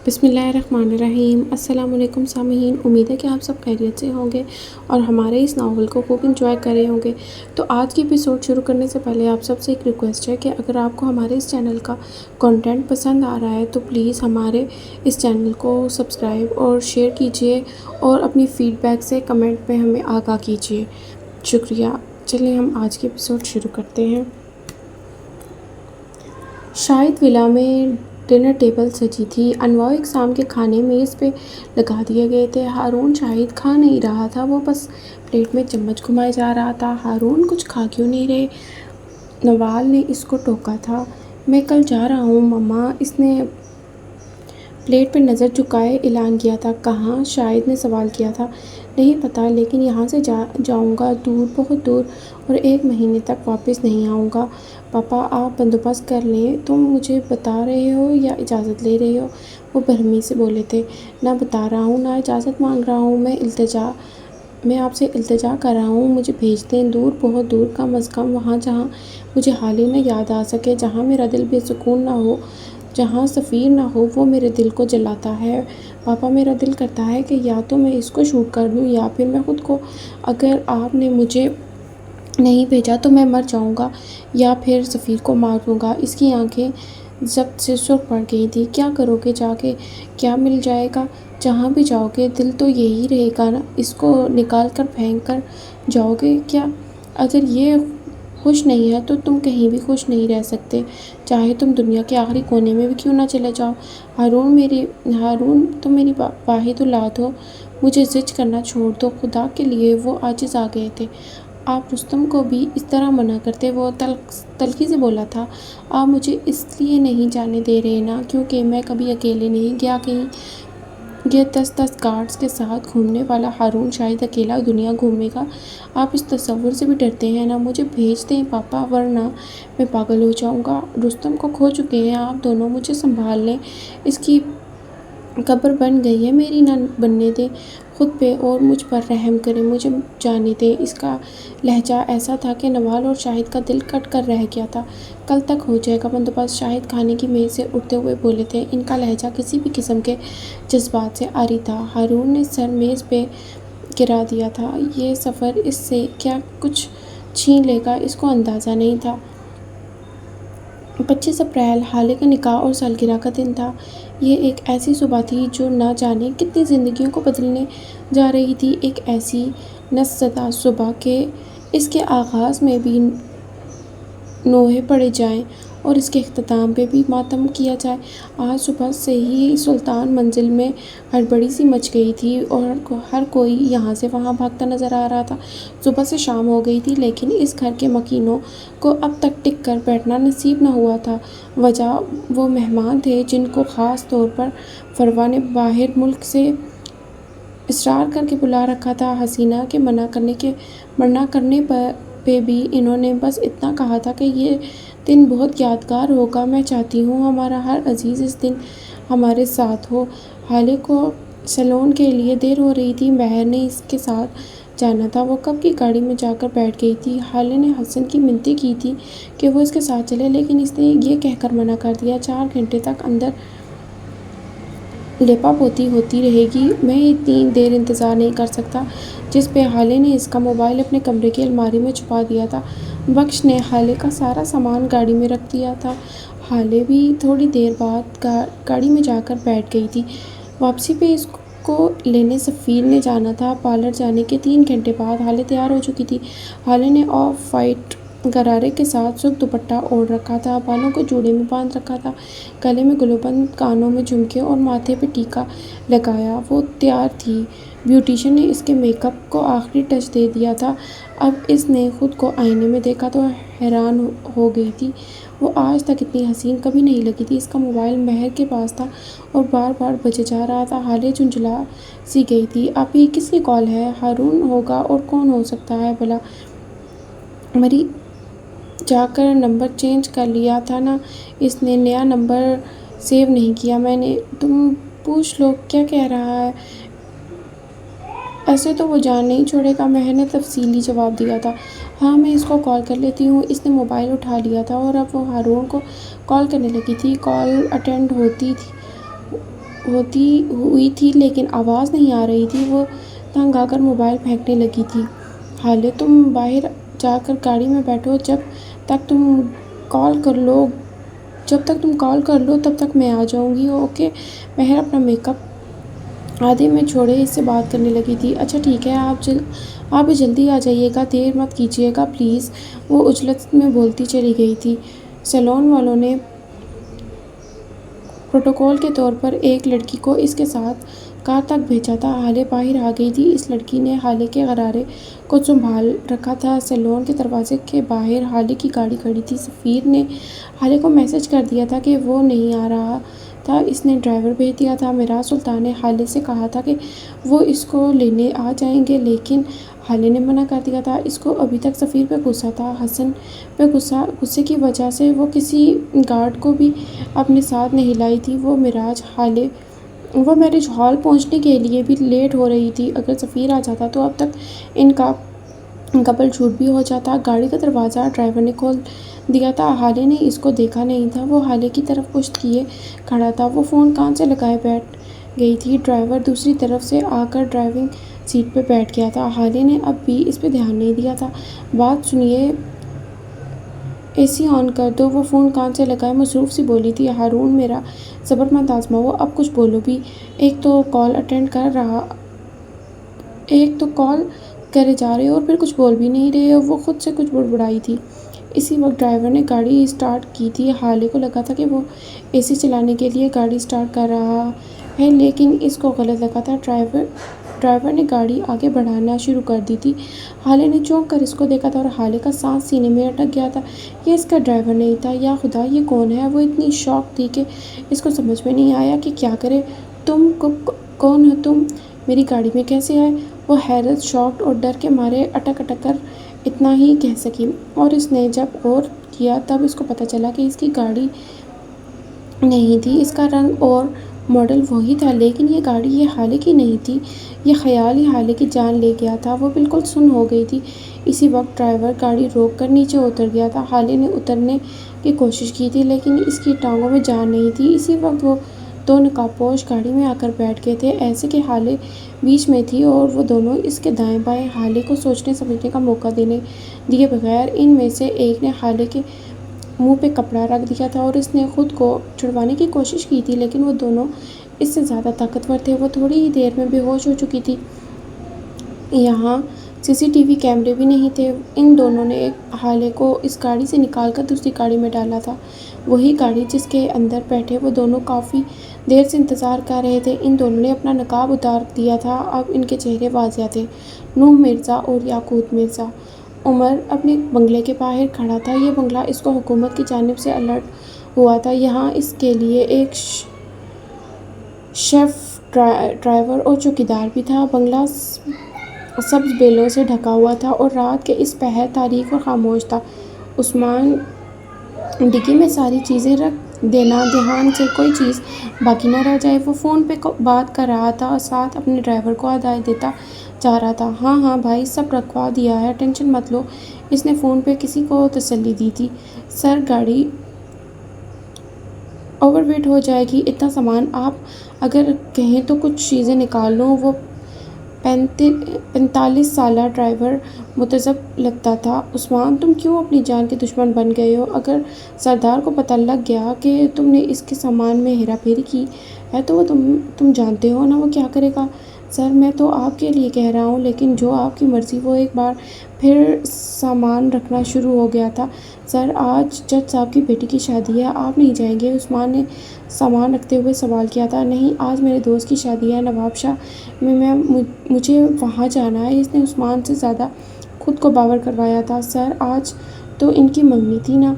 بسم اللہ الرحمن الرحیم۔ السلام علیکم سامعین، امید ہے کہ آپ سب خیریت سے ہوں گے اور ہمارے اس ناول کو خوب انجوائے کر رہے ہوں گے۔ تو آج کی ایپیسوڈ شروع کرنے سے پہلے آپ سب سے ایک ریکویسٹ ہے کہ اگر آپ کو ہمارے اس چینل کا کنٹینٹ پسند آ رہا ہے تو پلیز ہمارے اس چینل کو سبسکرائب اور شیئر کیجیے اور اپنی فیڈ بیک سے کمنٹ میں ہمیں آگاہ کیجیے۔ شکریہ۔ چلیں ہم آج کی ایپیسوڈ شروع کرتے ہیں۔ شاہد ولا میں ڈنر ٹیبل سجی تھی۔ انواع اقسام کے کھانے میز پہ لگا دیے گئے تھے۔ ہارون شاہد کھا نہیں رہا تھا، وہ بس پلیٹ میں چمچ گھمائے جا رہا تھا۔ ہارون کچھ کھا کیوں نہیں رہے؟ نوال نے اس کو ٹوکا تھا۔ میں کل جا رہا ہوں مما، اس نے پلیٹ پہ نظر جھکائے اعلان کیا تھا۔ کہاں؟ شاہد نے سوال کیا تھا۔ نہیں پتہ، لیکن یہاں سے جاؤں گا دور، بہت دور، اور 1 مہینے تک واپس نہیں آؤں گا۔ پاپا آپ بندوبست کر لیں۔ تم مجھے بتا رہے ہو یا اجازت لے رہے ہو؟ وہ برہمی سے بولے تھے۔ نہ بتا رہا ہوں، نہ اجازت مانگ رہا ہوں، میں آپ سے التجا کر رہا ہوں، مجھے بھیج دیں دور، بہت دور، کم از کم وہاں جہاں مجھے حال ہی نہ یاد آ سکے، جہاں میرا دل بے سکون نہ ہو، جہاں سفیر نہ ہو۔ وہ میرے دل کو جلاتا ہے پاپا، میرا دل کرتا ہے کہ یا تو میں اس کو شوٹ کر دوں یا پھر میں خود کو۔ اگر آپ نے مجھے نہیں بھیجا تو میں مر جاؤں گا یا پھر سفیر کو مار دوں گا۔ اس کی آنکھیں ضبط سے سرخ پڑ گئی تھیں۔ کیا کرو گے جا کے؟ کیا مل جائے گا؟ جہاں بھی جاؤ گے دل تو یہی رہے گا نا، اس کو نکال کر پھینک کر جاؤ گے کیا؟ اگر یہ خوش نہیں ہے تو تم کہیں بھی خوش نہیں رہ سکتے، چاہے تم دنیا کے آخری کونے میں بھی کیوں نہ چلے جاؤ۔ ہارون تم میری واحد اولاد ہو، مجھے ضد کرنا چھوڑ دو خدا کے لیے۔ وہ عاجز آ گئے تھے۔ آپ رستم کو بھی اس طرح منع کرتے؟ وہ تلخی سے بولا تھا۔ آپ مجھے اس لیے نہیں جانے دے رہے نا کیونکہ میں کبھی اکیلے نہیں گیا کہیں۔ یہ 10 گارڈز کے ساتھ گھومنے والا ہارون شاید اکیلا دنیا گھومے گا؟ آپ اس تصور سے بھی ڈرتے ہیں نا؟ مجھے بھیج دیں پاپا، ورنہ میں پاگل ہو جاؤں گا۔ رستم کو کھو چکے ہیں آپ دونوں، مجھے سنبھال لیں۔ اس کی قبر بن گئی ہے، میری نہ بننے دیں۔ خود پہ اور مجھ پر رحم کریں، مجھے جانے دیں۔ اس کا لہجہ ایسا تھا کہ نوال اور شاہد کا دل کٹ کر رہ گیا تھا۔ کل تک ہو جائے گا بندوبست، شاہد کھانے کی میز سے اٹھتے ہوئے بولے تھے۔ ان کا لہجہ کسی بھی قسم کے جذبات سے عاری تھا۔ ہارون نے سر میز پہ گرا دیا تھا۔ یہ سفر اس سے کیا کچھ چھین لے گا اس کو اندازہ نہیں تھا۔ 25 اپریل حالے کا نکاح اور سالگرہ کا دن تھا۔ یہ ایک ایسی صبح تھی جو نہ جانے کتنی زندگیوں کو بدلنے جا رہی تھی، ایک ایسی نسزدہ صبح کہ اس کے آغاز میں بھی نوحے پڑھے جائیں اور اس کے اختتام پہ بھی ماتم کیا جائے۔ آج صبح سے ہی سلطان منزل میں ہڑبڑی سی مچ گئی تھی اور ہر کوئی یہاں سے وہاں بھاگتا نظر آ رہا تھا۔ صبح سے شام ہو گئی تھی لیکن اس گھر کے مکینوں کو اب تک ٹک کر بیٹھنا نصیب نہ ہوا تھا۔ وجہ وہ مہمان تھے جن کو خاص طور پر فروا نے باہر ملک سے اصرار کر کے بلا رکھا تھا۔ حسینہ کے منع کرنے پہ بھی انہوں نے بس اتنا کہا تھا کہ یہ دن بہت یادگار ہوگا، میں چاہتی ہوں ہمارا ہر عزیز اس دن ہمارے ساتھ ہو۔ حالے کو سیلون کے لیے دیر ہو رہی تھی، مہر نے اس کے ساتھ جانا تھا۔ وہ کب کی گاڑی میں جا کر بیٹھ گئی تھی۔ حالے نے حسن کی منتیں کی تھی کہ وہ اس کے ساتھ چلے لیکن اس نے یہ کہہ کر منع کر دیا 4 گھنٹے تک اندر لیپا پوتی ہوتی رہے گی، میں اتنی دیر انتظار نہیں کر سکتا۔ جس پہ حالے نے اس کا موبائل اپنے کمرے کی الماری میں چھپا دیا تھا۔ بخش نے حالے کا سارا سامان گاڑی میں رکھ دیا تھا۔ حالے بھی تھوڑی دیر بعد گاڑی میں جا کر بیٹھ گئی تھی۔ واپسی پہ اس کو لینے سفیر نے جانا تھا۔ پارلر جانے کے 3 گھنٹے بعد حالے تیار ہو چکی تھی۔ حالے نے آف وائٹ غرارے کے ساتھ سرخ دوپٹہ اوڑھ رکھا تھا، بالوں کو جوڑے میں باندھ رکھا تھا، گلے میں گلوبند، کانوں میں جھمکے اور ماتھے پہ ٹیکا لگایا وہ تیار تھی۔ بیوٹیشین نے اس کے میک اپ کو آخری ٹچ دے دیا تھا۔ اب اس نے خود کو آئینے میں دیکھا تو حیران ہو گئی تھی۔ وہ آج تک اتنی حسین کبھی نہیں لگی تھی۔ اس کا موبائل مہر کے پاس تھا اور بار بار بجے جا رہا تھا۔ حالے جھنجھلا سی گئی تھی۔ اب یہ کس کی کال ہے؟ ہارون ہوگا اور کون ہو سکتا ہے بھلا؟ مری جا کر نمبر چینج کر لیا تھا نا اس نے، نیا نمبر سیو نہیں کیا میں نے۔ تم پوچھ لو کیا کہہ رہا ہے، ایسے تو وہ جان نہیں چھوڑے گا، مہر نے تفصیلی جواب دیا تھا۔ ہاں میں اس کو کال کر لیتی ہوں۔ اس نے موبائل اٹھا لیا تھا اور اب وہ ہارون کو کال کرنے لگی تھی۔ کال اٹینڈ ہوتی ہوتی ہوئی تھی لیکن آواز نہیں آ رہی تھی۔ وہ تنگ آ کر موبائل پھینکنے لگی تھی۔ حالے تم باہر جا کر گاڑی میں بیٹھو، جب تک تم کال کر لو تب تک میں آ جاؤں گی۔ اوکے۔ مہر اپنا میک اپ آدھے میں چھوڑے اس سے بات کرنے لگی تھی۔ اچھا ٹھیک ہے، آپ بھی جلدی آ جائیے گا، دیر مت کیجیے گا پلیز، وہ عجلت میں بولتی چلی گئی تھی۔ سیلون والوں نے پروٹوکول کے طور پر ایک لڑکی کو اس کے ساتھ کار تک بھیجا تھا۔ حالے باہر آ گئی تھی۔ اس لڑکی نے حالے کے غرارے کو سنبھال رکھا تھا۔ سیلون کے دروازے کے باہر حالے کی گاڑی کھڑی تھی۔ سفیر نے حالے کو میسج کر دیا تھا کہ وہ نہیں آ رہا تھا، اس نے ڈرائیور بھیج دیا تھا۔ میراث سلطان نے حالے سے کہا تھا کہ وہ اس کو لینے آ جائیں گے لیکن حالے نے منع کر دیا تھا۔ اس کو ابھی تک سفیر پہ غصہ تھا۔ حسن پہ غصے کی وجہ سے وہ کسی گارڈ کو بھی اپنے ساتھ نہیں لائی تھی۔ وہ میرج ہال پہنچنے کے لیے بھی لیٹ ہو رہی تھی۔ اگر سفیر آ جاتا تو اب تک ان کا کپل شوٹ بھی ہو جاتا۔ گاڑی کا دروازہ ڈرائیور نے کھول دیا تھا۔ حالے نے اس کو دیکھا نہیں تھا، وہ حالے کی طرف پشت کیے کھڑا تھا۔ وہ فون کان سے لگائے بیٹھ گئی تھی۔ ڈرائیور دوسری طرف سے آ کر ڈرائیونگ سیٹ پہ بیٹھ گیا تھا۔ حالے نے اب بھی اس پہ دھیان نہیں دیا تھا۔ بات سنیے، اے سی آن کر دو، وہ فون کان سے لگائے مصروف سی بولی تھی۔ ہارون میرا صبر مت آزماؤ، اب کچھ بولو بھی، ایک تو کال کرے جا رہے ہو اور پھر کچھ بول بھی نہیں رہے ہو۔ وہ خود سے کچھ بڑبڑائی تھی۔ اسی وقت ڈرائیور نے گاڑی اسٹارٹ کی تھی۔ حالے کو لگا تھا کہ وہ اے سی چلانے کے لیے گاڑی اسٹارٹ کر رہا ہے لیکن اس کو غلط لگا تھا۔ ڈرائیور نے گاڑی آگے بڑھانا شروع کر دی تھی۔ حالے نے چونک کر اس کو دیکھا تھا اور حالے کا سانس سینے میں اٹک گیا تھا۔ یہ اس کا ڈرائیور نہیں تھا۔ یا خدا، یہ کون ہے؟ وہ اتنی شاک تھی کہ اس کو سمجھ میں نہیں آیا کہ کیا کرے۔ کون ہو تم؟ میری گاڑی میں کیسے آئے؟ وہ حیرت، شاک اور ڈر کے مارے اٹک کر اتنا ہی کہہ سکی، اور اس نے جب غور کیا تب اس کو پتہ چلا کہ اس کی گاڑی نہیں تھی۔ اس کا رنگ اور ماڈل وہی تھا لیکن یہ گاڑی یہ حالے کی نہیں تھی۔ یہ خیال ہی حالے کی جان لے گیا تھا۔ وہ بالکل سن ہو گئی تھی۔ اسی وقت ڈرائیور گاڑی روک کر نیچے اتر گیا تھا۔ حالے نے اترنے کی کوشش کی تھی لیکن اس کی ٹانگوں میں جان نہیں تھی۔ اسی وقت وہ دو نقاب پوش گاڑی میں آ کر بیٹھ گئے تھے، ایسے کہ حالے بیچ میں تھی اور وہ دونوں اس کے دائیں بائیں۔ حالے کو سوچنے سمجھنے کا موقع دیے بغیر ان میں سے ایک نے حالے کے منہ پہ کپڑا رکھ دیا تھا اور اس نے خود کو چھڑوانے کی کوشش کی تھی لیکن وہ دونوں اس سے زیادہ طاقتور تھے۔ وہ تھوڑی ہی دیر میں بے ہوش ہو چکی تھی۔ یہاں سی سی ٹی وی کیمرے بھی نہیں تھے۔ ان دونوں نے حالے کو اس گاڑی سے نکال کر دوسری گاڑی میں ڈالا تھا، وہی گاڑی جس کے اندر بیٹھے وہ دونوں کافی دیر سے انتظار کر رہے تھے۔ ان دونوں نے اپنا نقاب اتار دیا تھا، اب ان کے چہرے واضح تھے۔ نوح مرزا اور یاقوت مرزا۔ عمر اپنے بنگلے کے باہر کھڑا تھا۔ یہ بنگلہ اس کو حکومت کی جانب سے الاٹ ہوا تھا۔ یہاں اس کے لیے ایک شیف، ڈرائیور اور چوکیدار بھی تھا۔ بنگلہ سبز بیلوں سے ڈھکا ہوا تھا اور رات کے اس پہر تاریک اور خاموش تھا۔ عثمان، ڈگی میں ساری چیزیں رکھ دینا، دھیان سے کوئی چیز باقی نہ رہ جائے۔ وہ فون پہ بات کر رہا تھا اور ساتھ اپنے ڈرائیور کو ہدایت دیتا جا رہا تھا۔ ہاں بھائی، سب رکھوا دیا ہے، ٹینشن مت لو، اس نے فون پہ کسی کو تسلی دی تھی۔ سر، گاڑی اوور ویٹ ہو جائے گی، اتنا سامان آپ اگر کہیں تو کچھ چیزیں نکال لوں۔ وہ 45 سالہ ڈرائیور متذبذب لگتا تھا۔ عثمان، تم کیوں اپنی جان کے دشمن بن گئے ہو؟ اگر سردار کو پتہ لگ گیا کہ تم نے اس کے سامان میں ہیرا پھیری کی ہے تو وہ تم جانتے ہو نا وہ کیا کرے گا۔ سر، میں تو آپ کے لیے کہہ رہا ہوں لیکن جو آپ کی مرضی۔ وہ ایک بار پھر سامان رکھنا شروع ہو گیا تھا۔ سر، آج جج صاحب کی بیٹی کی شادی ہے، آپ نہیں جائیں گے؟ عثمان نے سامان رکھتے ہوئے سوال کیا تھا۔ نہیں، آج میرے دوست کی شادی ہے نواب شاہ میں، مجھے وہاں جانا ہے، اس نے عثمان سے زیادہ خود کو باور کروایا تھا۔ سر، آج تو ان کی منگنی تھی نا،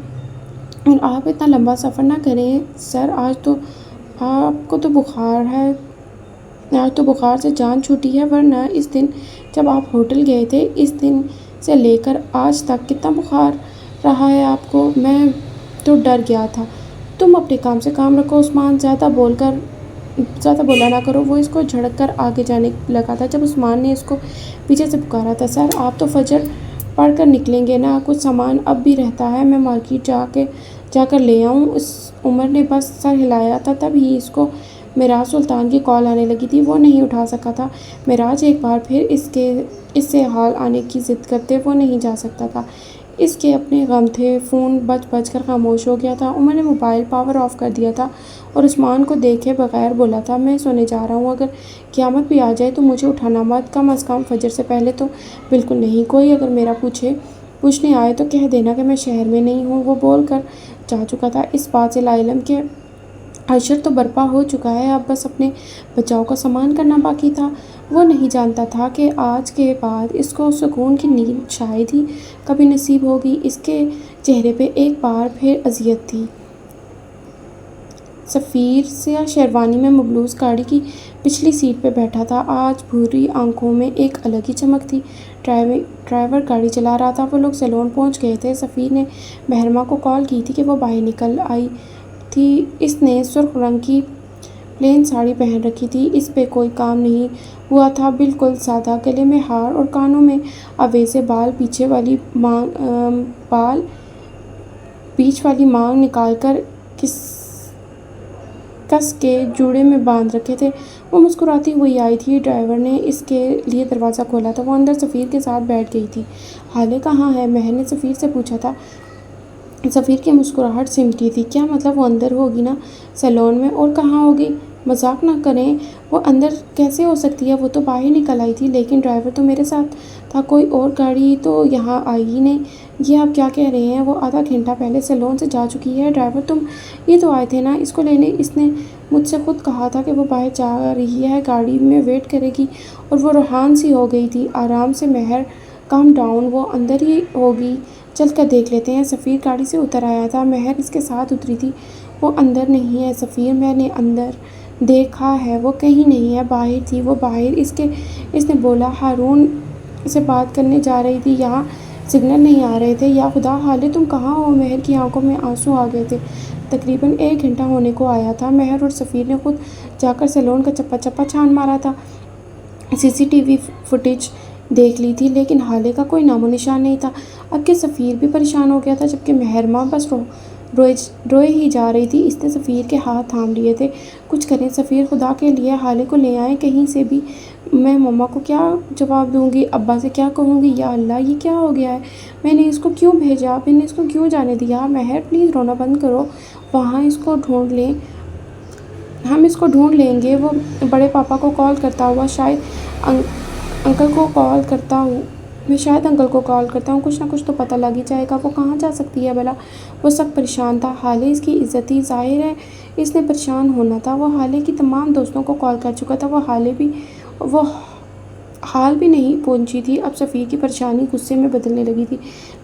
اور آپ اتنا لمبا سفر نہ کریں۔ سر، آج تو آپ کو تو بخار ہے، آج تو بخار سے جان چھوٹی ہے، ورنہ اس دن جب آپ ہوٹل گئے تھے اس دن سے لے کر آج تک کتنا بخار رہا ہے آپ کو؟ میں تو ڈر گیا تھا۔ تم اپنے کام سے کام رکھو عثمان، زیادہ بولا نہ کرو۔ وہ اس کو جھڑک کر آگے جانے لگا تھا جب عثمان نے اس کو پیچھے سے پکارا تھا۔ سر، آپ تو فجر پڑھ کر نکلیں گے نا، کچھ سامان اب بھی رہتا ہے، میں مارکیٹ جا کر لے آؤں۔ عمر نے بس سر ہلایا تھا، تب ہی اس کو معراج سلطان کی کال آنے لگی تھی، وہ نہیں اٹھا سکا تھا۔ معراج ایک بار پھر اس سے حال آنے کی ضد کرتے وہ نہیں جا سکتا تھا۔ اس کے اپنے غم تھے۔ فون بج بج کر خاموش ہو گیا تھا۔ عمر نے موبائل پاور آف کر دیا تھا اور عثمان کو دیکھے بغیر بولا تھا، میں سونے جا رہا ہوں، اگر قیامت بھی آ جائے تو مجھے اٹھانا مت، کم از کم فجر سے پہلے تو بالکل نہیں۔ کوئی اگر میرا پوچھنے آئے تو کہہ دینا کہ میں شہر میں نہیں ہوں۔ وہ بول کر جا چکا تھا۔ اس بات سے لاعلم کہ حشر تو برپا ہو چکا ہے، اب بس اپنے بچاؤ کا سامان کرنا باقی تھا۔ وہ نہیں جانتا تھا کہ آج کے بعد اس کو سکون کی نیند شاید ہی کبھی نصیب ہوگی۔ اس کے چہرے پہ ایک بار پھر اذیت تھی۔ سفیر سیاہ شیروانی میں ملبوس گاڑی کی پچھلی سیٹ پہ بیٹھا تھا۔ آج بھوری آنکھوں میں ایک الگ ہی چمک تھی۔ ڈرائیور گاڑی چلا رہا تھا۔ وہ لوگ سیلون پہنچ گئے تھے۔ سفیر نے مہرمہ کو کال کی تھی کہ وہ باہر نکل آئی تھی۔ اس نے سرخ رنگ کی پلین ساڑی پہن رکھی تھی۔ اس پہ کوئی کام نہیں ہوا تھا، بالکل سادہ، گلے میں ہار اور کانوں میں آویزے بال بیچ والی مانگ نکال کر کس کے جوڑے میں باندھ رکھے تھے۔ وہ مسکراتی ہوئی آئی تھی۔ ڈرائیور نے اس کے لیے دروازہ کھولا تھا۔ وہ اندر سفیر کے ساتھ بیٹھ گئی تھی۔ حالے کہاں ہے؟ مہر نے سفیر سے پوچھا تھا۔ سفیر کی مسکراہٹ سمٹی تھی۔ کیا مطلب؟ وہ اندر ہوگی نا، سیلون میں، اور کہاں ہوگی؟ مذاق نہ کریں، وہ اندر کیسے ہو سکتی ہے؟ وہ تو باہر نکل آئی تھی۔ لیکن ڈرائیور تو میرے ساتھ تھا، کوئی اور گاڑی تو یہاں آئی ہی نہیں۔ یہ آپ کیا کہہ رہے ہیں؟ وہ آدھا گھنٹہ پہلے سیلون سے جا چکی ہے۔ ڈرائیور تم یہ تو آئے تھے نا اس کو لینے؟ اس نے مجھ سے خود کہا تھا کہ وہ باہر جا رہی ہے، گاڑی میں ویٹ کرے گی، اور وہ روحان سی ہو گئی تھی۔ آرام سے مہر، کام ڈاؤن، وہ اندر ہی ہوگی، چل کر دیکھ لیتے ہیں۔ سفیر گاڑی سے اتر آیا تھا۔ مہر اس کے ساتھ اتری تھی۔ وہ اندر نہیں ہے سفیر، میں نے اندر دیکھا ہے، وہ کہیں نہیں ہے، باہر تھی وہ، باہر۔ اس نے بولا۔ ہارون سے بات کرنے جا رہی تھی، یہاں سگنل نہیں آ رہے تھے۔ یا خدا، حالے تم کہاں ہو؟ مہر کی آنکھوں میں آنسو آ گئے تھے۔ تقریباً 1 گھنٹہ ہونے کو آیا تھا۔ مہر اور سفیر نے خود جا کر سیلون کا چپا چپا چھان مارا تھا، CCTV فوٹیج دیکھ لی تھی، لیکن حالے کا کوئی نام و نشان نہیں تھا۔ اب کہ سفیر بھی پریشان ہو گیا تھا، جبکہ مہرماں بس روئے ہی جا رہی تھی۔ اس نے سفیر کے ہاتھ تھام لیے تھے۔ کچھ کریں سفیر، خدا کے لیے حالے کو لے آئیں کہیں سے بھی۔ میں مما کو کیا جواب دوں گی؟ ابا سے کیا کہوں گی؟ یا اللہ، یہ کیا ہو گیا ہے؟ میں نے اس کو کیوں بھیجا؟ میں نے اس کو کیوں جانے دیا؟ مہر پلیز رونا بند کرو، وہاں اس کو ڈھونڈ لیں، ہم اس کو ڈھونڈ لیں گے۔ وہ بڑے پاپا کو کال کرتا ہوا، شاید انکل کو کال کرتا ہوں، کچھ نہ کچھ تو پتہ لگ ہی جائے گا۔ وہ کہاں جا سکتی ہے بھلا؟ وہ سخت پریشان تھا۔ حالے اس کی عزت تھی، ظاہر ہے اس نے پریشان ہونا تھا۔ وہ حالے کی تمام دوستوں کو کال کر چکا تھا، وہ حال بھی نہیں پہنچی تھی۔ اب سفیر کی پریشانی غصے میں بدلنے لگی تھی،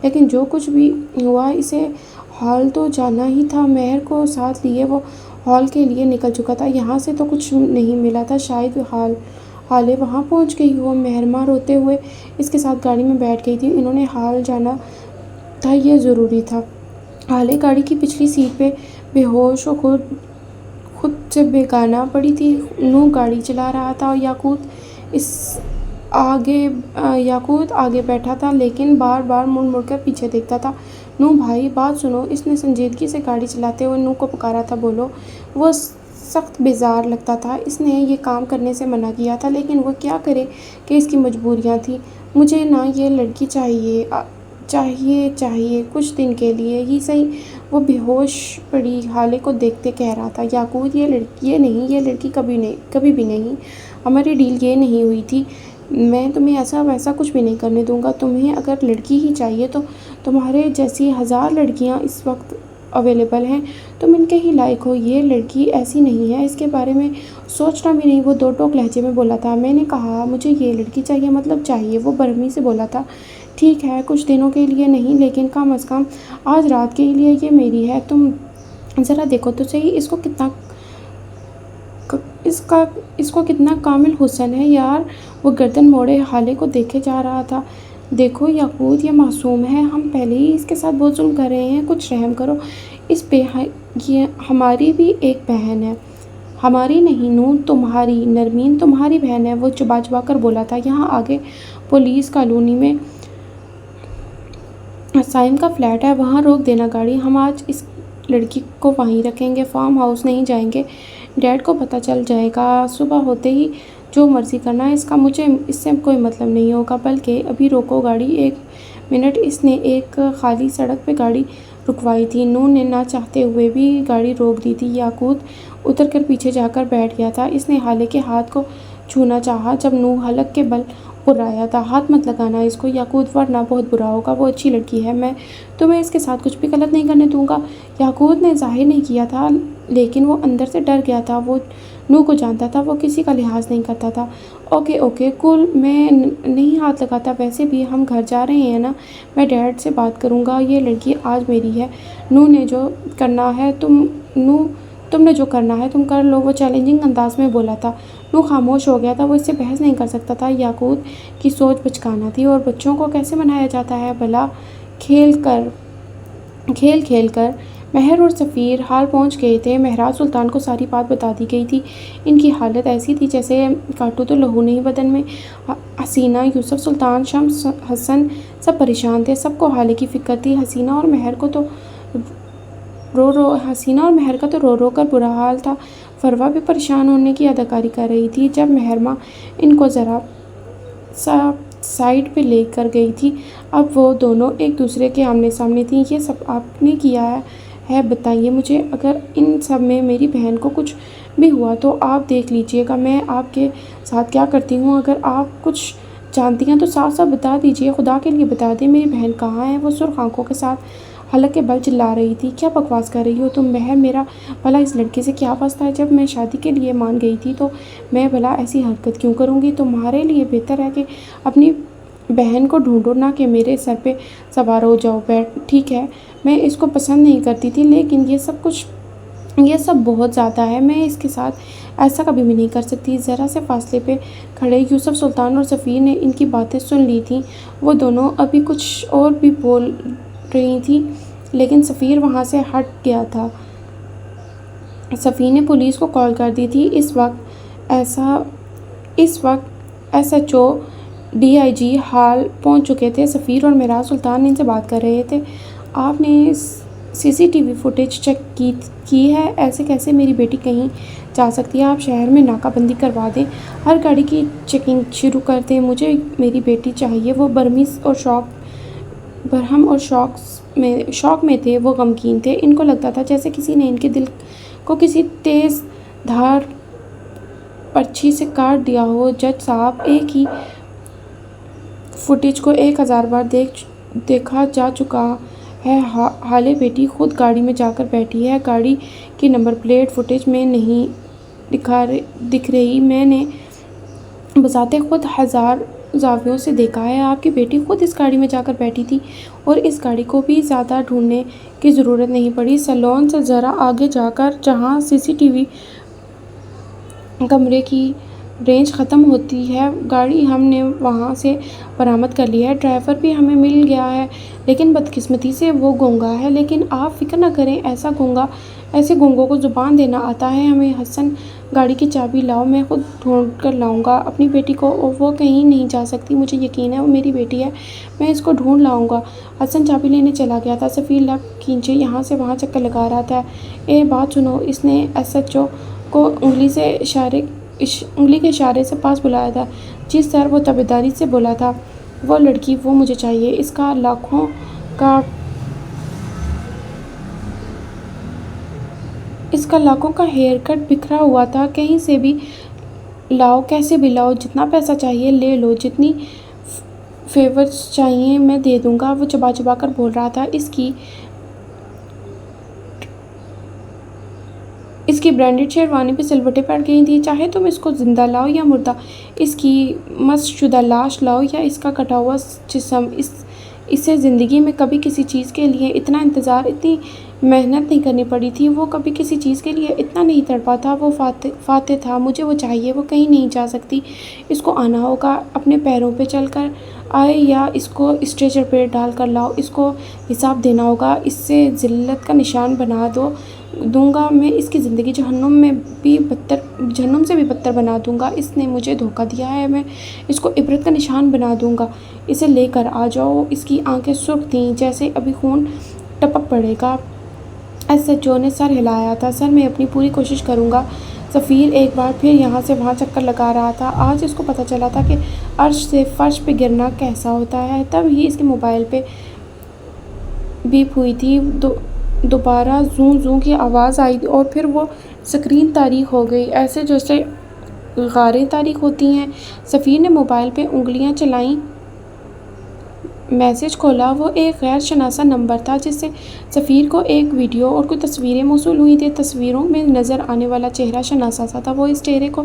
لیکن جو کچھ بھی ہوا اسے ہال تو جانا ہی تھا۔ مہر کو ساتھ لیے وہ ہال کے لیے نکل چکا تھا۔ یہاں سے تو کچھ نہیں ملا تھا، شاید حالے وہاں پہنچ گئی ہو۔ مہرماں روتے ہوئے اس کے ساتھ گاڑی میں بیٹھ گئی تھی۔ انہوں نے حال جانا تھا، یہ ضروری تھا۔ حالے گاڑی کی پچھلی سیٹ پہ بے ہوش و خود سے بیگانہ پڑی تھی۔ نو گاڑی چلا رہا تھا۔ یاقوت آگے بیٹھا تھا، لیکن بار بار مڑ کر پیچھے دیکھتا تھا۔ نو بھائی، بات سنو۔ اس نے سنجیدگی سے گاڑی چلاتے ہوئے نو کو پکارا تھا۔ بولو۔ وہ سخت بیزار لگتا تھا۔ اس نے یہ کام کرنے سے منع کیا تھا، لیکن وہ کیا کرے کہ اس کی مجبوریاں تھیں۔ مجھے نہ یہ لڑکی چاہیے کچھ دن کے لیے ہی صحیح۔ وہ بے ہوش پڑی حالے کو دیکھتے کہہ رہا تھا، یاقوت، یہ لڑکی کبھی بھی نہیں، ہماری ڈیل یہ نہیں ہوئی تھی۔ میں تمہیں ایسا ویسا کچھ بھی نہیں کرنے دوں گا۔ تمہیں اگر لڑکی ہی چاہیے تو تمہارے جیسی 1000 لڑکیاں اس وقت اویلیبل ہیں، تم ان کے ہی لائق ہو۔ یہ لڑکی ایسی نہیں ہے، اس کے بارے میں سوچنا بھی نہیں۔ وہ دو ٹوک لہجے میں بولا تھا۔ میں نے کہا مجھے یہ لڑکی چاہیے، مطلب چاہیے۔ وہ برہمی سے بولا تھا۔ ٹھیک ہے، کچھ دنوں کے لیے نہیں، لیکن کم از کم آج رات کے لیے یہ میری ہے۔ تم ذرا دیکھو تو صحیح، اس کو کتنا کامل حسن ہے یار۔ وہ گردن موڑے حالے کو دیکھے جا رہا تھا۔ دیکھو یاقوت، یہ معصوم ہے، ہم پہلے ہی اس کے ساتھ بہت ظلم کر رہے ہیں، کچھ رحم کرو اس پہ۔ ہماری بھی ایک بہن ہے۔ ہماری نہیں نور، تمہاری۔ نرمین تمہاری بہن ہے، وہ چبا کر بولا تھا۔ یہاں آگے پولیس کالونی میں سائم کا فلیٹ ہے، وہاں روک دینا گاڑی۔ ہم آج اس لڑکی کو وہیں رکھیں گے، فارم ہاؤس نہیں جائیں گے۔ ڈیڈ کو پتہ چل جائے گا، صبح ہوتے ہی جو مرضی کرنا ہے اس کا، مجھے اس سے کوئی مطلب نہیں ہوگا۔ بلکہ ابھی روکو گاڑی، 1 منٹ۔ اس نے ایک خالی سڑک پہ گاڑی رکوائی تھی۔ نور نے نہ چاہتے ہوئے بھی گاڑی روک دی تھی۔ یاقوت اتر کر پیچھے جا کر بیٹھ گیا تھا۔ اس نے حالے کے ہاتھ کو چھونا چاہا جب نور حلق کے بل غرایا تھا۔ ہاتھ مت لگانا اس کو یاقوت، ورنہ بہت برا ہوگا۔ وہ اچھی لڑکی ہے، میں تمہیں اس کے ساتھ کچھ بھی غلط نہیں کرنے دوں گا۔ یاقوت نے ظاہر نہیں کیا تھا، لیکن وہ اندر سے ڈر گیا تھا۔ وہ نور کو جانتا تھا، وہ کسی کا لحاظ نہیں کرتا تھا۔ اوکے کول، میں نہیں ہاتھ لگاتا۔ ویسے بھی ہم گھر جا رہے ہیں نا، میں ڈیڈ سے بات کروں گا۔ یہ لڑکی آج میری ہے۔ نور نے جو کرنا ہے تم نے جو کرنا ہے تم کر لو، وہ چیلنجنگ انداز میں بولا تھا۔ نور خاموش ہو گیا تھا، وہ اس سے بحث نہیں کر سکتا تھا۔ یاقوت کی سوچ بچکانا تھی، اور بچوں کو کیسے منایا جاتا ہے بھلا؟ کھیل کھیل کر۔ مہر اور سفیر حال پہنچ گئے تھے۔ مہراج سلطان کو ساری بات بتا دی گئی تھی۔ ان کی حالت ایسی تھی جیسے کاٹو تو لہو نہیں بدن میں۔ حسینہ، یوسف سلطان، شمس، حسن سب پریشان تھے۔ سب کو حالے کی فکر تھی۔ حسینہ اور مہر کا تو رو رو کر برا حال تھا۔ فروہ بھی پریشان ہونے کی اداکاری کر رہی تھی۔ جب مہرماں ان کو ذرا سا سائڈ پہ لے کر گئی تھی، اب وہ دونوں ایک دوسرے کے آمنے سامنے تھیں۔ یہ سب آپ نے کیا ہے بتائیے مجھے، اگر ان سب میں میری بہن کو کچھ بھی ہوا تو آپ دیکھ لیجیے گا میں آپ کے ساتھ کیا کرتی ہوں۔ اگر آپ کچھ جانتی ہیں تو صاف صاف بتا دیجیے، خدا کے لیے بتا دیں، میری بہن کہاں ہے؟ وہ سرخ آنکھوں کے ساتھ حلق کے بل چلا رہی تھی۔ کیا بکواس کر رہی ہو تم مہر؟ میرا بھلا اس لڑکے سے کیا واسطہ ہے؟ جب میں شادی کے لیے مان گئی تھی تو میں بھلا ایسی حرکت کیوں کروں گی؟ تمہارے لیے بہتر ہے کہ اپنی بہن کو ڈھونڈو، نہ کہ میرے سر پہ سوار ہو جاؤ۔ ٹھیک ہے، میں اس کو پسند نہیں کرتی تھی، لیکن یہ سب بہت زیادہ ہے۔ میں اس کے ساتھ ایسا کبھی بھی نہیں کر سکتی۔ ذرا سے فاصلے پہ کھڑے یوسف سلطان اور سفیر نے ان کی باتیں سن لی تھیں۔ وہ دونوں ابھی کچھ اور بھی بول رہی تھیں، لیکن سفیر وہاں سے ہٹ گیا تھا۔ سفیر نے پولیس کو کال کر دی تھی۔ اس وقت S H O DIG hall پہنچ چکے تھے۔ سفیر اور مہراج سلطان ان سے بات کر رہے تھے۔ آپ نے CCTV فوٹیج چیک کی ہے؟ ایسے کیسے میری بیٹی کہیں جا سکتی ہے؟ آپ شہر میں ناکہ بندی کروا دیں، ہر گاڑی کی چیکنگ شروع کر دیں۔ مجھے میری بیٹی چاہیے۔ وہ برہم اور شوق میں تھے، وہ غمگین تھے۔ ان کو لگتا تھا جیسے کسی نے ان کے دل کو کسی تیز دھار برچھی سے کاٹ دیا ہو۔ جج صاحب، ایک ہی فوٹیج کو 1000 بار دیکھا جا چکا ہے۔ حالے بیٹی خود گاڑی میں جا کر بیٹھی ہے۔ گاڑی کی نمبر پلیٹ فوٹیج میں نہیں دکھ رہی۔ میں نے بذات خود 1000 زاویوں سے دیکھا ہے۔ آپ کی بیٹی خود اس گاڑی میں جا کر بیٹھی تھی، اور اس گاڑی کو بھی زیادہ ڈھونڈنے کی ضرورت نہیں پڑی۔ سیلون سے ذرا آگے جا کر جہاں CCTV کیمرے کی رینج ختم ہوتی ہے، گاڑی ہم نے وہاں سے برآمد کر لی ہے۔ ڈرائیور بھی ہمیں مل گیا ہے، لیکن بدقسمتی سے وہ گونگا ہے۔ لیکن آپ فکر نہ کریں، ایسے گونگوں کو زبان دینا آتا ہے ہمیں۔ حسن، گاڑی کی چابی لاؤ، میں خود ڈھونڈ کر لاؤں گا اپنی بیٹی کو۔ وہ کہیں نہیں جا سکتی، مجھے یقین ہے، وہ میری بیٹی ہے، میں اس کو ڈھونڈ لاؤں گا۔ حسن چابی لینے چلا گیا تھا۔ سفیر لب کھینچے یہاں سے وہاں چکر لگا رہا تھا۔ بات سنو، اس نے SHO کو انگلی کے اشارے سے پاس بلایا تھا۔ جی سر، وہ تابعداری سے بولا تھا۔ وہ لڑکی، وہ مجھے چاہیے۔ اس کا لاکھوں کا ہیئر کٹ بکھرا ہوا تھا۔ کہیں سے بھی لاؤ، کیسے بھی لاؤ، جتنا پیسہ چاہیے لے لو، جتنی فیورز چاہیے میں دے دوں گا۔ وہ چبا چبا کر بول رہا تھا۔ اس کی برانڈڈ شیروانی پہ سلوٹیں پڑ گئی تھیں۔ چاہے تم اس کو زندہ لاؤ یا مردہ، اس کی مست شدہ لاش لاؤ یا اس کا کٹا ہوا جسم، اسے زندگی میں کبھی کسی چیز کے لیے اتنا انتظار، اتنی محنت نہیں کرنی پڑی تھی۔ وہ کبھی کسی چیز کے لیے اتنا نہیں تڑپا تھا۔ وہ فاتح تھا۔ مجھے وہ چاہیے۔ وہ کہیں نہیں جا سکتی۔ اس کو آنا ہوگا، اپنے پیروں پہ چل کر آئے یا اس کو اسٹریچر پہ ڈال کر لاؤ۔ اس کو حساب دینا ہوگا۔ اس سے ذلت کا نشان بنا دوں گا میں۔ اس کی زندگی جہنم سے بھی بدتر بنا دوں گا۔ اس نے مجھے دھوکہ دیا ہے، میں اس کو عبرت کا نشان بنا دوں گا۔ اسے لے کر آ جاؤ۔ اس کی آنکھیں سرخ تھیں جیسے ابھی خون ٹپک پڑے گا۔ SHO نے سر ہلایا تھا۔ سر، میں اپنی پوری کوشش کروں گا سفیر ایک بار پھر یہاں سے وہاں چکر لگا رہا تھا۔ آج اس کو پتہ چلا تھا کہ عرش سے فرش پہ گرنا کیسا ہوتا ہے۔ تب ہی اس کے موبائل پہ بیپ ہوئی تھی، دوبارہ زوں زوں کی آواز آئی اور پھر وہ اسکرین تاریک ہو گئی، ایسے جیسے غاریں تاریک ہوتی ہیں۔ سفیر نے موبائل پہ انگلیاں چلائیں، میسج کھولا۔ وہ ایک غیر شناسا نمبر تھا جس سے سفیر کو ایک ویڈیو اور کچھ تصویریں موصول ہوئی تھیں۔ تصویروں میں نظر آنے والا چہرہ شناسا سا تھا۔ وہ اس چہرے کو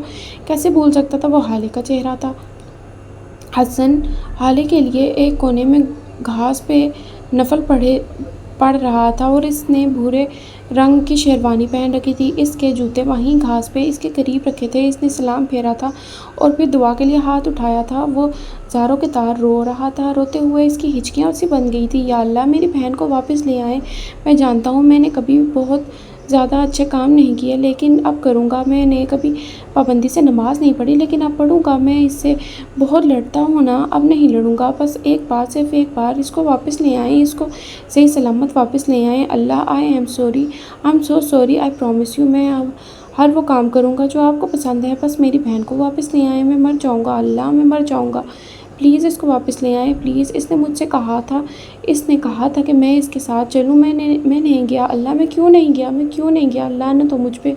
کیسے بھول سکتا تھا؟ وہ حالے کا چہرہ تھا۔ حسن حالے کے لیے ایک کونے میں گھاس پہ نفل پڑھ رہا تھا اور اس نے بھورے رنگ کی شیروانی پہن رکھی تھی۔ اس کے جوتے وہیں گھاس پہ اس کے قریب رکھے تھے۔ اس نے سلام پھیرا تھا اور پھر دعا کے لیے ہاتھ اٹھایا تھا۔ وہ زاروں کے طار رو رہا تھا۔ روتے ہوئے اس کی ہچکیاں سی بن گئی تھیں۔ یا اللہ، میری بہن کو واپس لے آئیں۔ میں جانتا ہوں میں نے کبھی بہت زیادہ اچھے کام نہیں کیے، لیکن اب کروں گا۔ میں نے کبھی پابندی سے نماز نہیں پڑھی، لیکن اب پڑھوں گا۔ میں اس سے بہت لڑتا ہوں نا، اب نہیں لڑوں گا۔ بس ایک بار، صرف ایک بار اس کو واپس لے آئیں، اس کو صحیح سلامت واپس لے آئیں۔ اللہ، I am so sorry, I promise you, میں اب ہر وہ کام کروں گا جو آپ کو پسند ہے۔ بس میری بہن کو واپس لے آئیں، میں مر جاؤں گا۔ اللہ، میں مر جاؤں گا، پلیز اس کو واپس لے آئیں، پلیز۔ اس نے مجھ سے کہا تھا کہ میں اس کے ساتھ چلوں، میں نہیں گیا۔ اللہ، میں کیوں نہیں گیا؟ لعنت ہو مجھ پہ،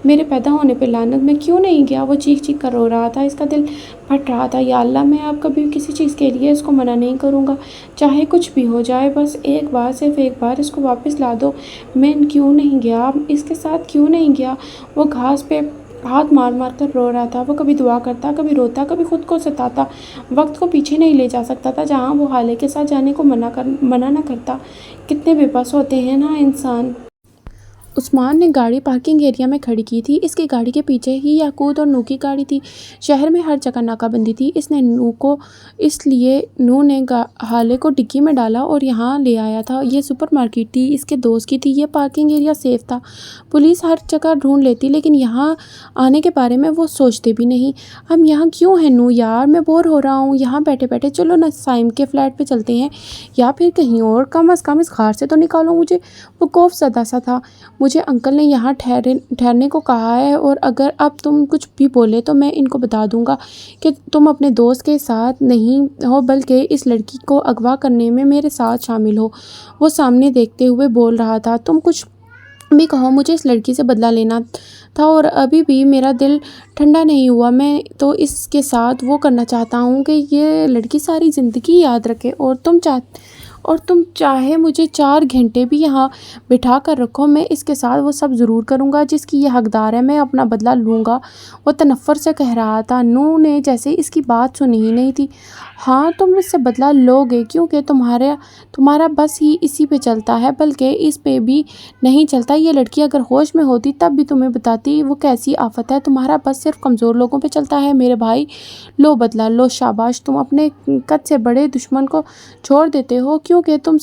میرے پیدا ہونے پہ لعنت، میں کیوں نہیں گیا؟ وہ چیخ چیخ کر رو رہا تھا، اس کا دل پھٹ رہا تھا۔ یا اللہ، میں اب کبھی کسی چیز کے لیے اس کو منع نہیں کروں گا، چاہے کچھ بھی ہو جائے۔ بس ایک بار، صرف ایک بار اس کو واپس لا دو۔ میں کیوں نہیں گیا؟ اس کے ساتھ کیوں نہیں گیا؟ وہ گھاس پہ ہاتھ مار مار کر رو رہا تھا۔ وہ کبھی دعا کرتا، کبھی روتا، کبھی خود کو ستاتا۔ وقت کو پیچھے نہیں لے جا سکتا تھا جہاں وہ حالے کے ساتھ جانے کو منع نہ کرتا۔ کتنے بے بس ہوتے ہیں نا انسان۔ عثمان نے گاڑی پارکنگ ایریا میں کھڑی کی تھی۔ اس کی گاڑی کے پیچھے ہی یاقوت اور نو کی گاڑی تھی۔ شہر میں ہر جگہ ناکہ بندی تھی۔ اس لیے نو نے حالے کو ڈگی میں ڈالا اور یہاں لے آیا تھا۔ یہ سپر مارکیٹ تھی، اس کے دوست کی تھی۔ یہ پارکنگ ایریا سیف تھا۔ پولیس ہر جگہ ڈھونڈ لیتی، لیکن یہاں آنے کے بارے میں وہ سوچتے بھی نہیں۔ ہم یہاں کیوں ہیں نو یار؟ میں بور ہو رہا ہوں یہاں بیٹھے بیٹھے۔ چلو نا سائم کے فلیٹ پہ چلتے ہیں، یا پھر کہیں اور۔ کم از کم اس غار سے تو نکالو مجھے۔ وہ خوف زدہ سا تھا۔ مجھے انکل نے یہاں ٹھہرنے کو کہا ہے، اور اگر اب تم کچھ بھی بولے تو میں ان کو بتا دوں گا کہ تم اپنے دوست کے ساتھ نہیں ہو بلکہ اس لڑکی کو اغوا کرنے میں میرے ساتھ شامل ہو۔ وہ سامنے دیکھتے ہوئے بول رہا تھا، تم کچھ بھی کہو، مجھے اس لڑکی سے بدلہ لینا تھا اور ابھی بھی میرا دل ٹھنڈا نہیں ہوا۔ میں تو اس کے ساتھ وہ کرنا چاہتا ہوں کہ یہ لڑکی ساری زندگی یاد رکھے، اور تم چاہے مجھے 4 گھنٹے بھی یہاں بٹھا کر رکھو، میں اس کے ساتھ وہ سب ضرور کروں گا جس کی یہ حقدار ہے۔ میں اپنا بدلہ لوں گا، وہ تنفر سے کہہ رہا تھا۔ نو نے جیسے اس کی بات سنی ہی نہیں تھی۔ ہاں، تم اس سے بدلہ لو گے کیونکہ تمہارا بس ہی اسی پہ چلتا ہے، بلکہ اس پہ بھی نہیں چلتا۔ یہ لڑکی اگر ہوش میں ہوتی تب بھی تمہیں بتاتی وہ کیسی آفت ہے۔ تمہارا بس صرف کمزور لوگوں پہ چلتا ہے میرے بھائی۔ لو بدلہ لو، شاباش۔ تم اپنے قد سے بڑے دشمن کو چھوڑ دیتے ہو کیونکہ تم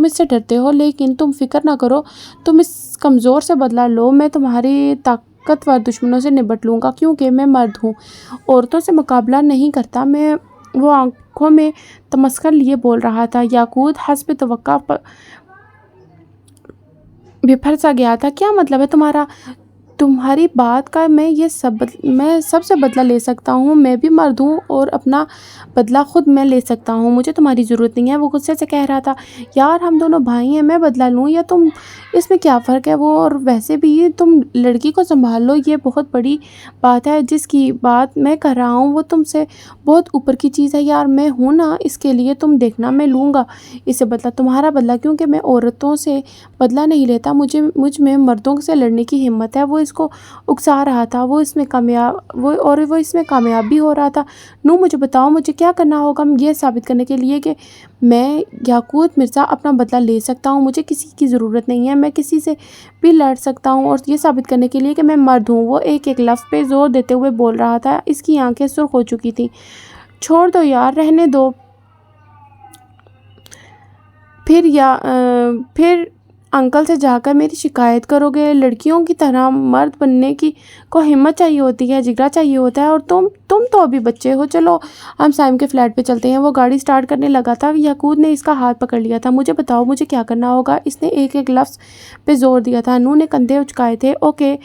اس سے ڈرتے ہو، لیکن تم فکر نہ کرو، تم اس کمزور سے بدلہ لو۔ میں تمہاری طاقتور دشمنوں سے نبٹ لوں گا کیونکہ میں مرد ہوں، عورتوں سے مقابلہ نہیں کرتا۔ وہ آنکھوں میں تمسخر لیے بول رہا تھا۔ یاقوت حسب توقع بفر سا گیا تھا۔ کیا مطلب ہے تمہاری بات کا؟ میں سب سے بدلہ لے سکتا ہوں، میں بھی مرد ہوں اور اپنا بدلہ خود میں لے سکتا ہوں، مجھے تمہاری ضرورت نہیں ہے۔ وہ غصے سے کہہ رہا تھا، یار ہم دونوں بھائی ہیں، میں بدلہ لوں یا تم، اس میں کیا فرق ہے؟ اور ویسے بھی تم لڑکی کو سنبھال لو، یہ بہت بڑی بات ہے۔ جس کی بات میں کر رہا ہوں وہ تم سے بہت اوپر کی چیز ہے یار، میں ہوں نا اس کے لیے، تم دیکھنا میں لوں گا اسے بدلہ، تمہارا بدلہ، کیونکہ میں عورتوں سے بدلہ نہیں لیتا، مجھ میں مردوں سے لڑنے کی ہمت ہے۔ وہ اس کو اکسا رہا تھا، وہ اس میں کامیاب بھی ہو رہا تھا۔ نو، مجھے بتاؤ مجھے کیا کرنا ہوگا یہ ثابت کرنے کے لیے کہ میں یاقوت مرزا اپنا بدلہ لے سکتا ہوں، مجھے کسی کی ضرورت نہیں ہے، میں کسی سے بھی لڑ سکتا ہوں، اور یہ ثابت کرنے کے لیے کہ میں مرد ہوں۔ وہ ایک ایک لفظ پہ زور دیتے ہوئے بول رہا تھا۔ اس کی آنکھیں سرخ ہو چکی تھیں۔ چھوڑ دو یار، رہنے دو، پھر انکل سے جا کر میری شکایت کرو گے؟ لڑکیوں کی طرح مرد بننے کی کو ہمت چاہیے ہوتی ہے، جگرا چاہیے ہوتا ہے، اور تم تو ابھی بچے ہو۔ چلو ہم سائم کے فلیٹ پہ چلتے ہیں۔ وہ گاڑی سٹارٹ کرنے لگا تھا۔ یاقوت نے اس کا ہاتھ پکڑ لیا تھا۔ مجھے بتاؤ مجھے کیا کرنا ہوگا؟ اس نے ایک ایک لفظ پہ زور دیا تھا۔ نو نے کندھے اچکائے تھے۔ اوکے،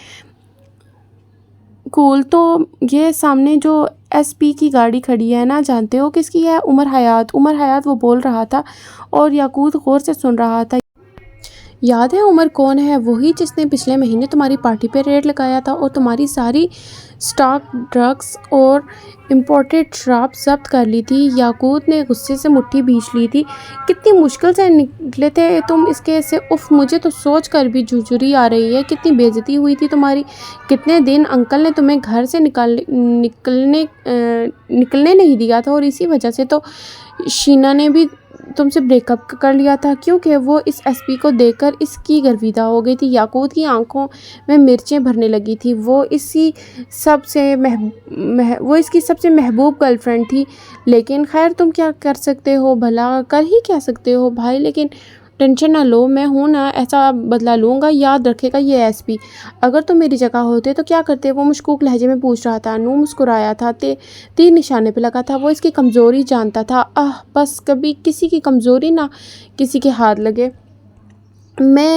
کول تو یہ سامنے جو ایس پی کی گاڑی کھڑی ہے نا، جانتے ہو کس کی ہے؟ عمر حیات وہ بول رہا تھا اور یاقوت غور سے سن رہا تھا۔ یاد ہے عمر کون ہے؟ وہی جس نے پچھلے مہینے تمہاری پارٹی پہ ریڈ لگایا تھا اور تمہاری ساری سٹاک ڈرگز اور امپورٹڈ شراب ضبط کر لی تھی۔ یاقوت نے غصے سے مٹھی بھینچ لی تھی۔ کتنی مشکل سے نکلے تھے تم اس کیس سے، اف مجھے تو سوچ کر بھی جھرجھری آ رہی ہے۔ کتنی بے عزتی ہوئی تھی تمہاری، کتنے دن انکل نے تمہیں گھر سے نکلنے نہیں دیا تھا، اور اسی وجہ سے تو شینا نے بھی تم سے بریک اپ کر لیا تھا، کیونکہ وہ اس ایس پی کو دیکھ کر اس کی گرویدہ ہو گئی تھی۔ یاقوت کی آنکھوں میں مرچیں بھرنے لگی تھی۔ وہ اس کی سب سے محبوب گرل فرینڈ تھی، لیکن خیر تم کیا کر سکتے ہو، بھلا کر ہی کیا سکتے ہو بھائی۔ لیکن ٹینشن نہ لو، میں ہوں نا، ایسا بدلہ لوں گا، یاد رکھے گا یہ ایس پی۔ اگر تم میری جگہ ہوتے تو کیا کرتے؟ وہ مشکوک لہجے میں پوچھ رہا تھا۔ نور مسکرایا تھا۔ تیر نشانے پہ لگا تھا، وہ اس کی کمزوری جانتا تھا۔ بس کبھی کسی کی کمزوری نہ کسی کے ہاتھ لگے۔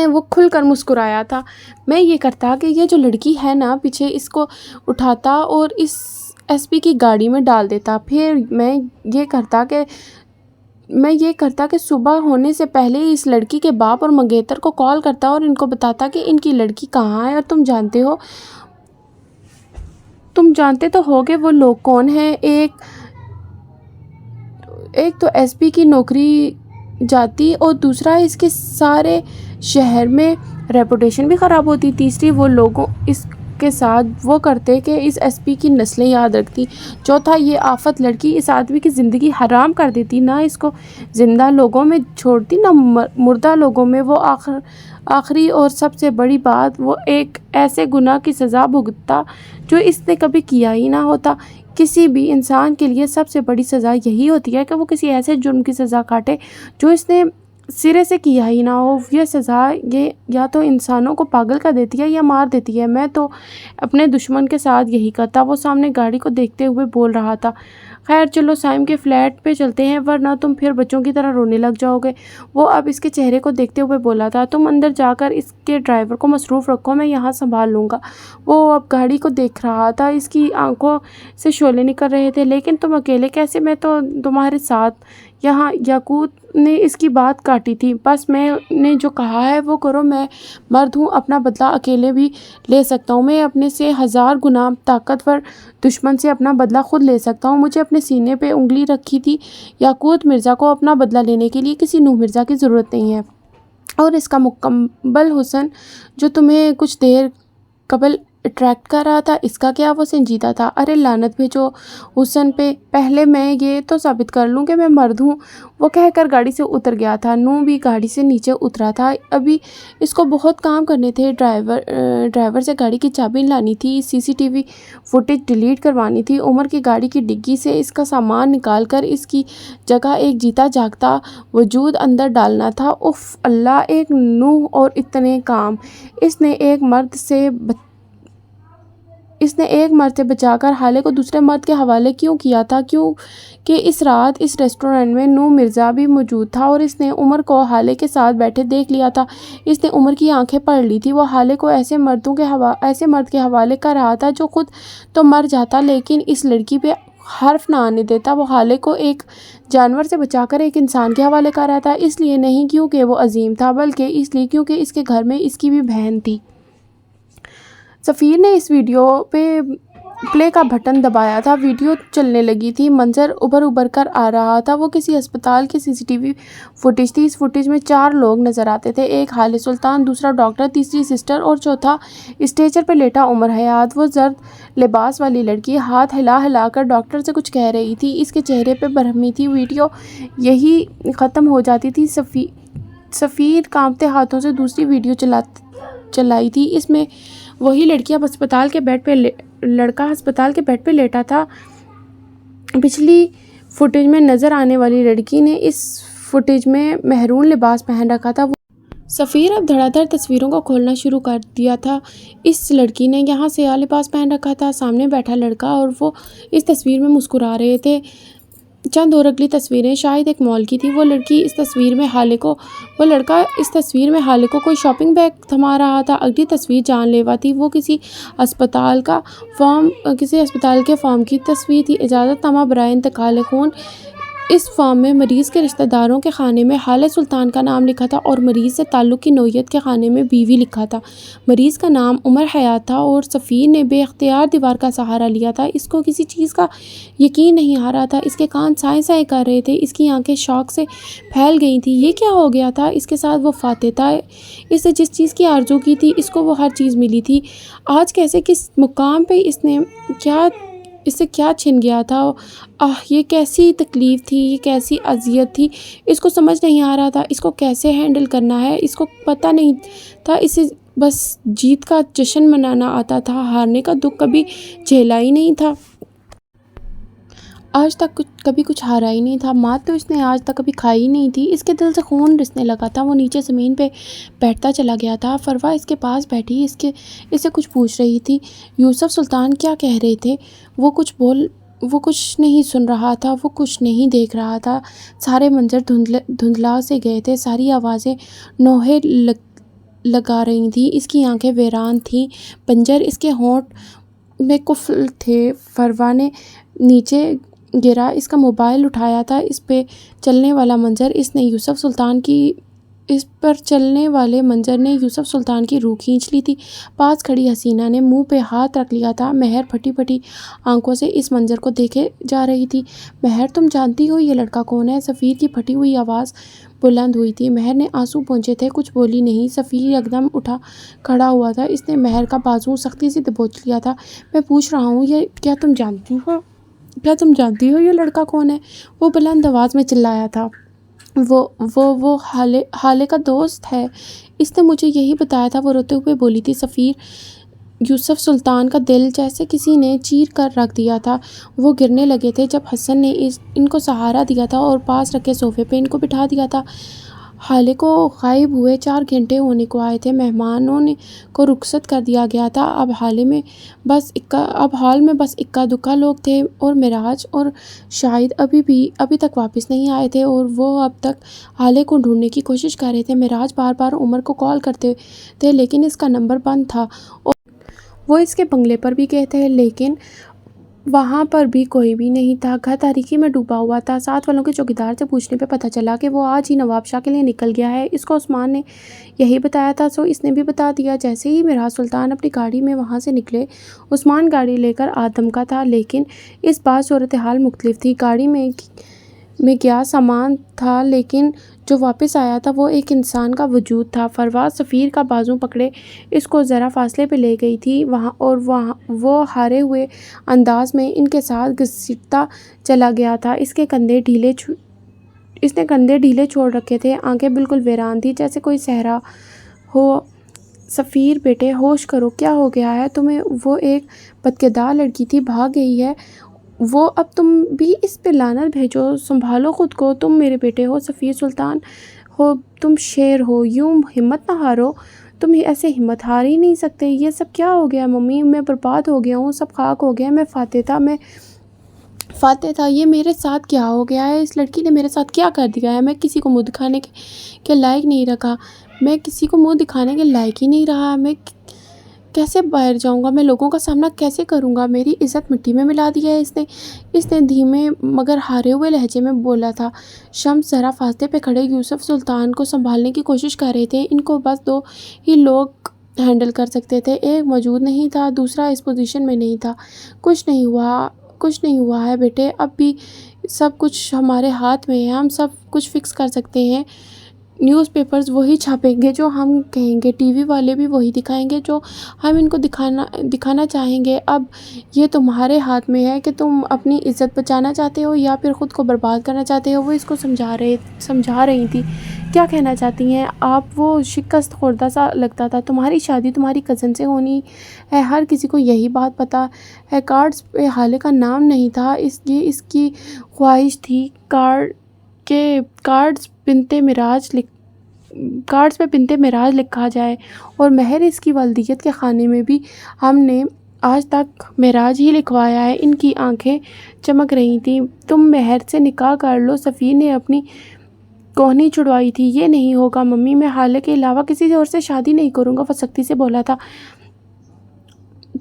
وہ کھل کر مسکرایا تھا۔ میں یہ کرتا کہ یہ جو لڑکی ہے نا پیچھے، اس کو اٹھاتا اور اس ایس پی کی گاڑی میں ڈال دیتا۔ پھر میں یہ کرتا کہ صبح ہونے سے پہلے اس لڑکی کے باپ اور منگیتر کو کال کرتا اور ان کو بتاتا کہ ان کی لڑکی کہاں ہے، اور تم جانتے تو ہوگے وہ لوگ کون ہیں۔ ایک تو ایس پی کی نوکری جاتی اور دوسرا اس کے سارے شہر میں ریپوٹیشن بھی خراب ہوتی، تیسری وہ لوگوں اس کے ساتھ وہ کرتے کہ اس ایس پی کی نسلیں یاد رکھتی، چوتھا یہ آفت لڑکی اس آدمی کی زندگی حرام کر دیتی، نہ اس کو زندہ لوگوں میں چھوڑتی نہ مردہ لوگوں میں۔ وہ آخری اور سب سے بڑی بات، وہ ایک ایسے گناہ کی سزا بھگتتا جو اس نے کبھی کیا ہی نہ ہوتا۔ کسی بھی انسان کے لیے سب سے بڑی سزا یہی ہوتی ہے کہ وہ کسی ایسے جرم کی سزا کاٹے جو اس نے سرے سے کیا ہی نہ ہو۔ یہ سزا یا تو انسانوں کو پاگل کر دیتی ہے یا مار دیتی ہے۔ میں تو اپنے دشمن کے ساتھ یہی کرتا۔ وہ سامنے گاڑی کو دیکھتے ہوئے بول رہا تھا۔ خیر چلو سائم کے فلیٹ پہ چلتے ہیں، ورنہ تم پھر بچوں کی طرح رونے لگ جاؤ گے۔ وہ اب اس کے چہرے کو دیکھتے ہوئے بولا تھا۔ تم اندر جا کر اس کے ڈرائیور کو مصروف رکھو، میں یہاں سنبھال لوں گا۔ وہ اب گاڑی کو دیکھ رہا تھا، اس کی آنکھوں سے شعلے نکل رہے تھے۔ لیکن تم اکیلے کیسے؟ میں تو تمہارے ساتھ یہاں۔ یاقوت نے اس کی بات کاٹی تھی۔ بس میں نے جو کہا ہے وہ کرو، میں مرد ہوں، اپنا بدلہ اکیلے بھی لے سکتا ہوں۔ میں اپنے سے 1000 گنا طاقتور دشمن سے اپنا بدلہ خود لے سکتا ہوں۔ مجھے اپنے سینے پہ انگلی رکھی تھی یاقوت مرزا کو اپنا بدلہ لینے کے لیے کسی نوح مرزا کی ضرورت نہیں ہے، اور اس کا مکمل حسن جو تمہیں کچھ دیر قبل اٹریکٹ کر رہا تھا، اس کا کیا؟ وہ سنجیدہ تھا۔ ارے لعنت بھیجو حسن پہ، پہلے میں یہ تو ثابت کر لوں کہ میں مرد ہوں۔ وہ کہہ کر گاڑی سے اتر گیا تھا۔ نو بھی گاڑی سے نیچے اترا تھا۔ ابھی اس کو بہت کام کرنے تھے۔ ڈرائیور سے گاڑی کی چابی لانی تھی، C C T V footage delete کروانی تھی، عمر کی گاڑی کی ڈگی سے اس کا سامان نکال کر اس کی جگہ ایک جیتا جاگتا وجود اندر ڈالنا تھا۔ اف اللہ، ایک نوح اور اتنے کام! اس نے ایک مرد سے بچا کر حالے کو دوسرے مرد کے حوالے کیوں کیا تھا؟ کیونکہ اس رات اس ریسٹورنٹ میں نوح مرزا بھی موجود تھا، اور اس نے عمر کو حالے کے ساتھ بیٹھے دیکھ لیا تھا۔ اس نے عمر کی آنکھیں پڑھ لی تھی۔ وہ حالے کو ایسے مرد کے حوالے کر رہا تھا جو خود تو مر جاتا لیکن اس لڑکی پہ حرف نہ آنے دیتا۔ وہ حالے کو ایک جانور سے بچا کر ایک انسان کے حوالے کر رہا تھا، اس لیے نہیں کیونکہ وہ عظیم تھا، بلکہ اس لیے کیونکہ اس کے گھر میں اس کی بھی بہن تھی۔ سفیر نے اس ویڈیو پہ پلے کا بٹن دبایا تھا۔ ویڈیو چلنے لگی تھی۔ منظر ابھر کر آ رہا تھا۔ وہ کسی ہسپتال کی سی سی ٹی وی فوٹیج تھی۔ اس فوٹیج میں 4 لوگ نظر آتے تھے، ایک حالے سلطان، دوسرا ڈاکٹر، تیسری سسٹر اور چوتھا اسٹریچر پہ لیٹا عمر حیات۔ وہ زرد لباس والی لڑکی ہاتھ ہلا کر ڈاکٹر سے کچھ کہہ رہی تھی، اس کے چہرے پہ برہمی تھی۔ ویڈیو یہی ختم ہو جاتی تھی۔ سفیر کانپتے ہاتھوں سے دوسری ویڈیو چلائی تھی۔ اس میں وہی لڑکا ہسپتال کے بیڈ پہ لیٹا تھا۔ پچھلی فوٹیج میں نظر آنے والی لڑکی نے اس فوٹیج میں مہرون لباس پہن رکھا تھا۔ سفیر اب دھڑا دھڑ تصویروں کو کھولنا شروع کر دیا تھا۔ اس لڑکی نے یہاں سیاہ لباس پہن رکھا تھا، سامنے بیٹھا لڑکا اور وہ اس تصویر میں مسکرا رہے تھے۔ چند اور اگلی تصویریں شاید ایک مال کی تھی۔ وہ لڑکا اس تصویر میں حالے کو کوئی شاپنگ بیگ تھما رہا تھا۔ اگلی تصویر جان لیوا تھی۔ وہ کسی ہسپتال کے فارم کی تصویر تھی۔ اجازت نامہ برائے انتقال خون۔ اس فارم میں مریض کے رشتہ داروں کے خانے میں حالے سلطان کا نام لکھا تھا اور مریض سے تعلق کی نوعیت کے خانے میں بیوی لکھا تھا۔ مریض کا نام عمر حیات تھا اور سفیر نے بے اختیار دیوار کا سہارا لیا تھا۔ اس کو کسی چیز کا یقین نہیں آ رہا تھا۔ اس کے کان سائیں سائیں کر رہے تھے۔ اس کی آنکھیں شوق سے پھیل گئی تھیں۔ یہ کیا ہو گیا تھا؟ اس کے ساتھ وہ فاتح تھا۔ اس نے جس چیز کی آرزو کی تھی اس کو وہ ہر چیز ملی تھی۔ آج کیسے کس مقام پہ اس سے کیا چھن گیا تھا؟ یہ کیسی تکلیف تھی، یہ کیسی اذیت تھی، اس کو سمجھ نہیں آ رہا تھا۔ اس کو کیسے ہینڈل کرنا ہے اس کو پتہ نہیں تھا۔ اسے بس جیت کا جشن منانا آتا تھا، ہارنے کا دکھ کبھی جھیلا ہی نہیں تھا۔ آج تک کبھی کچھ ہارا ہی نہیں تھا۔ مات تو اس نے آج تک کبھی کھائی ہی نہیں تھی۔ اس کے دل سے خون رسنے لگا تھا۔ وہ نیچے زمین پہ بیٹھتا چلا گیا تھا۔ فروا اس کے پاس بیٹھی اسے کچھ پوچھ رہی تھی۔ یوسف سلطان کیا کہہ رہے تھے؟ وہ کچھ نہیں سن رہا تھا، وہ کچھ نہیں دیکھ رہا تھا۔ سارے منظر دھندلا سے گئے تھے، ساری آوازیں نوحے لگا رہی تھیں۔ اس کی آنکھیں ویران تھیں، پنجر اس کے ہونٹ میں قفل تھے۔ فروا نے نیچے گرا اس کا موبائل اٹھایا تھا۔ اس پر چلنے والے منظر نے یوسف سلطان کی روح کھینچ لی تھی۔ پاس کھڑی حسینہ نے منہ پہ ہاتھ رکھ لیا تھا۔ مہر پھٹی پھٹی آنکھوں سے اس منظر کو دیکھے جا رہی تھی۔ مہر تم جانتی ہو یہ لڑکا کون ہے؟ سفیر کی پھٹی ہوئی آواز بلند ہوئی تھی۔ مہر نے آنسو پونچھے تھے، کچھ بولی نہیں۔ سفیر یکدم اٹھا کھڑا ہوا تھا۔ اس نے مہر کا بازو سختی سے دبوچ لیا تھا۔ میں پوچھ رہا ہوں کیا تم جانتی ہو یہ لڑکا کون ہے؟ وہ بلند آواز میں چلایا تھا۔ وہ حالے کا دوست ہے، اس نے مجھے یہی بتایا تھا، وہ روتے ہوئے بولی تھی۔ سفیر یوسف سلطان کا دل جیسے کسی نے چیر کر رکھ دیا تھا۔ وہ گرنے لگے تھے جب حسن نے ان کو سہارا دیا تھا اور پاس رکھے صوفے پہ ان کو بٹھا دیا تھا۔ حالے کو غائب ہوئے 4 گھنٹے ہونے کو آئے تھے۔ مہمانوں کو رخصت کر دیا گیا تھا۔ اب ہال میں بس اکا دکا لوگ تھے اور معراج اور شاہد ابھی تک واپس نہیں آئے تھے اور وہ اب تک حالے کو ڈھونڈنے کی کوشش کر رہے تھے۔ معراج بار بار عمر کو کال کرتے تھے لیکن اس کا نمبر بند تھا اور وہ اس کے بنگلے پر بھی گئے تھے لیکن وہاں پر بھی کوئی بھی نہیں تھا۔ گھر تاریکی میں ڈوبا ہوا تھا۔ ساتھ والوں کے چوکیدار سے پوچھنے پہ پتہ چلا کہ وہ آج ہی نواب شاہ کے لیے نکل گیا ہے۔ اس کو عثمان نے یہی بتایا تھا سو اس نے بھی بتا دیا۔ جیسے ہی معراج سلطان اپنی گاڑی میں وہاں سے نکلے، عثمان گاڑی لے کر آدم کا تھا لیکن اس بار صورتحال مختلف تھی۔ گاڑی میں گیا سامان تھا لیکن جو واپس آیا تھا وہ ایک انسان کا وجود تھا۔ فروا سفیر کا بازو پکڑے اس کو ذرا فاصلے پہ لے گئی تھی وہ ہارے ہوئے انداز میں ان کے ساتھ گھسیٹتا چلا گیا تھا۔ اس نے کندھے ڈھیلے چھوڑ رکھے تھے، آنکھیں بالکل ویران تھیں جیسے کوئی صحرا ہو۔ سفیر بیٹے ہوش کرو، کیا ہو گیا ہے تمہیں؟ وہ ایک بدکردار لڑکی تھی، بھاگ گئی ہے وہ، اب تم بھی اس پہ لعنت بھیجو، سنبھالو خود کو، تم میرے بیٹے ہو، سفیر سلطان ہو، تم شیر ہو، یوں ہمت نہ ہارو، تم ایسے ہمت ہار ہی نہیں سکتے۔ یہ سب کیا ہو گیا ممی؟ میں برباد ہو گیا ہوں، سب خاک ہو گیا۔ میں فاتح تھا، یہ میرے ساتھ کیا ہو گیا ہے؟ اس لڑکی نے میرے ساتھ کیا کر دیا ہے؟ میں کسی کو منہ دکھانے کے لائق نہیں رہا، میں کیسے باہر جاؤں گا؟ میں لوگوں کا سامنا کیسے کروں گا؟ میری عزت مٹی میں ملا دی ہے اس نے دھیمے مگر ہارے ہوئے لہجے میں بولا تھا۔ شمس ذرا فاصلے پہ کھڑے یوسف سلطان کو سنبھالنے کی کوشش کر رہے تھے۔ ان کو بس 2 ہی لوگ ہینڈل کر سکتے تھے، ایک موجود نہیں تھا، دوسرا اس پوزیشن میں نہیں تھا۔ کچھ نہیں ہوا ہے بیٹے، اب بھی سب کچھ ہمارے ہاتھ میں ہے، ہم سب کچھ فکس کر سکتے ہیں۔ نیوز پیپرز وہی چھاپیں گے جو ہم کہیں گے، ٹی وی والے بھی وہی دکھائیں گے جو ہم ان کو دکھانا چاہیں گے۔ اب یہ تمہارے ہاتھ میں ہے کہ تم اپنی عزت بچانا چاہتے ہو یا پھر خود کو برباد کرنا چاہتے ہو۔ وہ اس کو سمجھا رہی تھی۔ کیا کہنا چاہتی ہیں آپ؟ وہ شکست خوردہ سا لگتا تھا۔ تمہاری شادی تمہاری کزن سے ہونی ہے، ہر کسی کو یہی بات پتہ ہے۔ کارڈز پہ حالے کا نام نہیں تھا، یہ اس کی خواہش تھی کہ کارڈز پہ بنت معراج لکھا جائے اور مہر اس کی والدیت کے خانے میں بھی ہم نے آج تک معراج ہی لکھوایا ہے۔ ان کی آنکھیں چمک رہی تھیں۔ تم مہر سے نکاح کر لو، سفیر نے اپنی کوہنی چھڑوائی تھی۔ یہ نہیں ہوگا ممی، میں حالے کے علاوہ کسی اور سے شادی نہیں کروں گا، وہ سختی سے بولا تھا۔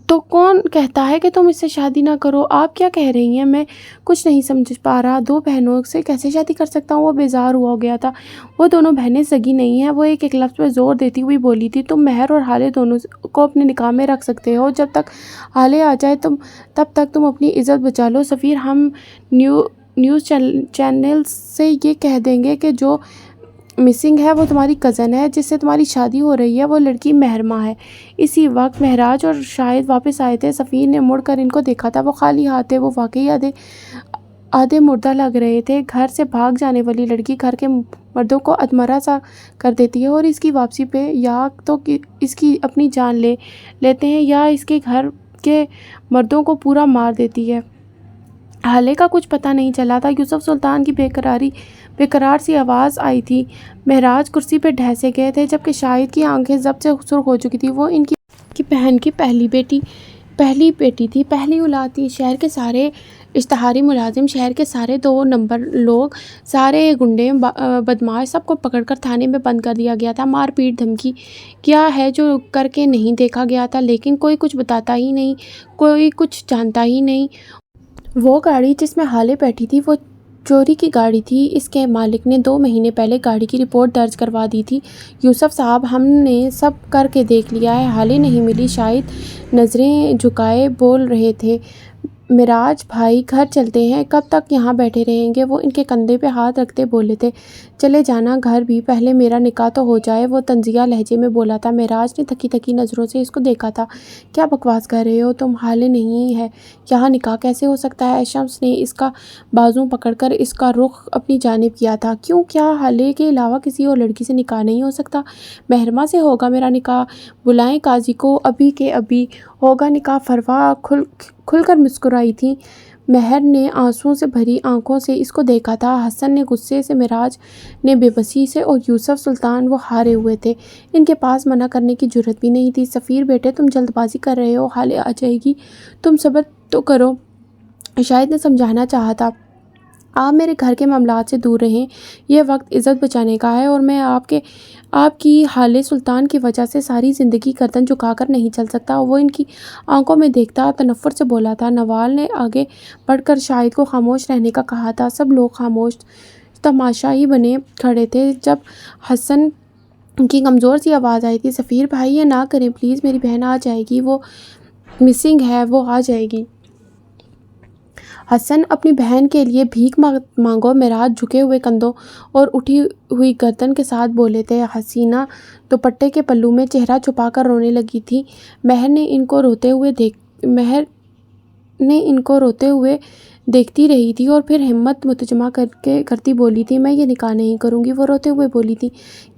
تو کون کہتا ہے کہ تم اس سے شادی نہ کرو؟ آپ کیا کہہ رہی ہیں؟ میں کچھ نہیں سمجھ پا رہا، 2 بہنوں سے کیسے شادی کر سکتا ہوں؟ وہ بیزار ہو گیا تھا۔ وہ دونوں بہنیں سگی نہیں ہیں، وہ ایک ایک لفظ پہ زور دیتی ہوئی بولی تھی۔ تم مہر اور حالے دونوں کو اپنے نکاح میں رکھ سکتے ہو، جب تک حالے آ جائے تب تک تم اپنی عزت بچا لو۔ سفیر، ہم نیوز چینل سے یہ کہہ دیں گے کہ جو مسنگ ہے وہ تمہاری کزن ہے، جس سے تمہاری شادی ہو رہی ہے، وہ لڑکی مہرمہ ہے۔ اسی وقت مہراج اور شاہد واپس آئے تھے۔ سفیر نے مڑ کر ان کو دیکھا تھا، وہ خالی ہاتھ تھے، وہ واقعی آدھے مردہ لگ رہے تھے۔ گھر سے بھاگ جانے والی لڑکی گھر کے مردوں کو ادمرہ سا کر دیتی ہے، اور اس کی واپسی پہ یا تو اس کی اپنی جان لیتے ہیں یا اس کے گھر کے مردوں کو پورا مار دیتی ہے۔ حالے کا کچھ پتہ نہیں چلا تھا۔ یوسف سلطان کی بیقرار سی آواز آئی تھی۔ مہراج کرسی پہ ڈھسے گئے تھے، جبکہ شاہد کی آنکھیں ضبط سے سرخ ہو چکی تھیں۔ وہ ان کی بہن کی پہلی بیٹی تھی، پہلی اولاد تھی۔ شہر کے سارے اشتہاری ملازم، شہر کے سارے 2 نمبر لوگ، سارے گنڈے بدماش، سب کو پکڑ کر تھانے میں بند کر دیا گیا تھا۔ مار پیٹ دھمکی کیا ہے جو کر کے نہیں دیکھا گیا تھا، لیکن کوئی کچھ بتاتا ہی نہیں، کوئی کچھ جانتا ہی نہیں۔ وہ گاڑی جس میں حالے بیٹھی تھی وہ چوری کی گاڑی تھی۔ اس کے مالک نے 2 مہینے پہلے گاڑی کی رپورٹ درج کروا دی تھی۔ یوسف صاحب، ہم نے سب کر کے دیکھ لیا ہے، حالے نہیں ملی۔ شاہد نظریں جھکائے بول رہے تھے۔ معراج بھائی، گھر چلتے ہیں، کب تک یہاں بیٹھے رہیں گے؟ وہ ان کے کندھے پہ ہاتھ رکھتے بولے تھے۔ چلے جانا گھر بھی، پہلے میرا نکاح تو ہو جائے، وہ طنزیہ لہجے میں بولا تھا۔ معراج نے تھکی نظروں سے اس کو دیکھا تھا۔ کیا بکواس کر رہے ہو تم؟ حالے نہیں ہے یہاں، نکاح کیسے ہو سکتا ہے؟ شمس نے اس کا بازو پکڑ کر اس کا رخ اپنی جانب کیا تھا۔ کیوں، کیا حالے کے علاوہ کسی اور لڑکی سے نکاح نہیں ہو سکتا؟ مہرمہ سے ہوگا میرا نکاح، بلائیں قاضی کو، ابھی کے ابھی ہوگا نکاح۔ فروا کھل کر مسکرائی تھی۔ مہر نے آنسوؤں سے بھری آنکھوں سے اس کو دیکھا تھا۔ حسن نے غصے سے، معراج نے بے بسی سے، اور یوسف سلطان، وہ ہارے ہوئے تھے۔ ان کے پاس منع کرنے کی جرأت بھی نہیں تھی۔ سفیر بیٹے، تم جلد بازی کر رہے ہو، حالے آ جائے گی، تم صبر تو کرو، شاہد نے سمجھانا چاہا تھا۔ آپ میرے گھر کے معاملات سے دور رہیں، یہ وقت عزت بچانے کا ہے، اور میں آپ کی حالے سلطان کی وجہ سے ساری زندگی گردن جھکا کر نہیں چل سکتا۔ وہ ان کی آنکھوں میں دیکھتا تنفر سے بولا تھا۔ نوال نے آگے بڑھ کر شاہد کو خاموش رہنے کا کہا تھا۔ سب لوگ خاموش تماشائی بنے کھڑے تھے، جب حسن کی کمزور سی آواز آئی تھی، سفیر بھائی یہ نہ کریں پلیز، میری بہن آ جائے گی، وہ مسنگ ہے، وہ آ جائے گی۔ حسن، اپنی بہن کے لیے بھیک مانگو۔ معراج جھکے ہوئے کندھوں اور اٹھی ہوئی گردن کے ساتھ بولے تھے۔ حسینہ دوپٹے کے پلو میں چہرہ چھپا کر رونے لگی تھی۔ مہر نے ان کو روتے ہوئے دیکھتی رہی تھی، اور پھر ہمت متجمع کرتی بولی تھی، میں یہ نکاح نہیں کروں گی۔ وہ روتے ہوئے بولی تھی،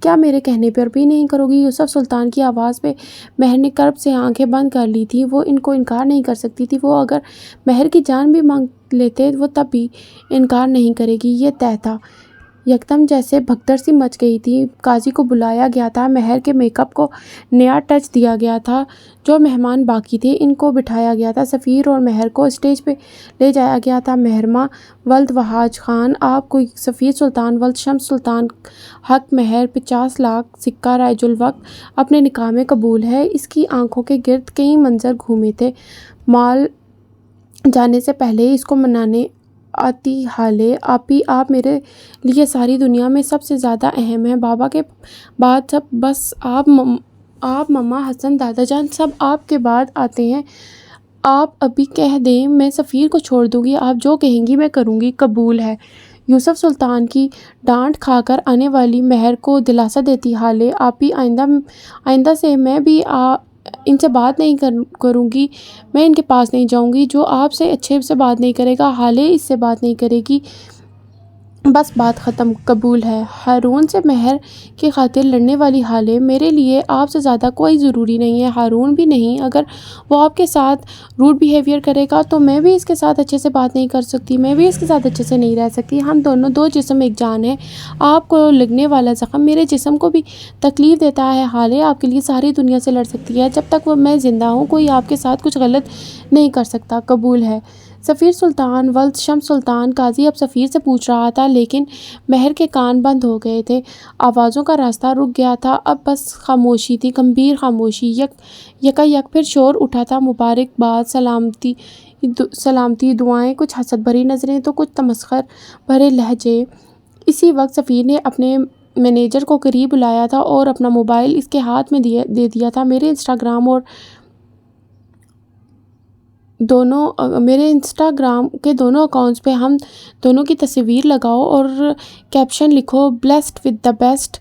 کیا میرے کہنے پر بھی نہیں کرو گی؟ یوسف سلطان کی آواز پہ مہر نے کرب سے آنکھیں بند کر لی تھیں۔ وہ ان کو انکار نہیں کر سکتی تھی۔ وہ اگر مہر کی جان بھی مانگ لیتے وہ تب بھی انکار نہیں کرے گی، یہ طے تھا۔ یکدم جیسے بھگدڑ سی مچ گئی تھی۔ قاضی کو بلایا گیا تھا، مہر کے میک اپ کو نیا ٹچ دیا گیا تھا۔ جو مہمان باقی تھے ان کو بٹھایا گیا تھا۔ سفیر اور مہر کو اسٹیج پہ لے جایا گیا تھا۔ مہرمہ ولد وحاج خان آپ کو، سفیر سلطان ولد شمس سلطان حق مہر 50 لاکھ سکہ رائج الوقت اپنے نکاح میں قبول ہے۔ اس کی آنکھوں کے گرد کئی منظر گھومے تھے۔ مال جانے سے پہلے اس کو منانے آتی حالے، آپ میرے لیے ساری دنیا میں سب سے زیادہ اہم ہیں، بابا کے بعد سب، بس آپ مما، حسن، دادا جان، سب آپ کے بعد آتے ہیں۔ آپ ابھی کہہ دیں میں سفیر کو چھوڑ دوں گی، آپ جو کہیں گی میں کروں گی، قبول ہے۔ یوسف سلطان کی ڈانٹ کھا کر آنے والی مہر کو دلاسا دیتی حالے، آئندہ سے میں بھی ان سے بات نہیں کروں گی، میں ان کے پاس نہیں جاؤں گی، جو آپ سے اچھے سے بات نہیں کرے گا، حالے اس سے بات نہیں کرے گی۔ بس بات ختم، قبول ہے۔ ہارون سے مہر کی خاطر لڑنے والی حالے میرے لیے آپ سے زیادہ کوئی ضروری نہیں ہے، ہارون بھی نہیں۔ اگر وہ آپ کے ساتھ روڈ بیہیویئر کرے گا تو میں بھی اس کے ساتھ اچھے سے بات نہیں کر سکتی، میں بھی اس کے ساتھ اچھے سے نہیں رہ سکتی۔ ہم دونوں دو جسم ایک جان ہیں۔ آپ کو لگنے والا زخم میرے جسم کو بھی تکلیف دیتا ہے۔ حالے آپ کے لیے ساری دنیا سے لڑ سکتی ہے، جب تک میں زندہ ہوں کوئی آپ کے ساتھ کچھ غلط نہیں کر سکتا، قبول ہے۔ سفیر سلطان ولد شمس سلطان قاضی اب سفیر سے پوچھ رہا تھا، لیکن مہر کے کان بند ہو گئے تھے، آوازوں کا راستہ رک گیا تھا، اب بس خاموشی تھی، گمبھیر خاموشی۔ یکا یک پھر شور اٹھا تھا، مبارکباد، سلامتی، دعائیں، کچھ حسد بھری نظریں تو کچھ تمسخر بھرے لہجے۔ اسی وقت سفیر نے اپنے مینیجر کو قریب بلایا تھا اور اپنا موبائل اس کے ہاتھ میں دے دیا تھا۔ میرے انسٹاگرام کے دونوں اکاؤنٹس پہ ہم دونوں کی تصویر لگاؤ اور کیپشن لکھو، blessed with the best,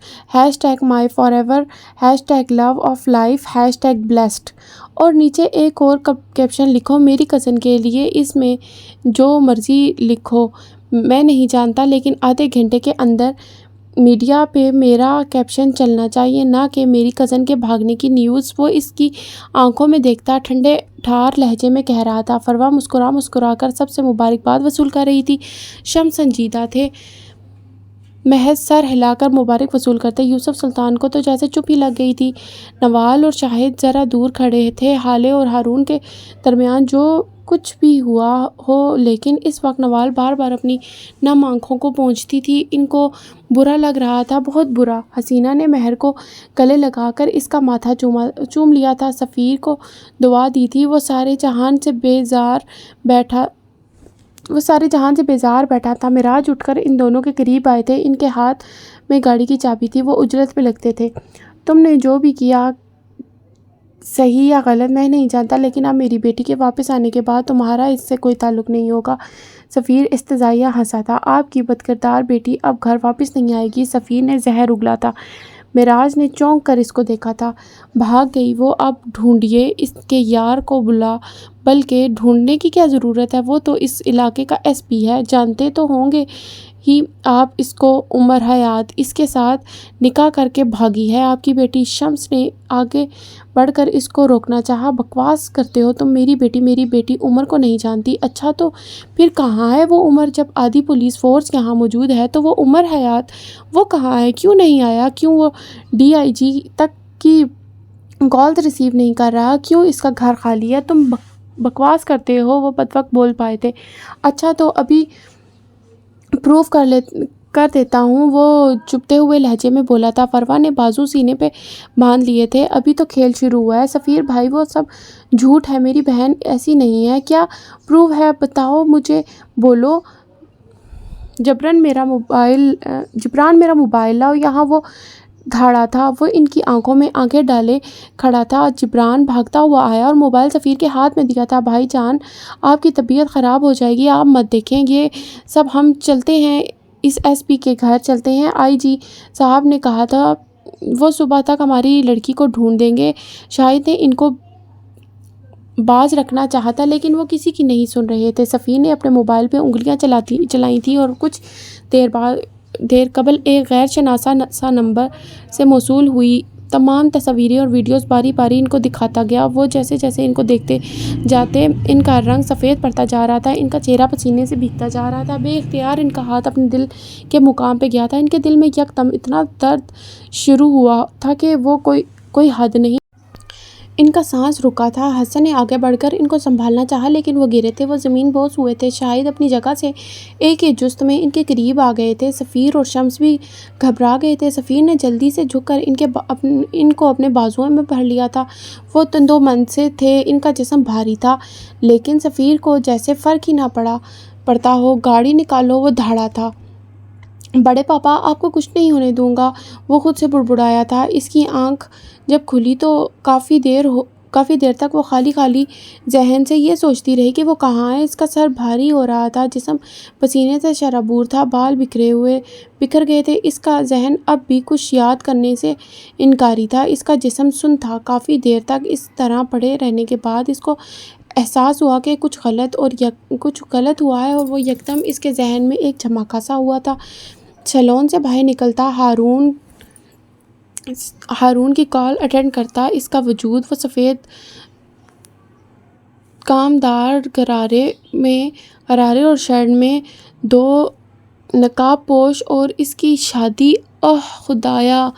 #my forever love, #of life لائف، #بلیسڈ، اور نیچے ایک اور کیپشن لکھو میری کزن کے لیے، اس میں جو مرضی لکھو، میں نہیں جانتا، لیکن آدھے گھنٹے کے اندر میڈیا پہ میرا کیپشن چلنا چاہیے، نہ کہ میری کزن کے بھاگنے کی نیوز۔ وہ اس کی آنکھوں میں دیکھتا ٹھنڈے ٹھار لہجے میں کہہ رہا تھا۔ فروا مسکرا کر سب سے مبارکباد وصول کر رہی تھی۔ شمس سنجیدہ تھے، محض سر ہلا کر مبارک وصول کرتے۔ یوسف سلطان کو تو جیسے چپ ہی لگ گئی تھی۔ نوال اور شاہد ذرا دور کھڑے تھے، حالے اور ہارون کے درمیان جو کچھ بھی ہوا ہو، لیکن اس وقت نوال بار بار اپنی نم آنکھوں کو پونچھتی تھی۔ ان کو برا لگ رہا تھا، بہت برا۔ حسینہ نے مہر کو گلے لگا کر اس کا ماتھا چوم لیا تھا، سفیر کو دعا دی تھی۔ وہ سارے جہان سے بیزار بیٹھا تھا۔ معراج اٹھ کر ان دونوں کے قریب آئے تھے، ان کے ہاتھ میں گاڑی کی چابی تھی، وہ اجرت پہ لگتے تھے۔ تم نے جو بھی کیا، صحیح یا غلط میں نہیں جانتا، لیکن اب میری بیٹی کے واپس آنے کے بعد تمہارا اس سے کوئی تعلق نہیں ہوگا۔ سفیر استہزائیہ ہنسا تھا۔ آپ کی بدکردار بیٹی اب گھر واپس نہیں آئے گی، سفیر نے زہر اگلا تھا۔ معراج نے چونک کر اس کو دیکھا تھا۔ بھاگ گئی وہ، اب ڈھونڈیے اس کے یار کو بلکہ ڈھونڈنے کی کیا ضرورت ہے، وہ تو اس علاقے کا SP ہے، جانتے تو ہوں گے ہی آپ اس کو۔ عمر حیات اس کے ساتھ نکاح کر کے بھاگی ہے آپ کی بیٹی۔ شمس نے آگے بڑھ کر اس کو روکنا چاہا۔ بکواس کرتے ہو تم، میری بیٹی عمر کو نہیں جانتی۔ اچھا تو پھر کہاں ہے وہ عمر؟ جب آدھی پولیس فورس یہاں موجود ہے تو وہ عمر حیات وہ کہاں ہے؟ کیوں نہیں آیا؟ کیوں وہ DIG تک کی کالز ریسیو نہیں کر رہا؟ کیوں اس کا گھر خالی ہے؟ تم بکواس کرتے ہو، وہ بدوقت بول پائے تھے۔ اچھا تو ابھی پروف کر دیتا ہوں، وہ چبھتے ہوئے لہجے میں بولا تھا۔ فروا نے بازو سینے پہ باندھ لیے تھے۔ ابھی تو کھیل شروع ہوا ہے سفیر بھائی، وہ سب جھوٹ ہے، میری بہن ایسی نہیں ہے۔ کیا پروف ہے بتاؤ مجھے، بولو۔ جبران میرا موبائل لاؤ یہاں۔ وہ دھاڑا تھا، وہ ان کی آنکھوں میں آنکھیں ڈالے کھڑا تھا۔ جبران بھاگتا ہوا آیا اور موبائل سفیر کے ہاتھ میں دیا تھا۔ بھائی جان، آپ کی طبیعت خراب ہو جائے گی، آپ مت دیکھیں یہ سب، ہم چلتے ہیں اس SP کے گھر چلتے ہیں۔ IG صاحب نے کہا تھا وہ صبح تک ہماری لڑکی کو ڈھونڈ دیں گے۔ شاہد نے ان کو باز رکھنا چاہا تھا، لیکن وہ کسی کی نہیں سن رہے تھے۔ سفیر نے اپنے موبائل پہ انگلیاں چلائی تھیں اور کچھ دیر قبل ایک غیر شناسا نمبر سے موصول ہوئی تمام تصاویریں اور ویڈیوز باری باری ان کو دکھاتا گیا۔ وہ جیسے جیسے ان کو دیکھتے جاتے ان کا رنگ سفید پڑتا جا رہا تھا، ان کا چہرہ پسینے سے بھیگتا جا رہا تھا۔ بے اختیار ان کا ہاتھ اپنے دل کے مقام پہ گیا تھا۔ ان کے دل میں یکدم اتنا درد شروع ہوا تھا کہ وہ کوئی حد نہیں۔ ان کا سانس رکا تھا۔ حسن نے آگے بڑھ کر ان کو سنبھالنا چاہا، لیکن وہ گرے تھے، وہ زمین بوس ہوئے تھے۔ شاہد اپنی جگہ سے ایک ہی جست میں ان کے قریب آ گئے تھے۔ سفیر اور شمس بھی گھبرا گئے تھے۔ سفیر نے جلدی سے جھک کر ان کو اپنے بازوؤں میں بھر لیا تھا۔ وہ تندو من سے تھے، ان کا جسم بھاری تھا، لیکن سفیر کو جیسے فرق ہی نہ پڑتا ہو۔ گاڑی نکالو، وہ دھاڑا تھا۔ بڑے پاپا، آپ کو کچھ نہیں ہونے دوں گا، وہ خود سے بڑبڑایا تھا۔ اس کی آنکھ جب کھلی تو کافی دیر تک وہ خالی ذہن سے یہ سوچتی رہی کہ وہ کہاں ہے۔ اس کا سر بھاری ہو رہا تھا، جسم پسینے سے شرابور تھا، بال بکھر گئے تھے۔ اس کا ذہن اب بھی کچھ یاد کرنے سے انکاری تھا۔ اس کا جسم سن تھا۔ کافی دیر تک اس طرح پڑے رہنے کے بعد اس کو احساس ہوا کہ کچھ غلط ہوا ہے، اور وہ یکدم اس کے ذہن میں ایک جھماکا سا ہوا تھا۔ سیلون سے باہر نکلتا، ہارون کی کال اٹینڈ کرتا۔ اس کا وجود، وہ سفید کامدار غرارے اور شرٹ میں، دو نقاب پوش، اور اس کی شادی، خدایا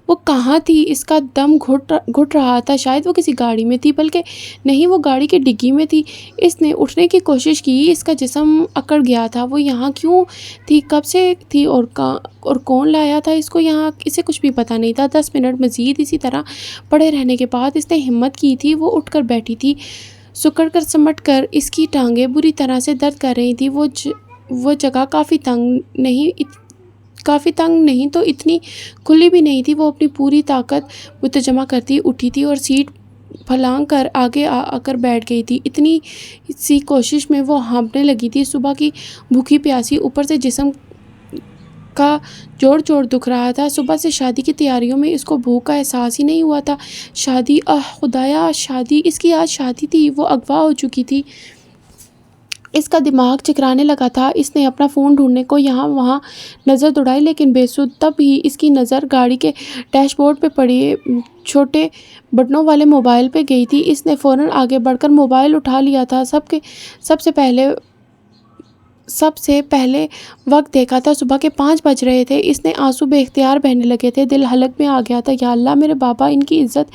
وہ کہاں تھی؟ اس کا دم گھٹ رہا تھا۔ شاید وہ کسی گاڑی میں تھی، بلکہ نہیں، وہ گاڑی کی ڈگی میں تھی۔ اس نے اٹھنے کی کوشش کی، اس کا جسم اکڑ گیا تھا۔ وہ یہاں کیوں تھی؟ کب سے تھی؟ اور کون لایا تھا اس کو یہاں؟ اسے کچھ بھی پتہ نہیں تھا۔ 10 منٹ مزید اسی طرح پڑے رہنے کے بعد اس نے ہمت کی تھی۔ وہ اٹھ کر بیٹھی تھی، سکڑ کر سمٹ کر۔ اس کی ٹانگیں بری طرح سے درد کر رہی تھیں۔ وہ جگہ کافی تنگ نہیں تو اتنی کھلی بھی نہیں تھی۔ وہ اپنی پوری طاقت متجمع کرتی اٹھی تھی اور سیٹ پھلانگ کر آگے آ کر بیٹھ گئی تھی۔ اتنی سی کوشش میں وہ ہانپنے لگی تھی۔ صبح کی بھوکی پیاسی، اوپر سے جسم کا جوڑ دکھ رہا تھا۔ صبح سے شادی کی تیاریوں میں اس کو بھوک کا احساس ہی نہیں ہوا تھا۔ شادی، خدایا شادی! اس کی آج شادی تھی۔ وہ اغوا ہو چکی تھی۔ اس کا دماغ چکرانے لگا تھا۔ اس نے اپنا فون ڈھونڈنے کو یہاں وہاں نظر دوڑائی، لیکن بے سود۔ تب ہی اس کی نظر گاڑی کے ڈیش بورڈ پہ پڑے چھوٹے بٹنوں والے موبائل پہ گئی تھی۔ اس نے فوراً آگے بڑھ کر موبائل اٹھا لیا تھا۔ سب سے پہلے وقت دیکھا تھا، صبح کے 5 بج رہے تھے۔ اس نے آنسو بے اختیار بہنے لگے تھے۔ دل حلق میں آ گیا تھا۔ یا اللہ میرے بابا، ان کی عزت!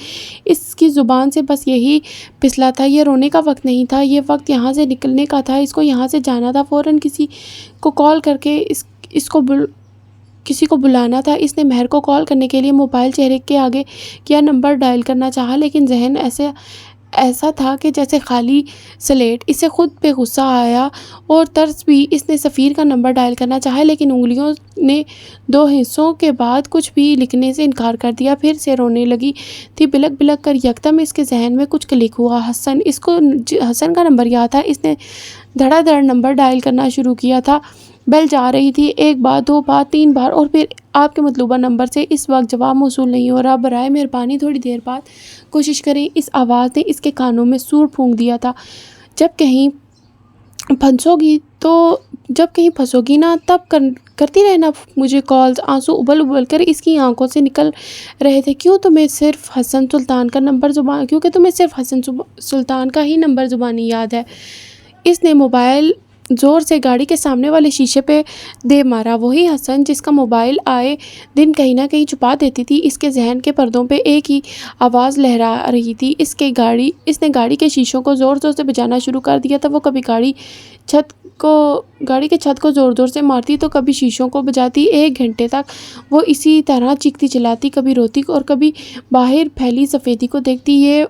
اس کی زبان سے بس یہی پھسلا تھا۔ یہ رونے کا وقت نہیں تھا، یہ وقت یہاں سے نکلنے کا تھا۔ اس کو یہاں سے جانا تھا، فوراً کسی کو کال کر کے کسی کو بلانا تھا۔ اس نے مہر کو کال کرنے کے لیے موبائل چہرے کے آگے کیا، نمبر ڈائل کرنا چاہا، لیکن ذہن ایسا تھا کہ جیسے خالی سلیٹ۔ اسے خود پہ غصہ آیا اور ترس بھی۔ اس نے سفیر کا نمبر ڈائل کرنا چاہا، لیکن انگلیوں نے 2 ہندسوں کے بعد کچھ بھی لکھنے سے انکار کر دیا۔ پھر سے رونے لگی تھی بلک بلک کر۔ یکدم اس کے ذہن میں کچھ کلک ہوا۔ حسن! اس کو حسن کا نمبر یاد تھا۔ اس نے دھڑا دھڑ نمبر ڈائل کرنا شروع کیا تھا۔ بیل جا رہی تھی، 1 بار، 2 بار، 3 بار، اور پھر آپ کے مطلوبہ نمبر سے اس وقت جواب موصول نہیں ہو رہا، برائے مہربانی تھوڑی دیر بعد کوشش کریں۔ اس آواز نے اس کے کانوں میں سور پھونک دیا تھا۔ جب کہیں پھنسو گی نا، تب کرتی رہنا مجھے کالز۔ آنسو ابل کر اس کی آنکھوں سے نکل رہے تھے۔ کیونکہ تمہیں صرف حسن سلطان کا ہی نمبر زبانی یاد ہے۔ اس نے موبائل زور سے گاڑی کے سامنے والے شیشے پہ دے مارا۔ وہی حسن جس کا موبائل آئے دن کہیں نہ کہیں چھپا دیتی تھی۔ اس کے ذہن کے پردوں پہ ایک ہی آواز لہرا رہی تھی۔ اس نے گاڑی کے شیشوں کو زور سے بجانا شروع کر دیا تھا۔ وہ کبھی گاڑی کے چھت کو زور سے مارتی تو کبھی شیشوں کو بجاتی۔ 1 گھنٹے تک وہ اسی طرح چیختی چلاتی، کبھی روتی اور کبھی باہر پھیلی سفیدی کو دیکھتی۔ یہ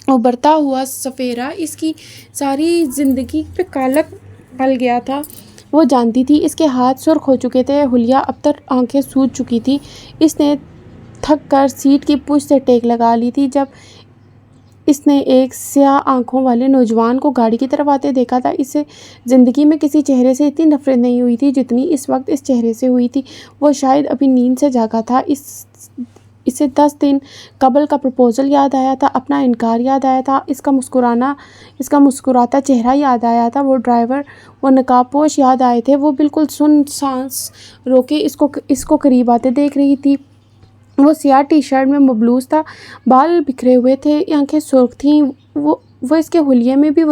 ابھرتا ہوا سفیرہ اس کی ساری زندگی پہ کالک پل گیا تھا۔ وہ جانتی تھی اس کے ہاتھ سرخ ہو چکے تھے، حلیہ ابتر، آنکھیں سوج چکی تھی۔ اس نے تھک کر سیٹ کی پشت سے ٹیک لگا لی تھی جب اس نے ایک سیاہ آنکھوں والے نوجوان کو گاڑی کی طرف آتے دیکھا تھا۔ اسے زندگی میں کسی چہرے سے اتنی نفرت نہیں ہوئی تھی جتنی اس وقت اس چہرے سے ہوئی تھی۔ وہ شاید ابھی نیند سے جاگا تھا۔ اسے 10 دن قبل کا پرپوزل یاد آیا تھا، اپنا انکار یاد آیا تھا، اس کا مسکراتا چہرہ یاد آیا تھا، وہ ڈرائیور، وہ نقاب پوش یاد آئے تھے۔ وہ بالکل سانس روکے اس کو قریب آتے دیکھ رہی تھی۔ وہ سیاہ ٹی شرٹ میں ملبوس تھا، بال بکھرے ہوئے تھے، آنکھیں سرخ تھیں۔ وہ اس حلیے میں بھی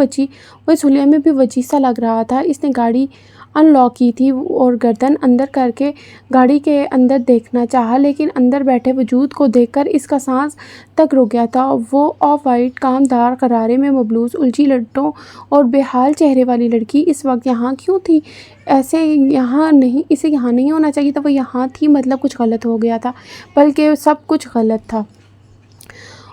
وجیح سا لگ رہا تھا۔ اس نے گاڑی ان لاک کی تھی اور گردن اندر کر کے گاڑی کے اندر دیکھنا چاہا، لیکن اندر بیٹھے وجود کو دیکھ کر اس کا سانس تک رک گیا تھا۔ وہ آف وائٹ کامدار غرارے میں ملبوس، الجھی لٹوں اور بے حال چہرے والی لڑکی اس وقت یہاں کیوں تھی؟ اسے یہاں نہیں ہونا چاہیے تھا۔ وہ یہاں تھی، مطلب کچھ غلط ہو گیا تھا، بلکہ سب کچھ غلط تھا۔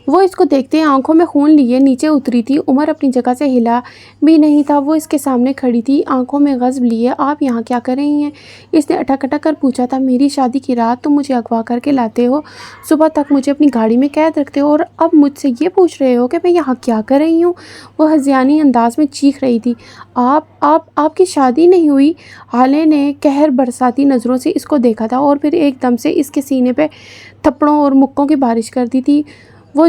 وہ اس کو دیکھتے آنکھوں میں خون لیے نیچے اتری تھی۔ عمر اپنی جگہ سے ہلا بھی نہیں تھا۔ وہ اس کے سامنے کھڑی تھی، آنکھوں میں غضب لیے۔ آپ یہاں کیا کر رہی ہیں؟ اس نے اٹک کر پوچھا تھا۔ میری شادی کی رات تم مجھے اغوا کر کے لاتے ہو، صبح تک مجھے اپنی گاڑی میں قید رکھتے ہو، اور اب مجھ سے یہ پوچھ رہے ہو کہ میں یہاں کیا کر رہی ہوں؟ وہ ہذیانی انداز میں چیخ رہی تھی۔ آپ کی شادی نہیں ہوئی؟ حالے نے قہر برساتی نظروں سے اس کو دیکھا تھا اور پھر ایک دم سے اس کے سینے پہ تھپڑوں اور مکوں کی بارش کر دی تھی۔ وہ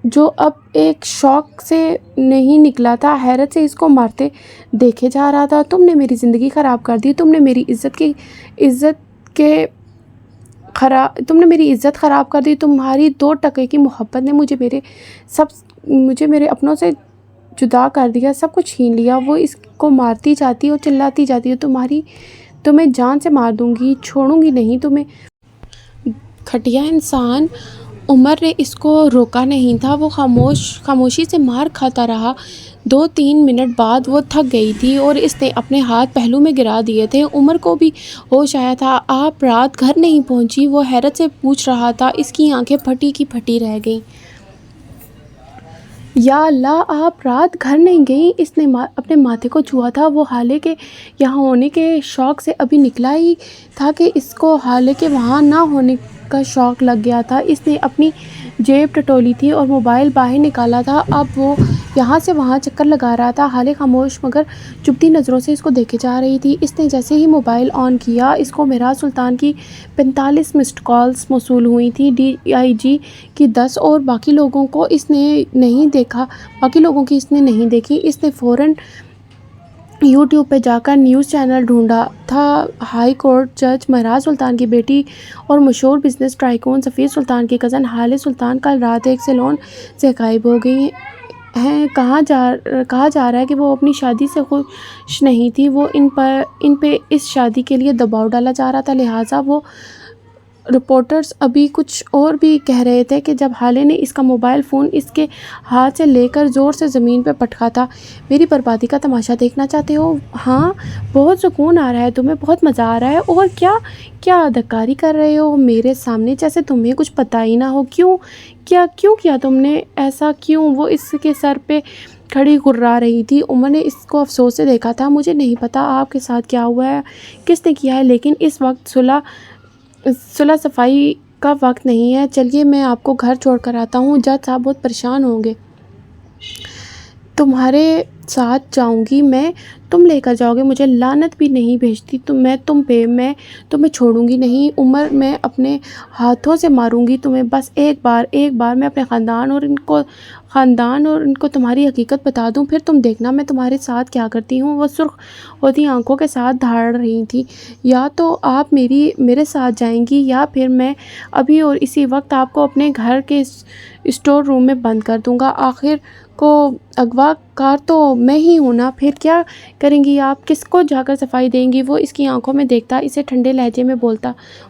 جو اب ایک شوق سے نہیں نکلا تھا، حیرت سے اس کو مارتے دیکھے جا رہا تھا۔ تم نے میری زندگی خراب کر دی، تم نے میری عزت خراب کر دی، تمہاری 2 ٹکے کی محبت نے مجھے میرے اپنوں سے جدا کر دیا، سب کچھ چھین لیا۔ وہ اس کو مارتی جاتی اور چلاتی جاتی ہے، تمہیں جان سے مار دوں گی، چھوڑوں گی نہیں تمہیں۔ گھٹیا انسان۔ عمر نے اس کو روکا نہیں تھا، وہ خاموشی سے مار کھاتا رہا۔ 2-3 منٹ بعد وہ تھک گئی تھی اور اس نے اپنے ہاتھ پہلو میں گرا دیے تھے۔ عمر کو بھی ہوش آیا تھا۔ آپ رات گھر نہیں پہنچی؟ وہ حیرت سے پوچھ رہا تھا۔ اس کی آنکھیں پھٹی کی پھٹی رہ گئیں۔ یا اللہ، آپ رات گھر نہیں گئیں؟ اس نے اپنے ماتھے کو چھوا تھا۔ وہ حالے کے یہاں ہونے کے شوق سے ابھی نکلا ہی تھا کہ اس کو حالے کے وہاں نہ ہونے کا شوق لگ گیا تھا۔ اس نے اپنی جیب ٹٹولی تھی اور موبائل باہر نکالا تھا۔ اب وہ یہاں سے وہاں چکر لگا رہا تھا۔ حالے خاموش مگر چبھتی نظروں سے اس کو دیکھے جا رہی تھی۔ اس نے جیسے ہی موبائل آن کیا، اس کو مہراج سلطان کی 45 مسڈ کالز موصول ہوئی تھیں، DIG کی 10 اور باقی لوگوں کی اس نے نہیں دیکھی۔ اس نے فوراً YouTube پہ جا کر نیوز چینل ڈھونڈا تھا۔ ہائی کورٹ جج مہراج سلطان کی بیٹی اور مشہور بزنس ٹائکون سفیر سلطان کی کزن ہالے سلطان کل رات ایک سیلون سے غائب ہو گئی ہیں۔ کہا جا رہا ہے کہ وہ اپنی شادی سے خوش نہیں تھی۔ وہ ان پہ اس شادی کے لیے دباؤ ڈالا جا رہا تھا، لہٰذا وہ رپورٹرز ابھی کچھ اور بھی کہہ رہے تھے کہ جب حالے نے اس کا موبائل فون اس کے ہاتھ سے لے کر زور سے زمین پہ پٹکا تھا۔ میری بربادی کا تماشا دیکھنا چاہتے ہو؟ ہاں، بہت سکون آ رہا ہے تمہیں، بہت مزہ آ رہا ہے۔ اور کیا اداکاری کر رہے ہو میرے سامنے، جیسے تمہیں کچھ پتہ ہی نہ ہو۔ کیوں کیا تم نے ایسا کیوں؟ وہ اس کے سر پہ کھڑی گرا رہی تھی۔ عمر نے اس کو افسوس سے دیکھا تھا۔ مجھے نہیں پتہ آپ کے ساتھ کیا ہوا ہے، کس نے کیا ہے، لیکن اس وقت صلح صفائی کا وقت نہیں ہے۔ چلیے میں آپ کو گھر چھوڑ کر آتا ہوں، جج صاحب بہت پریشان ہوں گے۔ تمہارے ساتھ جاؤں گی میں، تم لے کر جاؤ گے مجھے؟ لعنت بھی نہیں بھیجتی میں تم پہ، میں تمہیں چھوڑوں گی نہیں عمر، میں اپنے ہاتھوں سے ماروں گی تمہیں۔ بس ایک بار میں اپنے خاندان اور ان کو تمہاری حقیقت بتا دوں، پھر تم دیکھنا میں تمہارے ساتھ کیا کرتی ہوں۔ وہ سرخ ہوتی آنکھوں کے ساتھ دھاڑ رہی تھی۔ یا تو آپ میرے ساتھ جائیں گی یا پھر میں ابھی اور اسی وقت آپ کو اپنے گھر کے اسٹور روم میں بند کر دوں گا۔ آخر کو اغوا کار تو میں ہی ہوں نا، پھر کیا کریں گی آپ؟ کس کو جا کر صفائی دیں گی؟ وہ اس کی آنکھوں میں دیکھتا اسے ٹھنڈے لہجے میں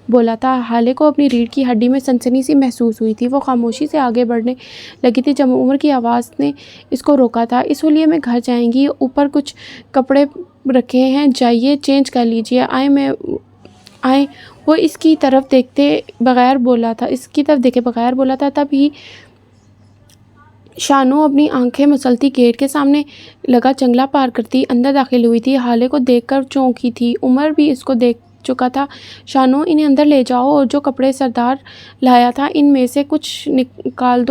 بولا تھا۔ حالے کو اپنی ریڑھ کی ہڈی میں سنسنی سی محسوس ہوئی تھی۔ وہ خاموشی سے آگے بڑھنے لگی تھی جب عمر کی آواز نے اس کو روکا تھا۔ اس حلیے میں گھر جائیں گی؟ اوپر کچھ کپڑے رکھے ہیں، جائیے چینج کر لیجیے۔ آئیں وہ اس کی طرف دیکھے بغیر بولا تھا۔ تب ہی شانو اپنی آنکھیں مسلتی گیٹ کے سامنے لگا جنگلہ پار کرتی اندر داخل ہوئی تھی۔ حالے کو دیکھ کر چونکی تھی۔ عمر بھی اس کو دیکھ چکا تھا۔ شانو، انہیں اندر لے جاؤ اور جو کپڑے سردار لایا تھا ان میں سے کچھ نکال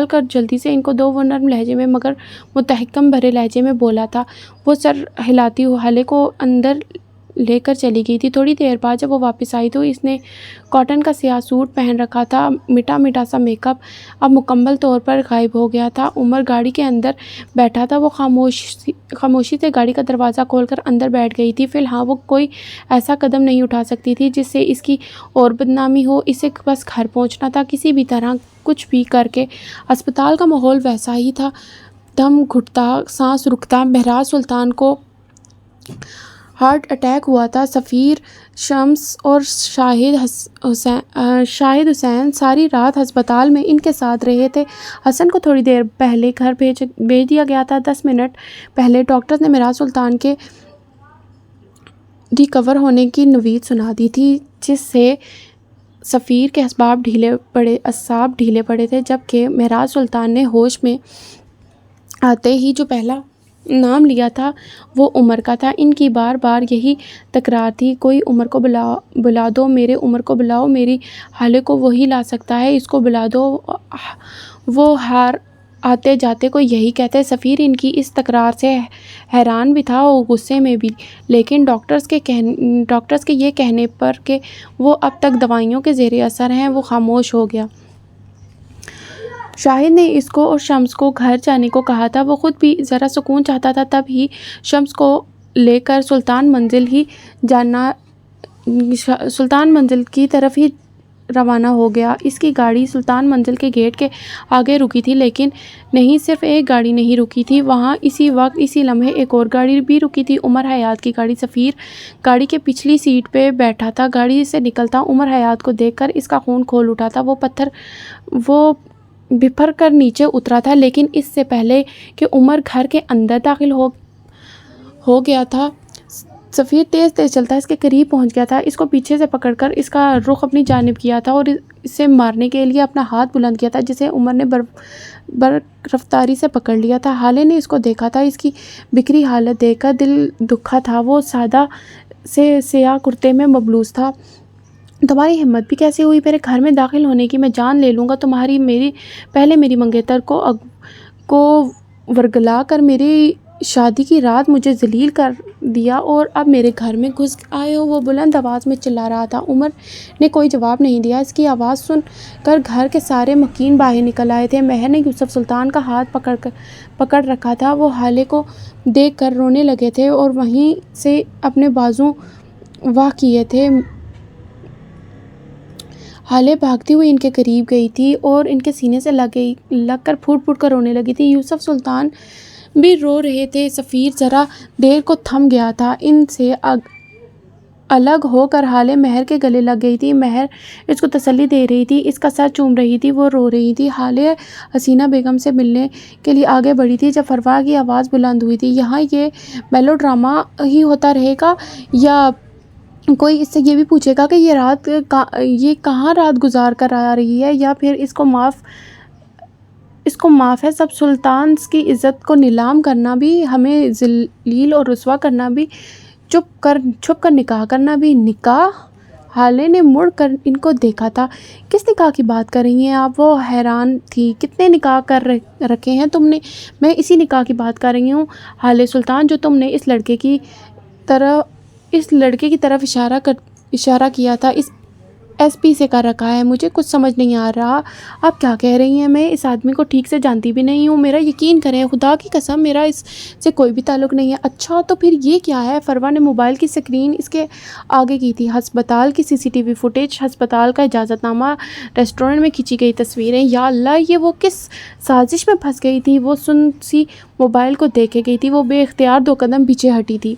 کر جلدی سے ان کو دو، وہ نرم لہجے میں مگر متحکم بھرے لہجے میں بولا تھا۔ وہ سر ہلاتی حالے کو اندر لے کر چلی گئی تھی۔ تھوڑی دیر بعد جب وہ واپس آئی تو اس نے کاٹن کا سیاہ سوٹ پہن رکھا تھا۔ میٹھا سا میک اپ اب مکمل طور پر غائب ہو گیا تھا۔ عمر گاڑی کے اندر بیٹھا تھا۔ وہ خاموشی سے گاڑی کا دروازہ کھول کر اندر بیٹھ گئی تھی۔ فی الحال وہ کوئی ایسا قدم نہیں اٹھا سکتی تھی جس سے اس کی اور بدنامی ہو۔ اسے بس گھر پہنچنا تھا کسی بھی طرح، کچھ بھی کر کے۔ ہسپتال کا ماحول ویسا ہی تھا، دم گھٹتا، سانس رکتا۔ مہراج سلطان کو ہارٹ اٹیک ہوا تھا۔ سفیر شمس اور شاہد حسین ساری رات ہسپتال میں ان کے ساتھ رہے تھے۔ حسن کو تھوڑی دیر پہلے گھر بھیج دیا گیا تھا۔ 10 منٹ پہلے ڈاکٹرز نے مہراج سلطان کے ریکور ہونے کی نوید سنا دی تھی، جس سے سفیر کے اعصاب ڈھیلے پڑے تھے، جبکہ مہراج سلطان نے ہوش میں آتے ہی جو پہلا نام لیا تھا وہ عمر کا تھا۔ ان کی بار بار یہی تکرار تھی، کوئی عمر کو بلا دو، میرے عمر کو بلاؤ، میری حالے کو وہی لا سکتا ہے، اس کو بلا دو۔ وہ ہر آتے جاتے کو یہی کہتے۔ سفیر ان کی اس تکرار سے حیران بھی تھا اور غصے میں بھی، لیکن ڈاکٹرز کے یہ کہنے پر کہ وہ اب تک دوائیوں کے زیر اثر ہیں وہ خاموش ہو گیا۔ شاہد نے اس کو اور شمس کو گھر جانے کو کہا تھا۔ وہ خود بھی ذرا سکون چاہتا تھا، تب ہی شمس کو لے کر سلطان منزل کی طرف ہی روانہ ہو گیا۔ اس کی گاڑی سلطان منزل کے گیٹ کے آگے رکی تھی، لیکن نہیں، صرف ایک گاڑی نہیں رکی تھی وہاں، اسی وقت اسی لمحے ایک اور گاڑی بھی رکی تھی، عمر حیات کی گاڑی۔ سفیر گاڑی کے پچھلی سیٹ پہ بیٹھا تھا۔ گاڑی سے نکلتا عمر حیات کو دیکھ کر اس کا خون کھول اٹھا تھا۔ وہ بپھر کر نیچے اترا تھا، لیکن اس سے پہلے کہ عمر گھر کے اندر داخل ہو گیا تھا، سفیر تیز تیز چلتا اس کے قریب پہنچ گیا تھا۔ اس کو پیچھے سے پکڑ کر اس کا رخ اپنی جانب کیا تھا اور اسے مارنے کے لیے اپنا ہاتھ بلند کیا تھا، جسے عمر نے رفتاری سے پکڑ لیا تھا۔ حالے نے اس کو دیکھا تھا۔ اس کی بکھری حالت دیکھ کر دل دکھا تھا۔ وہ سادہ سے سیاہ کرتے میں ملبوس تھا۔ تمہاری ہمت بھی کیسے ہوئی میرے گھر میں داخل ہونے کی؟ میں جان لے لوں گا پہلے میری منگیتر کو ورگلا کر میری شادی کی رات مجھے ذلیل کر دیا، اور اب میرے گھر میں گھس آئے ہو۔ وہ بلند آواز میں چلا رہا تھا۔ عمر نے کوئی جواب نہیں دیا۔ اس کی آواز سن کر گھر کے سارے مکین باہر نکل آئے تھے۔ مہر نے یوسف سلطان کا ہاتھ پکڑ رکھا تھا۔ وہ حالے کو دیکھ کر رونے لگے تھے اور وہیں سے اپنے بازو واہ کیے تھے۔ حالے بھاگتی ہوئی ان کے قریب گئی تھی اور ان کے سینے سے لگ کر پھوٹ پھوٹ کر رونے لگی تھی۔ یوسف سلطان بھی رو رہے تھے۔ سفیر ذرا دیر کو تھم گیا تھا۔ ان سے الگ ہو کر حالے مہر کے گلے لگ گئی تھی۔ مہر اس کو تسلی دے رہی تھی، اس کا سر چوم رہی تھی، وہ رو رہی تھی۔ حالے حسینہ بیگم سے ملنے کے لیے آگے بڑھی تھی جب فروا کی آواز بلند ہوئی تھی، یہاں یہ میلو ڈرامہ ہی ہوتا رہے گا یا کوئی اس سے یہ بھی پوچھے گا کہ یہ کہاں رات گزار کر آ رہی ہے، یا پھر اس کو معاف ہے سب؟ سلطانز کی عزت کو نیلام کرنا بھی، ہمیں ذلیل اور رسوا کرنا بھی، چھپ کر نکاح کرنا بھی نکاح؟ حالے نے مڑ کر ان کو دیکھا تھا۔ کس نکاح کی بات کر رہی ہیں آپ؟ وہ حیران تھی۔ کتنے نکاح کر رکھے ہیں تم نے؟ میں اسی نکاح کی بات کر رہی ہوں حالے سلطان، جو تم نے اس لڑکے کی طرف اشارہ کیا تھا، اس ایس پی سے کر رکھا ہے۔ مجھے کچھ سمجھ نہیں آ رہا آپ کیا کہہ رہی ہیں۔ میں اس آدمی کو ٹھیک سے جانتی بھی نہیں ہوں، میرا یقین کریں، خدا کی قسم میرا اس سے کوئی بھی تعلق نہیں ہے۔ اچھا تو پھر یہ کیا ہے؟ فروا نے موبائل کی سکرین اس کے آگے کی تھی۔ ہسپتال کی CCTV فوٹیج، ہسپتال کا اجازت نامہ، ریسٹورنٹ میں کھینچی گئی تصویریں۔ یا اللہ، یہ وہ کس سازش میں پھنس گئی تھی؟ وہ سن سی موبائل کو دیکھے گئی تھی۔ وہ بے اختیار 2 قدم پیچھے ہٹی تھی۔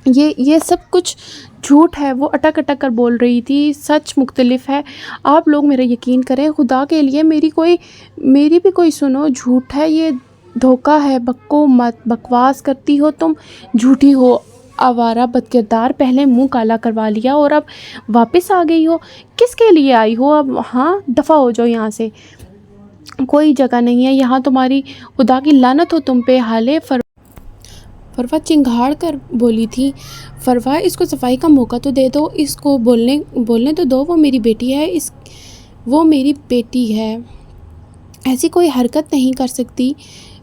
یہ سب کچھ جھوٹ ہے، وہ اٹک کر بول رہی تھی۔ سچ مختلف ہے، آپ لوگ میرا یقین کریں، خدا کے لیے میری بھی کوئی سنو۔ جھوٹ ہے، یہ دھوکہ ہے، بکو مت، بکواس کرتی ہو تم، جھوٹی ہو، آوارہ بدکردار۔ پہلے منہ کالا کروا لیا اور اب واپس آ گئی ہو۔ کس کے لیے آئی ہو اب؟ ہاں، دفع ہو جاؤ یہاں سے، کوئی جگہ نہیں ہے یہاں، تمہاری خدا کی لعنت ہو تم پہ۔ حالے فروا چنگھاڑ کر بولی تھی۔ فروا، اس کو صفائی کا موقع تو دے دو، اس کو بولنے تو دو، وہ میری بیٹی ہے، ایسی کوئی حرکت نہیں کر سکتی۔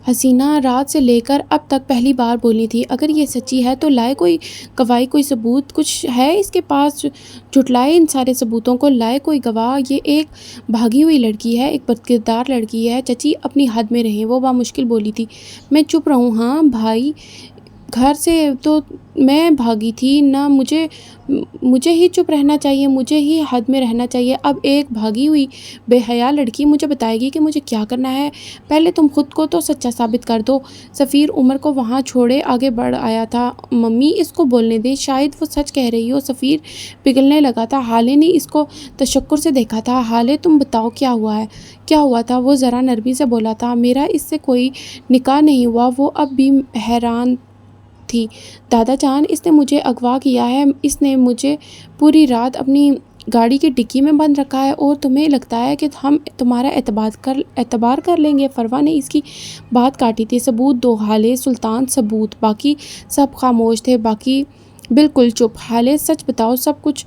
حسینہ رات سے لے کر اب تک پہلی بار بولی تھی۔ اگر یہ سچی ہے تو لائے کوئی گواہی، کوئی ثبوت، کچھ ہے اس کے پاس؟ جھٹلائے ان سارے ثبوتوں کو، لائے کوئی گواہ۔ یہ ایک بھاگی ہوئی لڑکی ہے، ایک بدکردار لڑکی ہے۔ چچی اپنی حد میں رہیں، وہ بامشکل بولی تھی۔ میں چپ رہوں؟ ہاں بھائی، گھر سے تو میں بھاگی تھی نہ، مجھے ہی چپ رہنا چاہیے، مجھے ہی حد میں رہنا چاہیے۔ اب ایک بھاگی ہوئی بے حیا لڑکی مجھے بتائے گی کہ مجھے کیا کرنا ہے؟ پہلے تم خود کو تو سچا ثابت کر دو۔ سفیر عمر کو وہاں چھوڑے آگے بڑھ آیا تھا۔ ممی، اس کو بولنے دیں، شاید وہ سچ کہہ رہی ہو۔ سفیر پگھلنے لگا تھا۔ حالے نے اس کو تشکر سے دیکھا تھا۔ حالے، تم بتاؤ کیا ہوا تھا؟ وہ ذرا نرمی سے بولا تھا۔ میرا اس سے کوئی نکاح نہیں ہوا۔ وہ اب بھی حیران تھی۔ دادا جان، اس نے مجھے اغوا کیا ہے، اس نے مجھے پوری رات اپنی گاڑی کی ڈکی میں بند رکھا ہے، اور تمہیں لگتا ہے کہ ہم تمہارا اعتبار کر لیں گے؟ فروا نے اس کی بات کاٹی تھی۔ ثبوت دو حالے سلطان، ثبوت۔ باقی سب خاموش تھے، باقی بالکل چپ۔ حالے، سچ بتاؤ، سب کچھ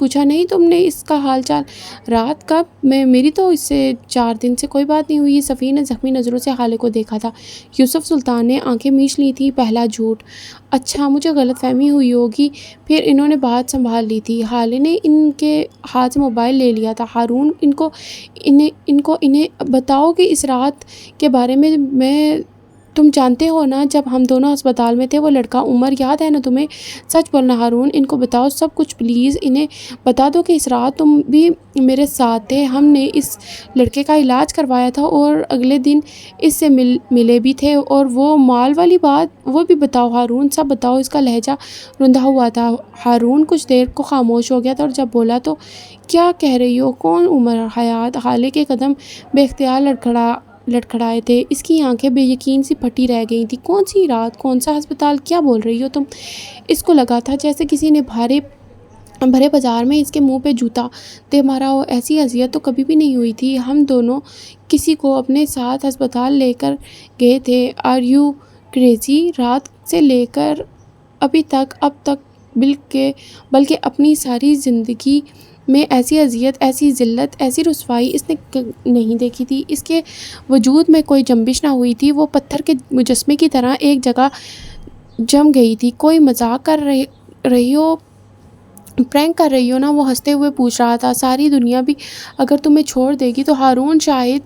پوچھا نہیں تم نے اس کا حال چال؟ رات کب؟ میری تو اس سے 4 دن سے کوئی بات نہیں ہوئی۔ صفی نے زخمی نظروں سے حالے کو دیکھا تھا۔ یوسف سلطان نے آنکھیں میچ لی تھی۔ پہلا جھوٹ، اچھا مجھے غلط فہمی ہوئی ہوگی۔ پھر انہوں نے بات سنبھال لی تھی۔ حالے نے ان کے ہاتھ سے موبائل لے لیا تھا۔ ہارون انہیں بتاؤ کہ اس رات کے بارے میں تم جانتے ہو نا، جب ہم دونوں ہسپتال میں تھے، وہ لڑکا عمر یاد ہے نا تمہیں؟ سچ بولنا ہارون، ان کو بتاؤ سب کچھ پلیز۔ انہیں بتا دو کہ اس رات تم بھی میرے ساتھ تھے۔ ہم نے اس لڑکے کا علاج کروایا تھا اور اگلے دن اس سے ملے بھی تھے۔ اور وہ مال والی بات وہ بھی بتاؤ ہارون، سب بتاؤ۔ اس کا لہجہ رندا ہوا تھا۔ ہارون کچھ دیر کو خاموش ہو گیا تھا اور جب بولا تو کیا کہہ رہی ہو؟ کون عمر حیات؟ حالے کے قدم بے اختیار لڑکھڑائے تھے۔ اس کی آنکھیں بے یقین سی پھٹی رہ گئی تھیں۔ کون سی رات؟ کون سا ہسپتال؟ کیا بول رہی ہو تم؟ اس کو لگا تھا جیسے کسی نے بھرے بازار میں اس کے منہ پہ جوتا دے مارا ہو۔ ایسی اذیت تو کبھی بھی نہیں ہوئی تھی۔ ہم دونوں کسی کو اپنے ساتھ ہسپتال لے کر گئے تھے۔ Are you crazy? رات سے لے کر اب تک بلکہ اپنی ساری زندگی میں ایسی اذیت، ایسی ذلت، ایسی رسوائی اس نے نہیں دیکھی تھی۔ اس کے وجود میں کوئی جنبش نہ ہوئی تھی۔ وہ پتھر کے مجسمے کی طرح ایک جگہ جم گئی تھی۔ کوئی مذاق کر رہی ہو، پرینک کر رہی ہو نا؟ وہ ہنستے ہوئے پوچھ رہا تھا۔ ساری دنیا بھی اگر تمہیں چھوڑ دے گی تو ہارون شاید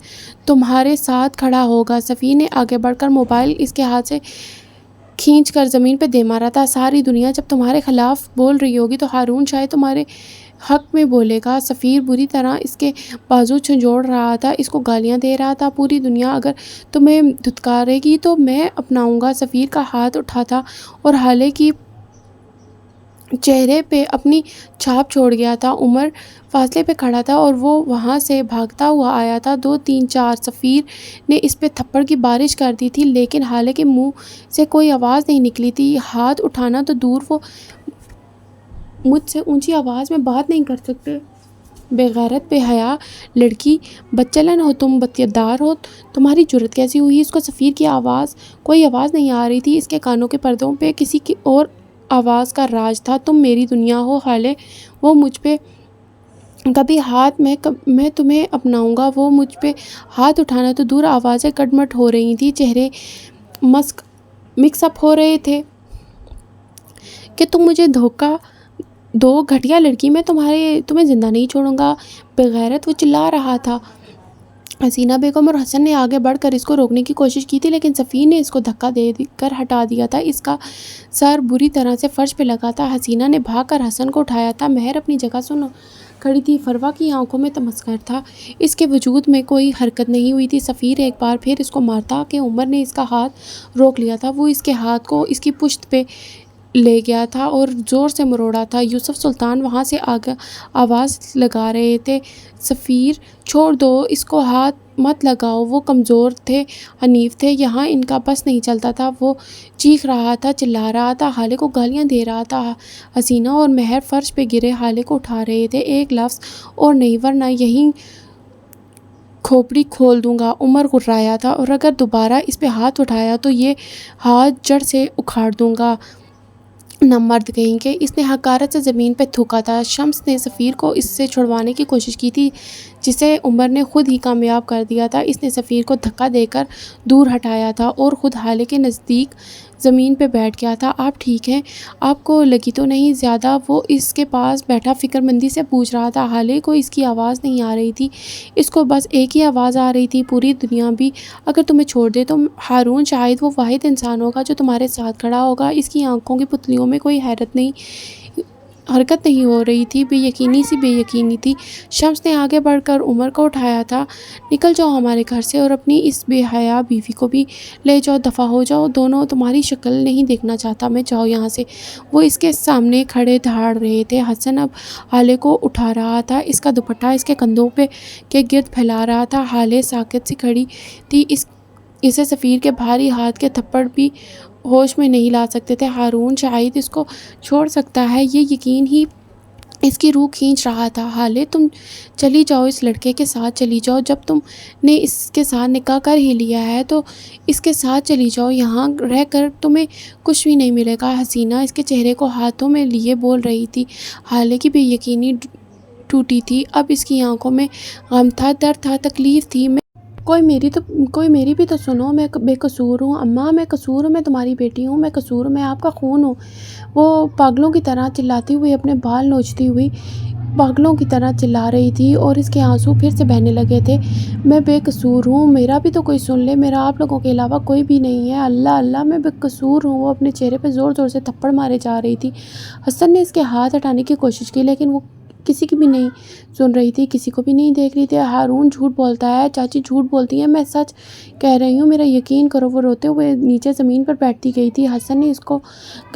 تمہارے ساتھ کھڑا ہوگا۔ صفی نے آگے بڑھ کر موبائل اس کے ہاتھ سے کھینچ کر زمین پہ دے مارا تھا۔ ساری دنیا جب تمہارے خلاف بول رہی ہوگی تو ہارون شاید تمہارے حق میں بولے گا۔ سفیر بری طرح اس کے بازو جھنجھوڑ رہا تھا، اس کو گالیاں دے رہا تھا۔ پوری دنیا اگر تمہیں دھتکارے گی تو میں اپناؤں گا۔ سفیر کا ہاتھ اٹھا تھا اور حالے کی چہرے پہ اپنی چھاپ چھوڑ گیا تھا۔ عمر فاصلے پہ کھڑا تھا اور وہ وہاں سے بھاگتا ہوا آیا تھا۔ 2 3 4 سفیر نے اس پہ تھپڑ کی بارش کر دی تھی لیکن حالے کے منہ سے کوئی آواز نہیں نکلی تھی۔ ہاتھ اٹھانا تو دور، وہ مجھ سے اونچی آواز میں بات نہیں کر سکتے۔ بے غیرت، بے حیا لڑکی، بدچلن ہو تم، بدکردار ہو، تمہاری جرأت کیسی ہوئی؟ اس کو سفیر کی کوئی آواز نہیں آ رہی تھی۔ اس کے کانوں کے پردوں پہ کسی کی اور آواز کا راج تھا۔ تم میری دنیا ہو حالے، وہ مجھ پہ کبھی ہاتھ میں تمہیں اپناؤں گا۔ وہ مجھ پہ ہاتھ اٹھانا تو دور، آوازیں کٹمٹ ہو رہی تھیں، چہرے مکس اپ ہو رہے تھے کہ تم مجھے دھوکہ دو گھٹیا لڑکی، میں تمہیں زندہ نہیں چھوڑوں گا۔ بغیرت، وہ چلا رہا تھا۔ حسینہ بیگم اور حسن نے آگے بڑھ کر اس کو روکنے کی کوشش کی تھی لیکن صفی نے اس کو دھکا دے کر ہٹا دیا تھا۔ اس کا سر بری طرح سے فرش پہ لگا تھا۔ حسینہ نے بھاگ کر حسن کو اٹھایا تھا۔ مہر اپنی جگہ سنو کھڑی تھی۔ فروا کی آنکھوں میں تمسخر تھا، اس کے وجود میں کوئی حرکت نہیں ہوئی تھی۔ سفیر ایک بار پھر اس کو مارتا کہ عمر نے اس کا ہاتھ روک لیا تھا۔ وہ اس کے ہاتھ کو اس کی پشت پہ لے گیا تھا اور زور سے مروڑا تھا۔ یوسف سلطان وہاں سے آواز لگا رہے تھے، سفیر چھوڑ دو، اس کو ہاتھ مت لگاؤ۔ وہ کمزور تھے، حنیف تھے، یہاں ان کا بس نہیں چلتا تھا۔ وہ چیخ رہا تھا، چلا رہا تھا، حالے کو گالیاں دے رہا تھا۔ حسینہ اور مہر فرش پہ گرے حالے کو اٹھا رہے تھے۔ ایک لفظ اور نہیں ورنہ یہیں کھوپڑی کھول دوں گا، عمر غرایا تھا، اور اگر دوبارہ اس پہ ہاتھ اٹھایا تو یہ ہاتھ جڑ سے اکھاڑ دوں گا، نامرد کہیں کہ۔ اس نے حقارت سے زمین پہ تھوکا تھا۔ شمس نے سفیر کو اس سے چھڑوانے کی کوشش کی تھی جسے عمر نے خود ہی کامیاب کر دیا تھا۔ اس نے سفیر کو دھکا دے کر دور ہٹایا تھا اور خود حالے کے نزدیک زمین پہ بیٹھ گیا تھا۔ آپ ٹھیک ہیں؟ آپ کو لگی تو نہیں زیادہ؟ وہ اس کے پاس بیٹھا فکر مندی سے پوچھ رہا تھا۔ حالے کو اس کی آواز نہیں آ رہی تھی، اس کو بس ایک ہی آواز آ رہی تھی، پوری دنیا بھی اگر تمہیں چھوڑ دے تو ہارون شاید وہ واحد انسان ہوگا جو تمہارے ساتھ کھڑا ہوگا۔ اس کی آنکھوں کی پتلیوں میں کوئی حرکت نہیں ہو رہی تھی، بے یقینی تھی۔ شمس نے آگے بڑھ کر عمر کو اٹھایا تھا۔ نکل جاؤ ہمارے گھر سے اور اپنی اس بے حیا بیوی کو بھی لے جاؤ، دفع ہو جاؤ دونوں، تمہاری شکل نہیں دیکھنا چاہتا میں، جاؤ یہاں سے۔ وہ اس کے سامنے کھڑے دھاڑ رہے تھے۔ حسن اب حالے کو اٹھا رہا تھا، اس کا دوپٹہ اس کے کندھوں کے گرد پھیلا رہا تھا۔ حالے ساکت سی کھڑی تھی، اسے سفیر کے بھاری ہاتھ کے تھپڑ بھی ہوش میں نہیں لا سکتے تھے۔ ہارون شاید اس کو چھوڑ سکتا ہے، یہ یقین ہی اس کی روح کھینچ رہا تھا۔ حالے تم چلی جاؤ، اس لڑکے کے ساتھ چلی جاؤ، جب تم نے اس کے ساتھ نکاح کر ہی لیا ہے تو اس کے ساتھ چلی جاؤ، یہاں رہ کر تمہیں کچھ بھی نہیں ملے گا۔ حسینہ اس کے چہرے کو ہاتھوں میں لیے بول رہی تھی۔ حالے کی بے یقینی ٹوٹی تھی، اب اس کی آنکھوں میں غم تھا، درد تھا، تکلیف تھی۔ کوئی میری بھی تو سنو، میں بے قصور ہوں اماں، میں قصور ہوں، میں تمہاری بیٹی ہوں، میں قصور ہوں، میں آپ کا خون ہوں۔ وہ پاگلوں کی طرح چلاتی ہوئی، اپنے بال نوچتی ہوئی پاگلوں کی طرح چلا رہی تھی اور اس کے آنسو پھر سے بہنے لگے تھے۔ میں بے قصور ہوں، میرا بھی تو کوئی سن لے، میرا آپ لوگوں کے علاوہ کوئی بھی نہیں ہے، اللہ اللہ میں بے قصور ہوں۔ وہ اپنے چہرے پہ زور زور سے تھپڑ مارے جا رہی تھی۔ حسن نے اس کے ہاتھ ہٹانے کی کوشش کی لیکن وہ کسی کی بھی نہیں سن رہی تھی، کسی کو بھی نہیں دیکھ رہی تھی۔ ہارون جھوٹ بولتا ہے، چاچی جھوٹ بولتی ہیں، میں سچ کہہ رہی ہوں، میرا یقین کرو۔ وہ روتے ہوئے نیچے زمین پر بیٹھتی گئی تھی۔ حسن نے اس کو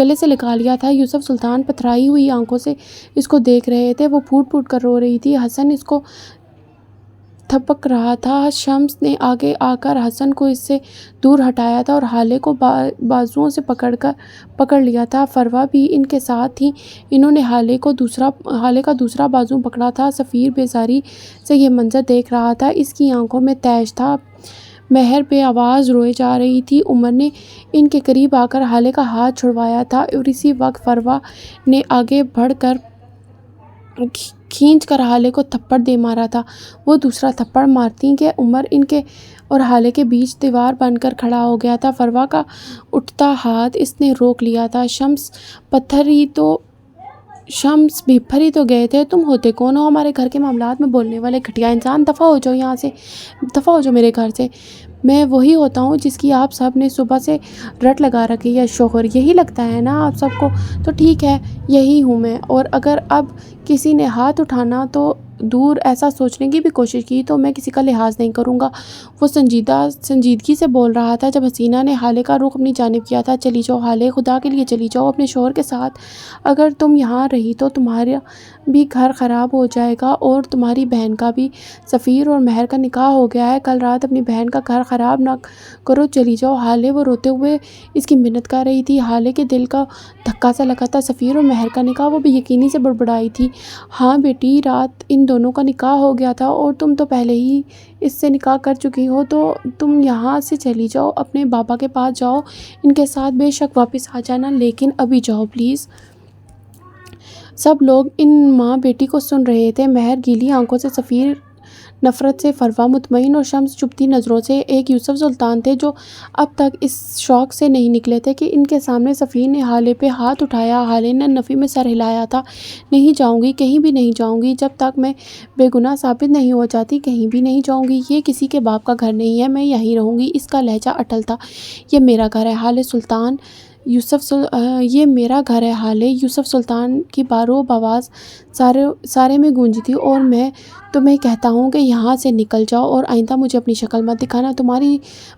گلے سے لگا لیا تھا۔ یوسف سلطان پتھرائی ہوئی آنکھوں سے اس کو دیکھ رہے تھے، وہ پھوٹ پھوٹ کر رو رہی تھی۔ حسن اس کو تھپک رہا تھا۔ شمس نے آگے آ کر حسن کو اس سے دور ہٹایا تھا اور حالے کو بازوؤں سے پکڑ لیا تھا۔ فروا بھی ان کے ساتھ تھی، انہوں نے حالے کا دوسرا بازو پکڑا تھا۔ سفیر بیزاری سے یہ منظر دیکھ رہا تھا، اس کی آنکھوں میں تیش تھا۔ مہر بے آواز روئے جا رہی تھی۔ عمر نے ان کے قریب آ کر حالے کا ہاتھ چھڑوایا تھا اور اسی وقت فروا نے آگے بڑھ کر کھینچ کر حالے کو تھپڑ دے مارا تھا۔ وہ دوسرا تھپڑ مارتی کہ عمر ان کے اور حالے کے بیچ دیوار بن کر کھڑا ہو گیا تھا۔ فروا کا اٹھتا ہاتھ اس نے روک لیا تھا۔ شمس بھر ہی تو گئے تھے، تم ہوتے کون ہو ہمارے گھر کے معاملات میں بولنے والے گھٹیا انسان؟ دفع ہو جاؤ یہاں سے، دفع ہو جاؤ میرے گھر سے۔ میں وہی ہوتا ہوں جس کی آپ سب نے صبح سے رٹ لگا رکھی ہے، شوہر یہی لگتا ہے نا آپ سب کو؟ تو ٹھیک ہے، یہی ہوں میں، اور اگر اب کسی نے ہاتھ اٹھانا تو دور ایسا سوچنے کی بھی کوشش کی تو میں کسی کا لحاظ نہیں کروں گا۔ وہ سنجیدگی سے بول رہا تھا جب حسینہ نے حالے کا رخ اپنی جانب کیا تھا۔ چلی جاؤ حالے، خدا کے لیے چلی جاؤ اپنے شوہر کے ساتھ، اگر تم یہاں رہی تو تمہارا بھی گھر خراب ہو جائے گا اور تمہاری بہن کا بھی۔ سفیر اور مہر کا نکاح ہو گیا ہے، کل رات اپنی بہن کا گھر خراب نہ کرو، چلی جاؤ حالے۔ وہ روتے ہوئے اس کی منت کر رہی تھی۔ حالے کے دل کا دھکا سا لگا تھا۔ سفیر اور مہر کا نکاح؟ وہ بے یقینی سے بڑبڑائی تھی۔ ہاں بیٹی، رات ان دونوں کا نکاح ہو گیا تھا اور تم تو پہلے ہی اس سے نکاح کر چکی ہو، تو تم یہاں سے چلی جاؤ، اپنے بابا کے پاس جاؤ، ان کے ساتھ بے شک واپس آ جانا، لیکن ابھی جاؤ پلیز۔ سب لوگ ان ماں بیٹی کو سن رہے تھے، مہر گیلی آنکھوں سے، سفیر نفرت سے، فروا مطمئن اور شمس چپتی نظروں سے۔ ایک یوسف سلطان تھے جو اب تک اس شوق سے نہیں نکلے تھے کہ ان کے سامنے سفیر نے حالے پہ ہاتھ اٹھایا۔ حالے نے نفی میں سر ہلایا تھا۔ نہیں جاؤں گی، کہیں بھی نہیں جاؤں گی، جب تک میں بے گناہ ثابت نہیں ہو جاتی کہیں بھی نہیں جاؤں گی۔ یہ کسی کے باپ کا گھر نہیں ہے، میں یہیں رہوں گی۔ اس کا لہجہ اٹل تھا۔ یہ میرا گھر ہے حالے سلطان، یہ میرا گھر ہے حالے۔ یوسف سلطان کی باروب آواز سارے میں گونجی تھی۔ اور میں تمہیں کہتا ہوں کہ یہاں سے نکل جاؤ اور آئندہ مجھے اپنی شکل مت دکھانا، تمہاری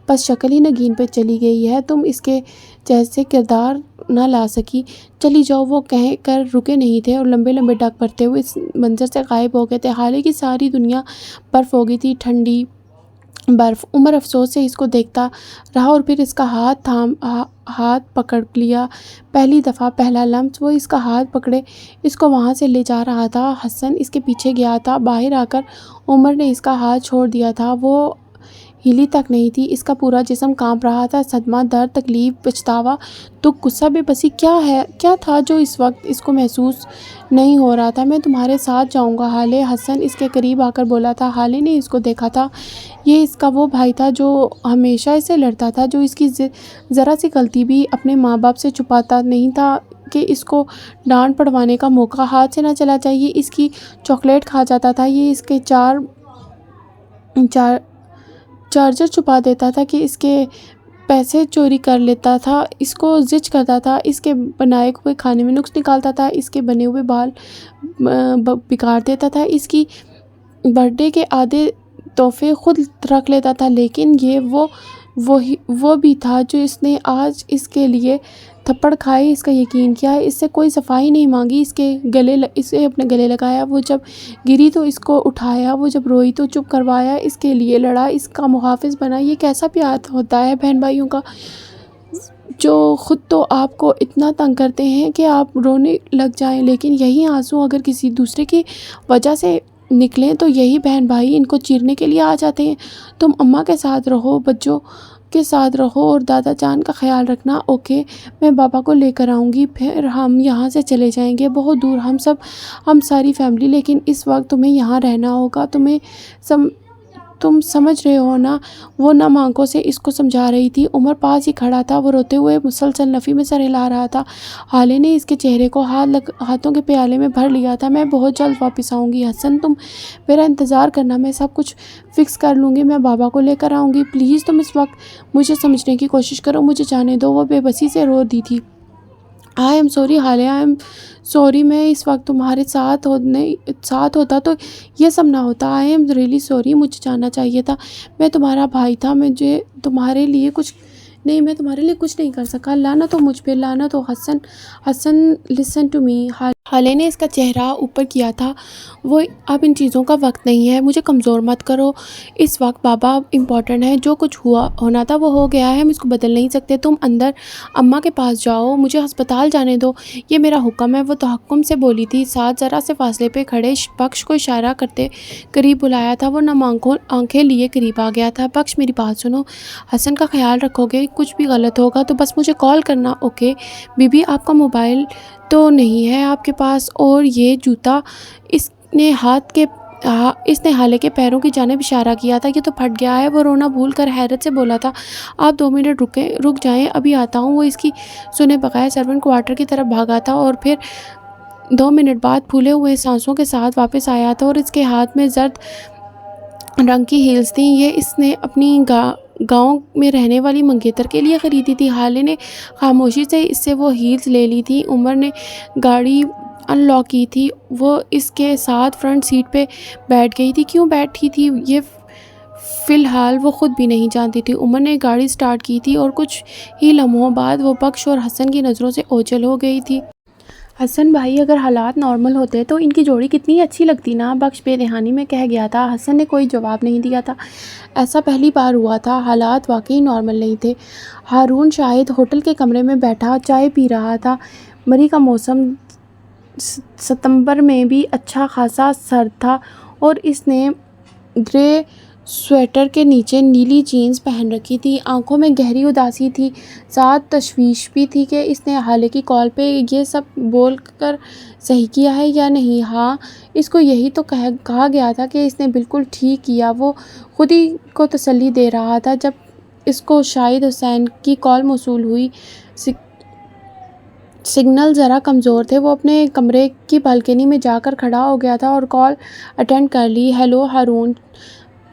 بس شکل ہی نگین پہ چلی گئی ہے، تم اس کے جیسے کردار نہ لا سکی، چلی جاؤ۔ وہ کہہ کر رکے نہیں تھے اور لمبے لمبے ڈگ بھرتے ہوئے اس منظر سے غائب ہو گئے تھے۔ حالے کی ساری دنیا برف ہو گئی تھی، ٹھنڈی برف۔ عمر افسوس سے اس کو دیکھتا رہا اور پھر اس کا ہاتھ پکڑ لیا۔ پہلی دفعہ، پہلا لمس، وہ اس کا ہاتھ پکڑے اس کو وہاں سے لے جا رہا تھا۔ حسن اس کے پیچھے گیا تھا۔ باہر آ کر عمر نے اس کا ہاتھ چھوڑ دیا تھا۔ وہ ہلی تک نہیں تھی، اس کا پورا جسم کانپ رہا تھا۔ صدمہ، درد، تکلیف، پچھتاوا، دکھ، غصہ، بے بسی، کیا تھا جو اس وقت اس کو محسوس نہیں ہو رہا تھا؟ میں تمہارے ساتھ جاؤں گا حالے، حسن اس کے قریب آ کر بولا تھا۔ حالے نے اس کو دیکھا تھا، یہ اس کا وہ بھائی تھا جو ہمیشہ اسے لڑتا تھا، جو اس کی ذرا سی غلطی بھی اپنے ماں باپ سے چھپاتا نہیں تھا کہ اس کو ڈانٹ پڑوانے کا موقع ہاتھ سے نہ چلا جائے۔ یہ اس کی چاکلیٹ کھا جاتا تھا، یہ اس کے چارجر چھپا دیتا تھا، کہ اس کے پیسے چوری کر لیتا تھا، اس کو زچ کرتا تھا، اس کے بنائے ہوئے کھانے میں نقص نکالتا تھا، اس کے بنے ہوئے بال بگاڑ دیتا تھا، اس کی برتھ ڈے کے آدھے تحفے خود رکھ لیتا تھا۔ لیکن یہ وہ بھی تھا جو اس نے آج اس کے لیے تھپڑ کھائے، اس کا یقین کیا، اس سے کوئی صفائی نہیں مانگی، اسے اپنے گلے لگایا، وہ جب گری تو اس کو اٹھایا، وہ جب روئی تو چپ کروایا، اس کے لیے لڑا، اس کا محافظ بنا۔ یہ کیسا پیار ہوتا ہے بہن بھائیوں کا؟ جو خود تو آپ کو اتنا تنگ کرتے ہیں کہ آپ رونے لگ جائیں، لیکن یہی آنسو اگر کسی دوسرے کی وجہ سے نکلیں تو یہی بہن بھائی ان کو چیرنے کے لیے آ جاتے ہیں۔ تم اماں کے ساتھ رہو، بچوں کے ساتھ رہو اور دادا جان کا خیال رکھنا۔ اوکے، میں بابا کو لے کر آؤں گی، پھر ہم یہاں سے چلے جائیں گے بہت دور، ہم ساری فیملی، لیکن اس وقت تمہیں یہاں رہنا ہوگا۔ تم سمجھ رہے ہو نا؟ وہ نم آنکھوں سے اس کو سمجھا رہی تھی۔ عمر پاس ہی کھڑا تھا، وہ روتے ہوئے مسلسل نفی میں سر ہلا رہا تھا۔ حالے نے اس کے چہرے کو ہاتھوں کے پیالے میں بھر لیا تھا۔ میں بہت جلد واپس آؤں گی حسن، تم میرا انتظار کرنا، میں سب کچھ فکس کر لوں گی، میں بابا کو لے کر آؤں گی۔ پلیز تم اس وقت مجھے سمجھنے کی کوشش کرو، مجھے جانے دو۔ وہ بے بسی سے رو دی تھی۔ آئی ایم سوری حالے، آئی ایم سوری، میں اس وقت تمہارے ساتھ ہوتا تو یہ سب نہ ہوتا۔ آئی ایم ریئلی سوری، مجھے جاننا چاہیے تھا، میں تمہارا بھائی تھا، میں تمہارے لیے کچھ نہیں کر سکا۔ لعنت ہو مجھ پہ، لعنت ہو حسن لسن ٹو می۔ حالے نے اس کا چہرہ اوپر کیا تھا۔ وہ اب ان چیزوں کا وقت نہیں ہے، مجھے کمزور مت کرو، اس وقت بابا امپورٹنٹ ہے، جو کچھ ہونا تھا وہ ہو گیا ہے، ہم اس کو بدل نہیں سکتے۔ تم اندر اماں کے پاس جاؤ، مجھے ہسپتال جانے دو، یہ میرا حکم ہے۔ وہ تحکم سے بولی تھی، ساتھ ذرا سے فاصلے پہ کھڑے بخش کو اشارہ کرتے قریب بلایا تھا۔ وہ نم آنکھیں لیے قریب آ گیا تھا۔ بخش میری بات سنو، حسن کا خیال رکھو گے، کچھ بھی غلط ہوگا تو بس مجھے کال کرنا، اوکے؟ بی بی آپ کا موبائل تو نہیں ہے آپ کے پاس؟ اور یہ جوتا؟ اس نے حالے کے پیروں کی جانب اشارہ کیا تھا۔ یہ تو پھٹ گیا ہے، وہ رونا بھول کر حیرت سے بولا تھا۔ آپ 2 منٹ رک جائیں، ابھی آتا ہوں۔ وہ اس کی سنے بغیر سرونٹ کوارٹر کی طرف بھاگا تھا اور پھر 2 منٹ بعد پھولے ہوئے سانسوں کے ساتھ واپس آیا تھا اور اس کے ہاتھ میں زرد رنگ کی ہیلز تھیں۔ یہ اس نے اپنی گاؤں میں رہنے والی منگیتر کے لیے خریدی تھی۔ حالے نے خاموشی سے اس سے وہ ہیلز لے لی تھی۔ عمر نے گاڑی ان لاک کی تھی، وہ اس کے ساتھ فرنٹ سیٹ پہ بیٹھ گئی تھی۔ کیوں بیٹھی تھی یہ فی الحال وہ خود بھی نہیں جانتی تھی۔ عمر نے گاڑی سٹارٹ کی تھی اور کچھ ہی لمحوں بعد وہ بخش اور حسن کی نظروں سے اوجھل ہو گئی تھی۔ حسن بھائی، اگر حالات نارمل ہوتے تو ان کی جوڑی کتنی اچھی لگتی نا، بخش بے دہانی میں کہہ گیا تھا۔ حسن نے کوئی جواب نہیں دیا تھا۔ ایسا پہلی بار ہوا تھا، حالات واقعی نارمل نہیں تھے۔ ہارون شاہد ہوٹل کے کمرے میں بیٹھا چائے پی رہا تھا۔ مئی کا موسم ستمبر میں بھی اچھا خاصا سرد تھا اور اس نے گرے سویٹر کے نیچے نیلی جینز پہن رکھی تھی۔ آنکھوں میں گہری اداسی تھی، ساتھ تشویش بھی تھی کہ اس نے حالے کی کال پہ یہ سب بول کر صحیح کیا ہے یا نہیں۔ ہاں، اس کو یہی تو کہا گیا تھا کہ اس نے بالکل ٹھیک کیا۔ وہ خود ہی کو تسلی دے رہا تھا۔ جب اس کو شاہد حسین کی کال موصول ہوئی، سگنل ذرا کمزور تھے، وہ اپنے کمرے کی بالکنی میں جا کر کھڑا ہو گیا تھا اور کال اٹینڈ کر لی۔ ہیلو ہارون،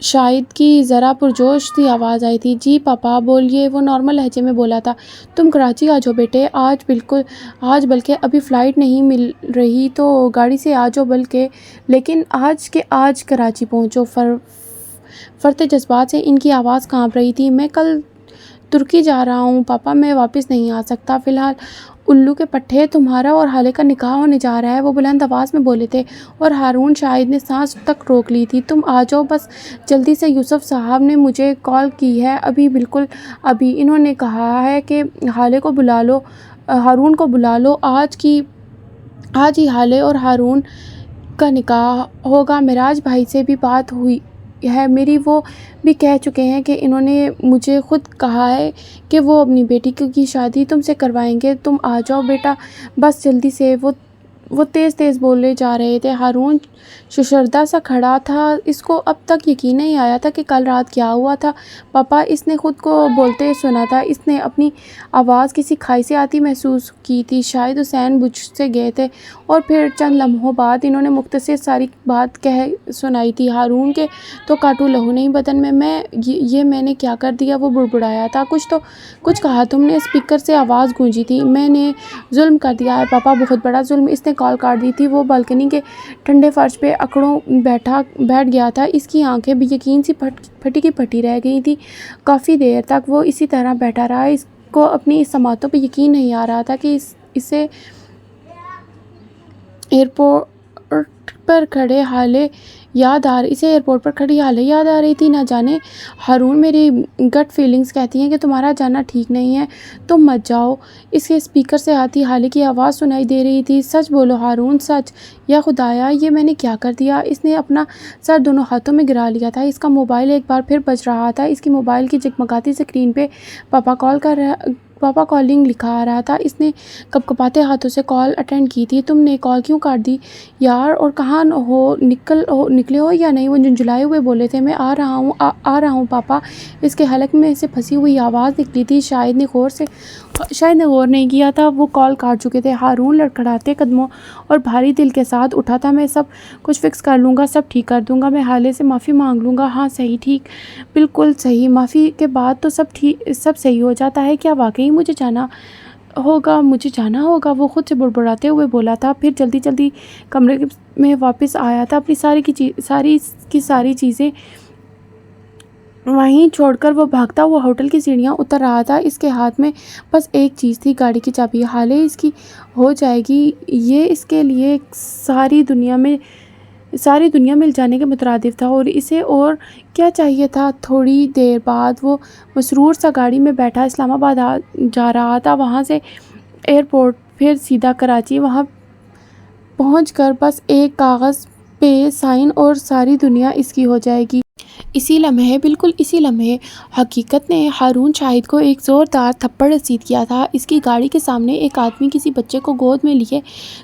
شاہد کی ذرا پرجوش سی آواز آئی تھی۔ جی پاپا بولیے، وہ نارمل لہجے میں بولا تھا۔ تم کراچی آ جاؤ بیٹے، آج بلکہ ابھی فلائٹ نہیں مل رہی تو گاڑی سے آ جاؤ لیکن آج کراچی پہنچو۔ فرط جذبات سے ان کی آواز کانپ رہی تھی۔ میں کل ترکی جا رہا ہوں پاپا، میں واپس نہیں آ سکتا فی الحال۔ الو کے پٹھے، تمہارا اور حالے کا نکاح ہونے جا رہا ہے، وہ بلند آواز میں بولے تھے اور ہارون شاہد نے سانس تک روک لی تھی۔ تم آ جاؤ بس جلدی سے، یوسف صاحب نے مجھے کال کی ہے ابھی، بالکل ابھی، انہوں نے کہا ہے کہ ہارون کو بلا لو، آج ہی حالے اور ہارون کا نکاح ہوگا۔ معراج بھائی سے بھی بات ہوئی ہے میری، وہ بھی کہہ چکے ہیں کہ انہوں نے مجھے خود کہا ہے کہ وہ اپنی بیٹی کی شادی تم سے کروائیں گے۔ تم آ جاؤ بیٹا بس جلدی سے۔ وہ تیز بولے جا رہے تھے۔ ہارون ششردہ سا کھڑا تھا، اس کو اب تک یقین نہیں آیا تھا کہ کل رات کیا ہوا تھا۔ پاپا، اس نے خود کو بولتے سنا تھا، اس نے اپنی آواز کسی کھائی سے آتی محسوس کی تھی۔ شاہد حسین بجھ سے گئے تھے اور پھر چند لمحوں بعد انہوں نے مختصر ساری بات کہہ سنائی تھی۔ ہارون کے تو کاٹو لہو نہیں بدن میں میں نے کیا کر دیا؟ وہ بڑبڑایا تھا۔ کچھ کہا تم نے؟ اسپیکر سے آواز گونجی تھی۔ میں نے ظلم کر دیا ہے پاپا، بہت بڑا ظلم۔ اس نے کال کاٹ دی تھی۔ وہ بالکنی کے ٹھنڈے فرش پہ اکڑوں بیٹھ گیا تھا۔ اس کی آنکھیں بے یقین سی پھٹی کی پھٹی رہ گئی تھیں۔ کافی دیر تک وہ اسی طرح بیٹھا رہا۔ اس کو اپنی سماعتوں پہ یقین نہیں آ رہا تھا کہ اسے ایئرپورٹ پر کھڑے حالے اسے ایئرپورٹ پر کھڑی حالت یاد آ رہی تھی۔ نہ جانے ہارون، میری گٹ فیلنگز کہتی ہیں کہ تمہارا جانا ٹھیک نہیں ہے، تم مت جاؤ۔ اس کے اسپیکر سے آتی حالے کی آواز سنائی دے رہی تھی۔ سچ بولو ہارون، سچ۔ یا خدایا، یہ میں نے کیا کر دیا؟ اس نے اپنا سر دونوں ہاتھوں میں گرا لیا تھا۔ اس کا موبائل ایک بار پھر بج رہا تھا۔ اس کی موبائل کی جگمگاتی اسکرین پہ پاپا کالنگ لکھا آ رہا تھا۔ اس نے کپکپاتے ہاتھوں سے کال اٹینڈ کی تھی۔ تم نے کال کیوں کاٹ دی یار؟ اور کہاں نکلے ہو یا نہیں؟ وہ جھنجھلائے ہوئے بولے تھے۔ میں آ رہا ہوں پاپا۔ اس کے حلق میں سے پھنسی ہوئی آواز نکلی تھی۔ شاید نے غور نہیں کیا تھا، وہ کال کاٹ چکے تھے۔ ہارون لڑکھڑاتے قدموں اور بھاری دل کے ساتھ اٹھا تھا۔ میں سب کچھ فکس کر لوں گا، سب ٹھیک کر دوں گا۔ میں حالے سے معافی مانگ لوں گا۔ ہاں صحیح، ٹھیک، بالکل صحیح۔ معافی کے بعد تو سب صحیح ہو جاتا ہے۔ کیا واقعی مجھے جانا ہوگا؟ وہ خود سے بڑبڑاتے ہوئے بولا تھا، پھر جلدی کمرے میں واپس آیا تھا۔ اپنی ساری چیزیں وہیں چھوڑ کر وہ بھاگتا ہوا ہوٹل کی سیڑھیاں اتر رہا تھا۔ اس کے ہاتھ میں بس ایک چیز تھی، گاڑی کی چابی۔ حالے اس کی ہو جائے گی، یہ اس کے لیے ساری دنیا مل جانے کے مترادف تھا، اور اسے اور کیا چاہیے تھا؟ تھوڑی دیر بعد وہ مسرور سا گاڑی میں بیٹھا اسلام آباد جا رہا تھا، وہاں سے ایئرپورٹ، پھر سیدھا کراچی۔ وہاں پہنچ کر بس ایک کاغذ پہ سائن اور ساری دنیا اس کی ہو جائے گی۔ بالکل اسی لمحے حقیقت نے ہارون شاہد کو ایک زوردار تھپڑ رسید کیا تھا۔ اس کی گاڑی کے سامنے ایک آدمی کسی بچے کو گود میں لیے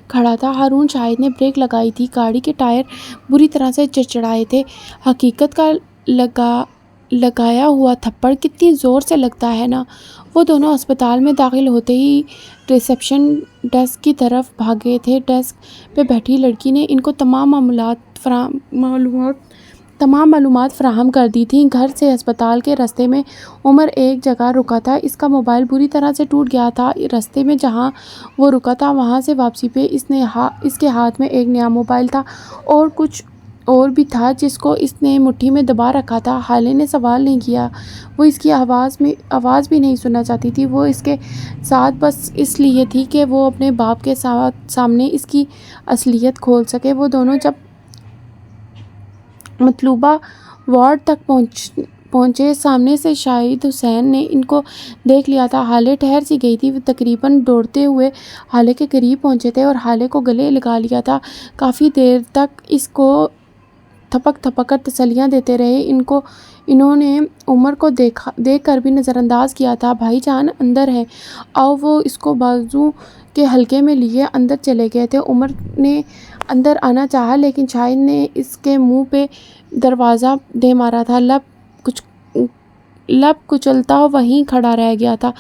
کھڑا تھا۔ ہارون شاہد نے بریک لگائی تھی، گاڑی کے ٹائر بری طرح سے چڑچڑائے تھے۔ حقیقت کا لگایا ہوا تھپڑ کتنی زور سے لگتا ہے نا۔ وہ دونوں اسپتال میں داخل ہوتے ہی ریسیپشن ڈیسک کی طرف بھاگے تھے۔ ڈیسک پہ بیٹھی لڑکی نے ان کو تمام معلومات فراہم کر دی تھیں۔ گھر سے اسپتال کے راستے میں عمر ایک جگہ رکا تھا۔ اس کا موبائل بری طرح سے ٹوٹ گیا تھا۔ راستے میں جہاں وہ رکا تھا وہاں سے واپسی پہ اس کے ہاتھ میں ایک نیا موبائل تھا، اور کچھ اور بھی تھا جس کو اس نے مٹھی میں دبا رکھا تھا۔ حالے نے سوال نہیں کیا، وہ اس کی آواز بھی نہیں سننا چاہتی تھی۔ وہ اس کے ساتھ بس اس لیے تھی کہ وہ اپنے باپ کے سامنے اس کی اصلیت کھول سکے۔ وہ دونوں جب مطلوبہ وارڈ تک پہنچے، سامنے سے شاہد حسین نے ان کو دیکھ لیا تھا۔ حالے ٹھہر سی گئی تھی۔ وہ تقریباً دوڑتے ہوئے حالے کے قریب پہنچے تھے اور حالے کو گلے لگا لیا تھا۔ کافی دیر تک اس کو تھپک کر تسلیاں دیتے رہے۔ انہوں نے عمر کو دیکھ کر بھی نظر انداز کیا تھا۔ بھائی جان اندر ہے، آؤ۔ وہ اس کو بازو کے حلقے میں لیے اندر چلے گئے تھے۔ عمر نے اندر آنا چاہا، لیکن شاہد نے اس کے منہ پہ دروازہ دے مارا تھا۔ لب کچلتا وہیں کھڑا رہ گیا تھا۔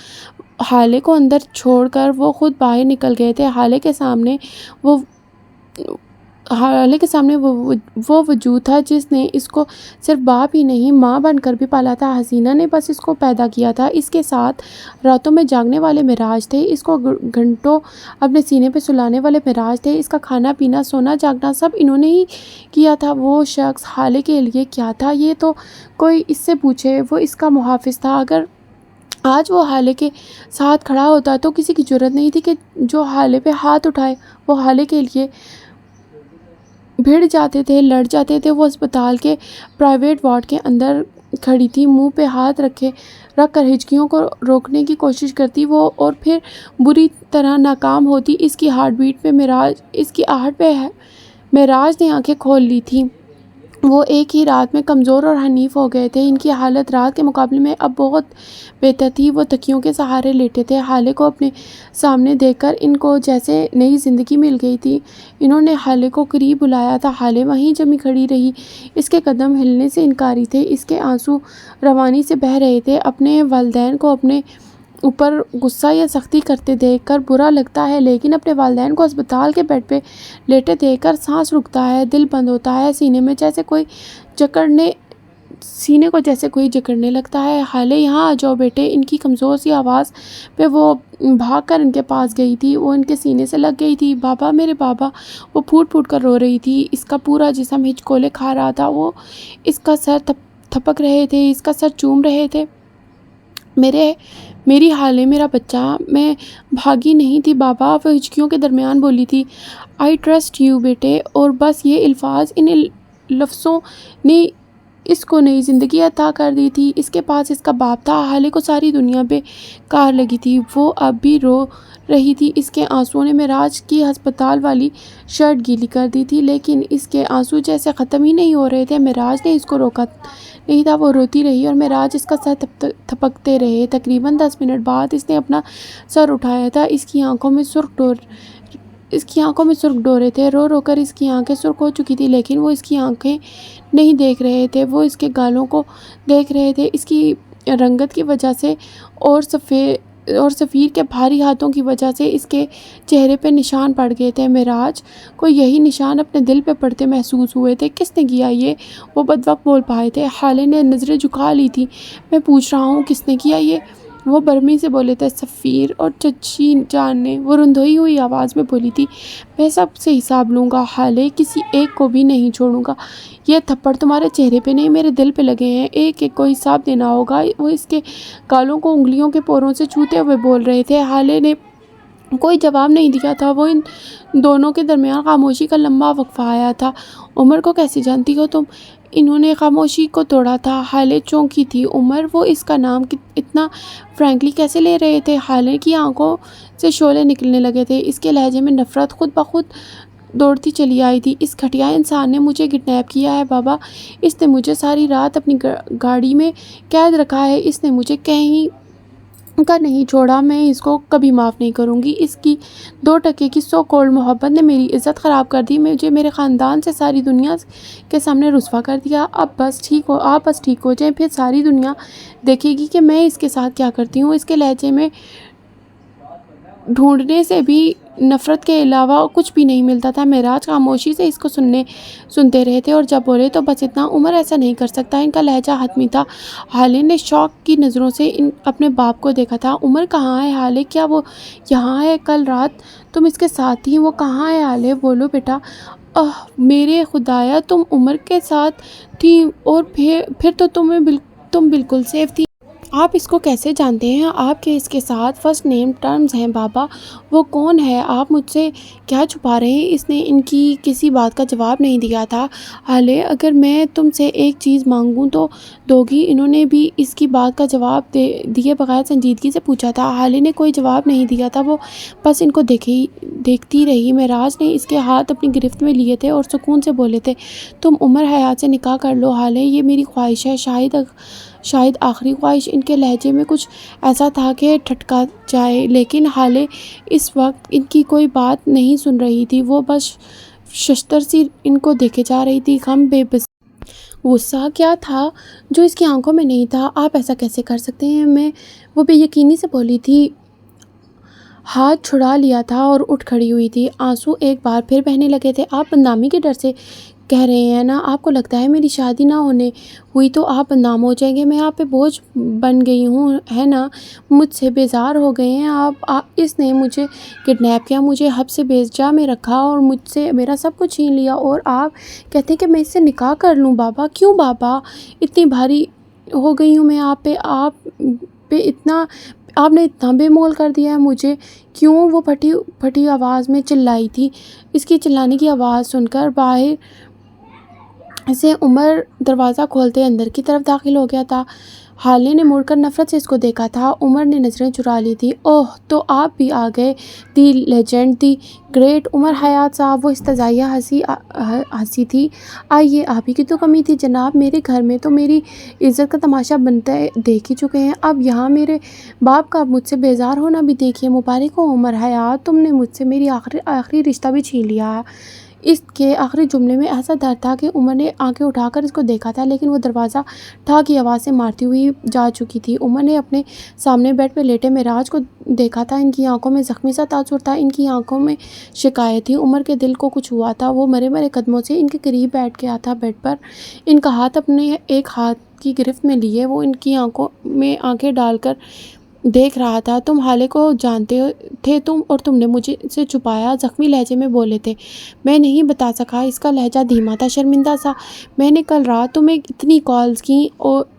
حالے کو اندر چھوڑ کر وہ خود باہر نکل گئے تھے۔ حالے کے سامنے وہ وجود تھا جس نے اس کو صرف باپ ہی نہیں، ماں بن کر بھی پالا تھا۔ حسینہ نے بس اس کو پیدا کیا تھا۔ اس کے ساتھ راتوں میں جاگنے والے معراج تھے، اس کو گھنٹوں اپنے سینے پہ سلانے والے معراج تھے۔ اس کا کھانا پینا، سونا جاگنا سب انہوں نے ہی کیا تھا۔ وہ شخص حالے کے لیے کیا تھا، یہ تو کوئی اس سے پوچھے۔ وہ اس کا محافظ تھا۔ اگر آج وہ حالے کے ساتھ کھڑا ہوتا تو کسی کی جرأت نہیں تھی کہ جو حالے پہ ہاتھ اٹھائے۔ وہ حالے کے لیے بھڑ جاتے تھے، لڑ جاتے تھے۔ وہ اسپتال کے پرائیویٹ وارڈ کے اندر کھڑی تھی، منہ پہ ہاتھ رکھ کر ہچکیوں کو روکنے کی کوشش کرتی وہ، اور پھر بری طرح ناکام ہوتی۔ اس کی آہٹ پہ معراج نے آنکھیں کھول لی تھیں۔ وہ ایک ہی رات میں کمزور اور حنیف ہو گئے تھے۔ ان کی حالت رات کے مقابلے میں اب بہت بہتر تھی۔ وہ تکیوں کے سہارے لیٹے تھے۔ حالے کو اپنے سامنے دیکھ کر ان کو جیسے نئی زندگی مل گئی تھی۔ انہوں نے حالے کو قریب بلایا تھا۔ حالے وہیں جمی کھڑی رہی۔ اس کے قدم ہلنے سے انکاری تھے، اس کے آنسو روانی سے بہہ رہے تھے۔ اپنے والدین کو اپنے اوپر غصہ یا سختی کرتے دیکھ کر برا لگتا ہے، لیکن اپنے والدین کو اسپتال کے بیڈ پہ لیٹے دیکھ کر سانس رکتا ہے، دل بند ہوتا ہے، سینے کو جیسے کوئی جکڑنے لگتا ہے۔ حالے یہاں آ جاؤ بیٹے، ان کی کمزور سی آواز پہ وہ بھاگ کر ان کے پاس گئی تھی۔ وہ ان کے سینے سے لگ گئی تھی۔ بابا، میرے بابا۔ وہ پھوٹ کر رو رہی تھی۔ اس کا پورا جسم ہچکولے کھا رہا تھا۔ وہ اس کا سر تھپک رہے تھے، اس کا سر چوم رہے تھے۔ میری حالے، میرا بچہ، میں بھاگی نہیں تھی بابا، وہ ہچکیوں کے درمیان بولی تھی۔ آئی ٹرسٹ یو بیٹے۔ اور بس یہ الفاظ، ان لفظوں نے اس کو نئی زندگی عطا کر دی تھی۔ اس کے پاس اس کا باپ تھا۔ حالے کو ساری دنیا بیکار لگی تھی۔ وہ اب بھی رو رہی تھی۔ اس کے آنسوؤں نے معراج کی ہسپتال والی شرٹ گیلی کر دی تھی، لیکن اس کے آنسو جیسے ختم ہی نہیں ہو رہے تھے۔ معراج نے اس کو روکا نہیں تھا، وہ روتی رہی اور معراج اس کا سر تھپکتے رہے۔ تقریباً 10 منٹ بعد اس نے اپنا سر اٹھایا تھا۔ اس کی آنکھوں میں سرخ ڈورے تھے۔ رو رو کر اس کی آنکھیں سرخ ہو چکی تھی، لیکن وہ اس کی آنکھیں نہیں دیکھ رہے تھے، وہ اس کے گالوں کو دیکھ رہے تھے۔ اس کی رنگت کی وجہ سے اور سفیر کے بھاری ہاتھوں کی وجہ سے اس کے چہرے پہ نشان پڑ گئے تھے۔ معراج کو یہی نشان اپنے دل پہ پڑتے محسوس ہوئے تھے۔ کس نے کیا یہ؟ وہ بدوقت بول پائے تھے۔ حالے نے نظریں جھکا لی تھی۔ میں پوچھ رہا ہوں کس نے کیا یہ؟ وہ برہمی سے بولے تھے۔ سفیر اور چچی جان نے، وہ رندھوئی ہوئی آواز میں بولی تھی۔ میں سب سے حساب لوں گا حالے، کسی ایک کو بھی نہیں چھوڑوں گا۔ یہ تھپڑ تمہارے چہرے پہ نہیں، میرے دل پہ لگے ہیں، ایک ایک کو حساب دینا ہوگا۔ وہ اس کے گالوں کو انگلیوں کے پوروں سے چھوتے ہوئے بول رہے تھے۔ حالے نے کوئی جواب نہیں دیا تھا۔ وہ ان دونوں کے درمیان خاموشی کا لمبا وقفہ آیا تھا۔ عمر کو کیسے جانتی ہو تم؟ انہوں نے خاموشی کو توڑا تھا۔ حالے چونکی تھی۔ عمر، وہ اس کا نام اتنا فرینکلی کیسے لے رہے تھے؟ حالے کی آنکھوں سے شعلے نکلنے لگے تھے۔ اس کے لہجے میں نفرت خود بخود دوڑتی چلی آئی تھی۔ اس گھٹیا انسان نے مجھے کڈنیپ کیا ہے بابا۔ اس نے مجھے ساری رات اپنی گاڑی میں قید رکھا ہے۔ اس نے مجھے کہیں کا نہیں چھوڑا۔ میں اس کو کبھی معاف نہیں کروں گی۔ اس کی 2 ٹکے کی سو کولڈ محبت نے میری عزت خراب کر دی، مجھے میرے خاندان سے ساری دنیا کے سامنے رسوا کر دیا۔ آپ بس ٹھیک ہو جائیں، پھر ساری دنیا دیکھے گی کہ میں اس کے ساتھ کیا کرتی ہوں۔ اس کے لہجے میں ڈھونڈنے سے بھی نفرت کے علاوہ کچھ بھی نہیں ملتا تھا۔ معراج خاموشی سے اس کو سنتے رہے تھے اور جب بولے تو بس اتنا۔ عمر ایسا نہیں کر سکتا۔ ان کا لہجہ حتمی تھا۔ حالے نے شوق کی نظروں سے اپنے باپ کو دیکھا تھا۔ عمر کہاں ہے حالے؟ کیا وہ یہاں ہے؟ کل رات تم اس کے ساتھ تھی، وہ کہاں ہے حالے؟ بولو بیٹا۔ میرے خدایا، تم عمر کے ساتھ تھی اور پھر تو تم بالکل سیف تھی۔ آپ اس کو کیسے جانتے ہیں؟ آپ کے اس کے ساتھ فرسٹ نیم ٹرمز ہیں بابا۔ وہ کون ہے؟ آپ مجھ سے کیا چھپا رہے ہیں؟ اس نے ان کی کسی بات کا جواب نہیں دیا تھا۔ حالے، اگر میں تم سے ایک چیز مانگوں تو دو گی؟ انہوں نے بھی اس کی بات کا جواب دیے بغیر سنجیدگی سے پوچھا تھا۔ حالے نے کوئی جواب نہیں دیا تھا، وہ بس ان کو دیکھتی رہی۔ معراج نے اس کے ہاتھ اپنی گرفت میں لیے تھے اور سکون سے بولے تھے، تم عمر حیات سے نکاح کر لو حالے، یہ میری خواہش ہے، شاید آخری خواہش۔ ان کے لہجے میں کچھ ایسا تھا کہ ٹھٹکا جائے، لیکن حالے اس وقت ان کی کوئی بات نہیں سن رہی تھی۔ وہ بس ششتر سی ان کو دیکھے جا رہی تھی۔ غم، بے بسی، غصہ کیا تھا جو اس کی آنکھوں میں نہیں تھا؟ آپ ایسا کیسے کر سکتے ہیں؟ وہ بے یقینی سے بولی تھی۔ ہاتھ چھڑا لیا تھا اور اٹھ کھڑی ہوئی تھی۔ آنسو ایک بار پھر بہنے لگے تھے۔ آپ بدنامی کے ڈر سے کہہ رہے ہیں نا؟ آپ کو لگتا ہے میری شادی نہ ہوئی تو آپ بدنام ہو جائیں گے؟ میں آپ پہ بوجھ بن گئی ہوں، ہے نا؟ مجھ سے بیزار ہو گئے ہیں آپ؟ اس نے مجھے کڈنیپ کیا، مجھے حبس بیضا میں رکھا اور مجھ سے میرا سب کچھ چھین لیا، اور آپ کہتے ہیں کہ میں اس سے نکاح کر لوں؟ بابا، کیوں بابا؟ اتنی بھاری ہو گئی ہوں میں آپ نے اتنا بے مول کر دیا ہے مجھے، کیوں؟ وہ پھٹی آواز میں چلائی تھی۔ اس کی چلانے کی آواز سن کر باہر سے عمر دروازہ کھولتے اندر کی طرف داخل ہو گیا تھا۔ حالے نے مڑ کر نفرت سے اس کو دیکھا تھا۔ عمر نے نظریں چرا لی تھی۔ اوہ، تو آپ بھی آ گئے، دی لیجنڈ، دی گریٹ عمر حیات صاحب۔ وہ استہزائیہ ہنسی تھی۔ آئیے، آپ ہی کی تو کمی تھی جناب، میرے گھر میں تو میری عزت کا تماشا بنتے دیکھ ہی چکے ہیں، اب یہاں میرے باپ کا مجھ سے بیزار ہونا بھی دیکھیے۔ مبارک ہو عمر حیات، تم نے مجھ سے میری آخری رشتہ بھی چھین لیا۔ اس کے آخری جملے میں ایسا ڈر تھا کہ عمر نے آنکھیں اٹھا کر اس کو دیکھا تھا، لیکن وہ دروازہ ٹھا کی آواز سے مارتی ہوئی جا چکی تھی۔ عمر نے اپنے سامنے بیڈ پہ لیٹے معراج کو دیکھا تھا۔ ان کی آنکھوں میں زخمی سا تاثر تھا، ان کی آنکھوں میں شکایت تھی۔ عمر کے دل کو کچھ ہوا تھا۔ وہ مرے قدموں سے ان کے قریب بیٹھ گیا تھا بیڈ پر، ان کا ہاتھ اپنے ایک ہاتھ کی گرفت میں لیے وہ ان کی آنکھوں میں آنکھیں ڈال کر دیکھ رہا تھا۔ تم حالے کو جانتے تھے اور تم نے مجھے سے چھپایا، زخمی لہجے میں بولے تھے۔ میں نہیں بتا سکا۔ اس کا لہجہ دھیما تھا، شرمندہ سا۔ میں نے کل رات تمہیں اتنی کالز کی،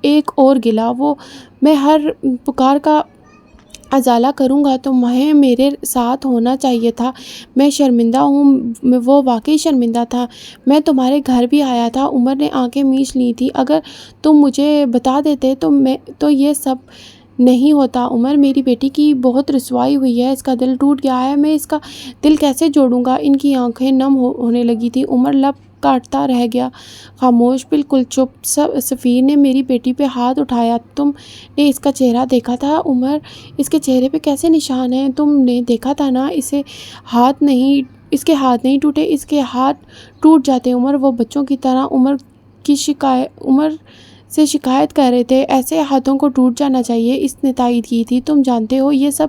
ایک اور گلا، وہ میں ہر پکار کا ازالہ کروں گا تو میرے ساتھ ہونا چاہیے تھا۔ میں شرمندہ ہوں۔ وہ واقعی شرمندہ تھا۔ میں تمہارے گھر بھی آیا تھا۔ عمر نے آنکھیں میچ لی تھی۔ اگر تم مجھے بتا دیتے تو یہ سب نہیں ہوتا۔ عمر، میری بیٹی کی بہت رسوائی ہوئی ہے، اس کا دل ٹوٹ گیا ہے، میں اس کا دل کیسے جوڑوں گا؟ ان کی آنکھیں نم ہونے لگی تھی۔ عمر لب کاٹتا رہ گیا، خاموش، بالکل چپ۔ سفیر نے میری بیٹی پہ ہاتھ اٹھایا۔ تم نے اس کا چہرہ دیکھا تھا؟ عمر، اس کے چہرے پہ کیسے نشان ہیں؟ تم نے دیکھا تھا نا؟ اس کے ہاتھ نہیں ٹوٹے، اس کے ہاتھ ٹوٹ جاتے عمر، وہ بچوں کی طرح عمر سے شکایت کر رہے تھے۔ ایسے ہاتھوں کو ٹوٹ جانا چاہیے۔ اس نے تائید کی تھی۔ تم جانتے ہو یہ سب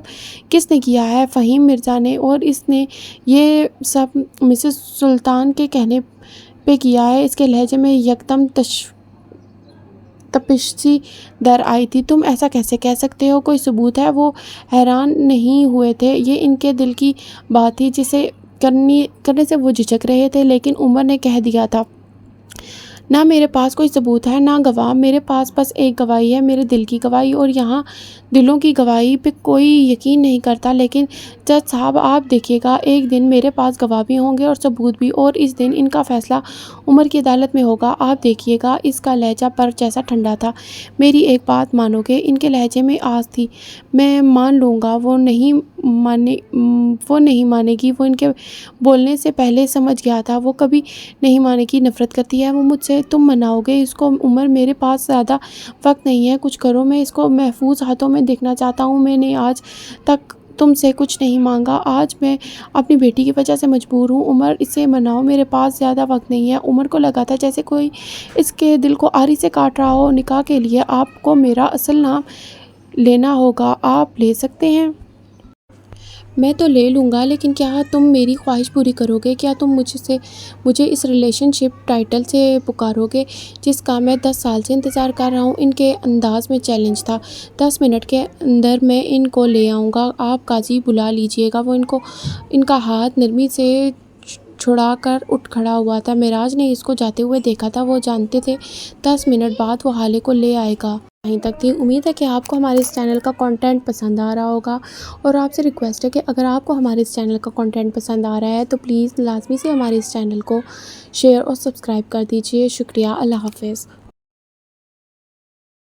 کس نے کیا ہے؟ فہیم مرزا نے، اور اس نے یہ سب مسز سلطان کے کہنے پہ کیا ہے۔ اس کے لہجے میں یکدم تپش در آئی تھی۔ تم ایسا کیسے کہہ سکتے ہو؟ کوئی ثبوت ہے؟ وہ حیران نہیں ہوئے تھے۔ یہ ان کے دل کی بات تھی جسے کرنے سے وہ جھجک رہے تھے، لیکن عمر نے کہہ دیا تھا، نہ میرے پاس کوئی ثبوت ہے، نہ گواہ۔ میرے پاس بس ایک گواہی ہے، میرے دل کی گواہی، اور یہاں دلوں کی گواہی پہ کوئی یقین نہیں کرتا۔ لیکن جج صاحب، آپ دیکھیے گا، ایک دن میرے پاس گواہ بھی ہوں گے اور ثبوت بھی، اور اس دن ان کا فیصلہ عمر کی عدالت میں ہوگا۔ آپ دیکھیے گا۔ اس کا لہجہ برف جیسا ٹھنڈا تھا۔ میری ایک بات مانو گے؟ ان کے لہجے میں آس تھی۔ میں مان لوں گا۔ وہ نہیں مانے گی۔ وہ ان کے بولنے سے پہلے سمجھ گیا تھا۔ وہ کبھی نہیں مانے گی۔ نفرت کرتی ہے وہ مجھ سے۔ تم مناؤ گے اس کو؟ عمر، میرے پاس زیادہ وقت نہیں ہے، کچھ کرو۔ میں اس کو محفوظ ہاتھوں میں دیکھنا چاہتا ہوں۔ میں نے آج تک تم سے کچھ نہیں مانگا، آج میں اپنی بیٹی کی وجہ سے مجبور ہوں۔ عمر، اسے مناؤ، میرے پاس زیادہ وقت نہیں ہے۔ عمر کو لگا تھا جیسے کوئی اس کے دل کو آری سے کاٹ رہا ہو۔ نکاح کے لیے آپ کو میرا اصل نام لینا ہوگا۔ آپ لے سکتے ہیں۔ میں تو لے لوں گا، لیکن کیا تم میری خواہش پوری کرو گے؟ کیا تم مجھے اس ریلیشن شپ ٹائٹل سے پکارو گے جس کا میں 10 سال سے انتظار کر رہا ہوں؟ ان کے انداز میں چیلنج تھا۔ 10 منٹ کے اندر میں ان کو لے آؤں گا۔ آپ قاضی بلا لیجئے گا۔ وہ ان کا ہاتھ نرمی سے چھڑا کر اٹھ کھڑا ہوا تھا۔ معراج نے اس کو جاتے ہوئے دیکھا تھا۔ وہ جانتے تھے 10 منٹ بعد وہ حالے کو لے آئے گا۔ یہیں تک تھی۔ امید ہے کہ آپ کو ہمارے اس چینل کا کنٹینٹ پسند آ رہا ہوگا، اور آپ سے ریکویسٹ ہے کہ اگر آپ کو ہمارے اس چینل کا کنٹینٹ پسند آ رہا ہے تو پلیز لازمی سے ہمارے اس چینل کو شیئر اور سبسکرائب کر دیجئے۔ شکریہ۔ اللہ حافظ۔